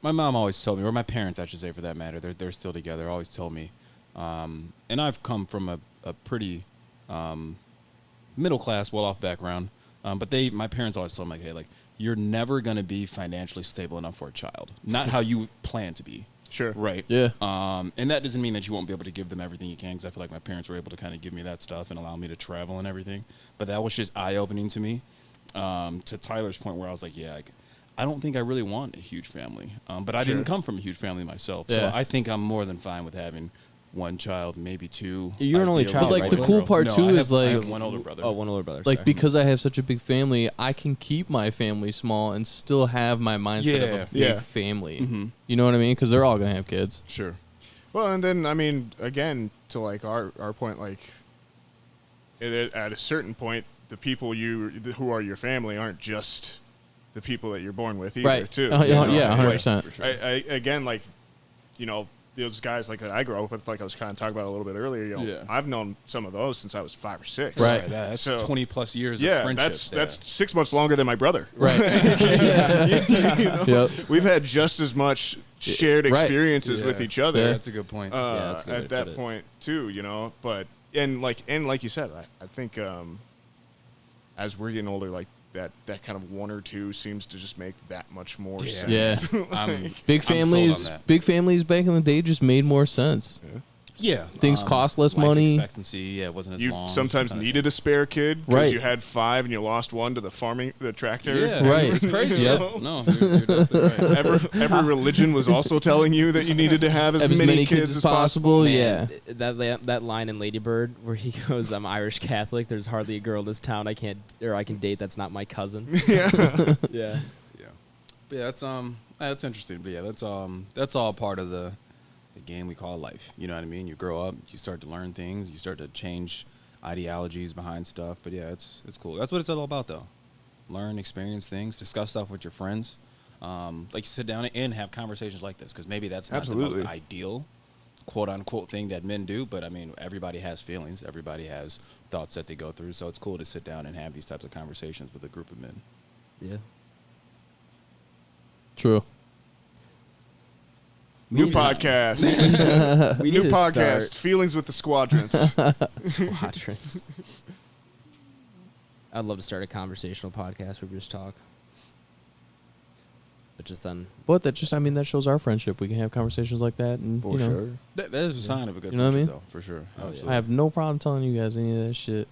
my mom always told me, or my parents, I should say, for that matter, they're still together. Always told me, and I've come from a pretty middle class, well off background. But my parents always told me, like, hey, like you're never gonna be financially stable enough for a child. Not how you plan to be. Sure. Right. Yeah. And that doesn't mean that you won't be able to give them everything you can, because I feel like my parents were able to kind of give me that stuff and allow me to travel and everything. But that was just eye-opening to me. To Tyler's point, where I was like, yeah, I don't think I really want a huge family. But I didn't come from a huge family myself, so I think I'm more than fine with having one child, maybe two. You're an only child, But like right? the cool part too I is like have one older brother. Oh, one older brother. like sorry. because I have such a big family, I can keep my family small and still have my mindset of a big family. You know what I mean? Because they're all gonna have kids. Sure. Well, and then I mean, again, to like our point, like at a certain point, the people who are your family aren't just the people that you're born with either, Right. too. Yeah, 100%. For sure. I again, like, those guys like that I grew up with, like I was kind of talking about a little bit earlier, I've known some of those since I was 5 or 6. Right. That's So, 20 plus years of friendship. That's 6 months longer than my brother. Right. Yep. We've had just as much shared experiences with each other. That's a good point. that's a good way At to that put it. point too, but and like you said, I think as we're getting older, like that kind of 1 or 2 seems to just make that much more sense. Yeah. Big families back in the day just made more sense. Yeah. Things cost less life money. expectancy, it wasn't as You long. sometimes needed a spare kid because Right. you had 5 and you lost 1 to the tractor. Yeah. Right. It's crazy. Yep. No, you're definitely right. Every religion was also telling you that you needed to have as many kids as possible. Yeah. That line in Lady Bird where he goes, "I'm Irish Catholic. There's hardly a girl in this town I can date that's not my cousin." Yeah. Yeah. But yeah, that's interesting. But yeah, that's all part of the game we call life. You know what I mean? You grow up, you start to learn things, you start to change ideologies behind stuff. But yeah, it's cool. That's what it's all about, though. Learn, experience things, discuss stuff with your friends. Like sit down and have conversations like this, because maybe that's not the most ideal quote unquote thing that men do. But I mean, everybody has feelings, everybody has thoughts that they go through. So it's cool to sit down and have these types of conversations with a group of men. Yeah. True. New podcast. We New need to podcast. start Feelings with the Squadrons. squadrons. I'd love to start a conversational podcast where we just talk. But just then. But that shows our friendship. We can have conversations like that, and For sure. That is a sign of a good You know what I friendship, mean? though, for sure. Oh, yeah. Absolutely. I have no problem telling you guys any of that shit.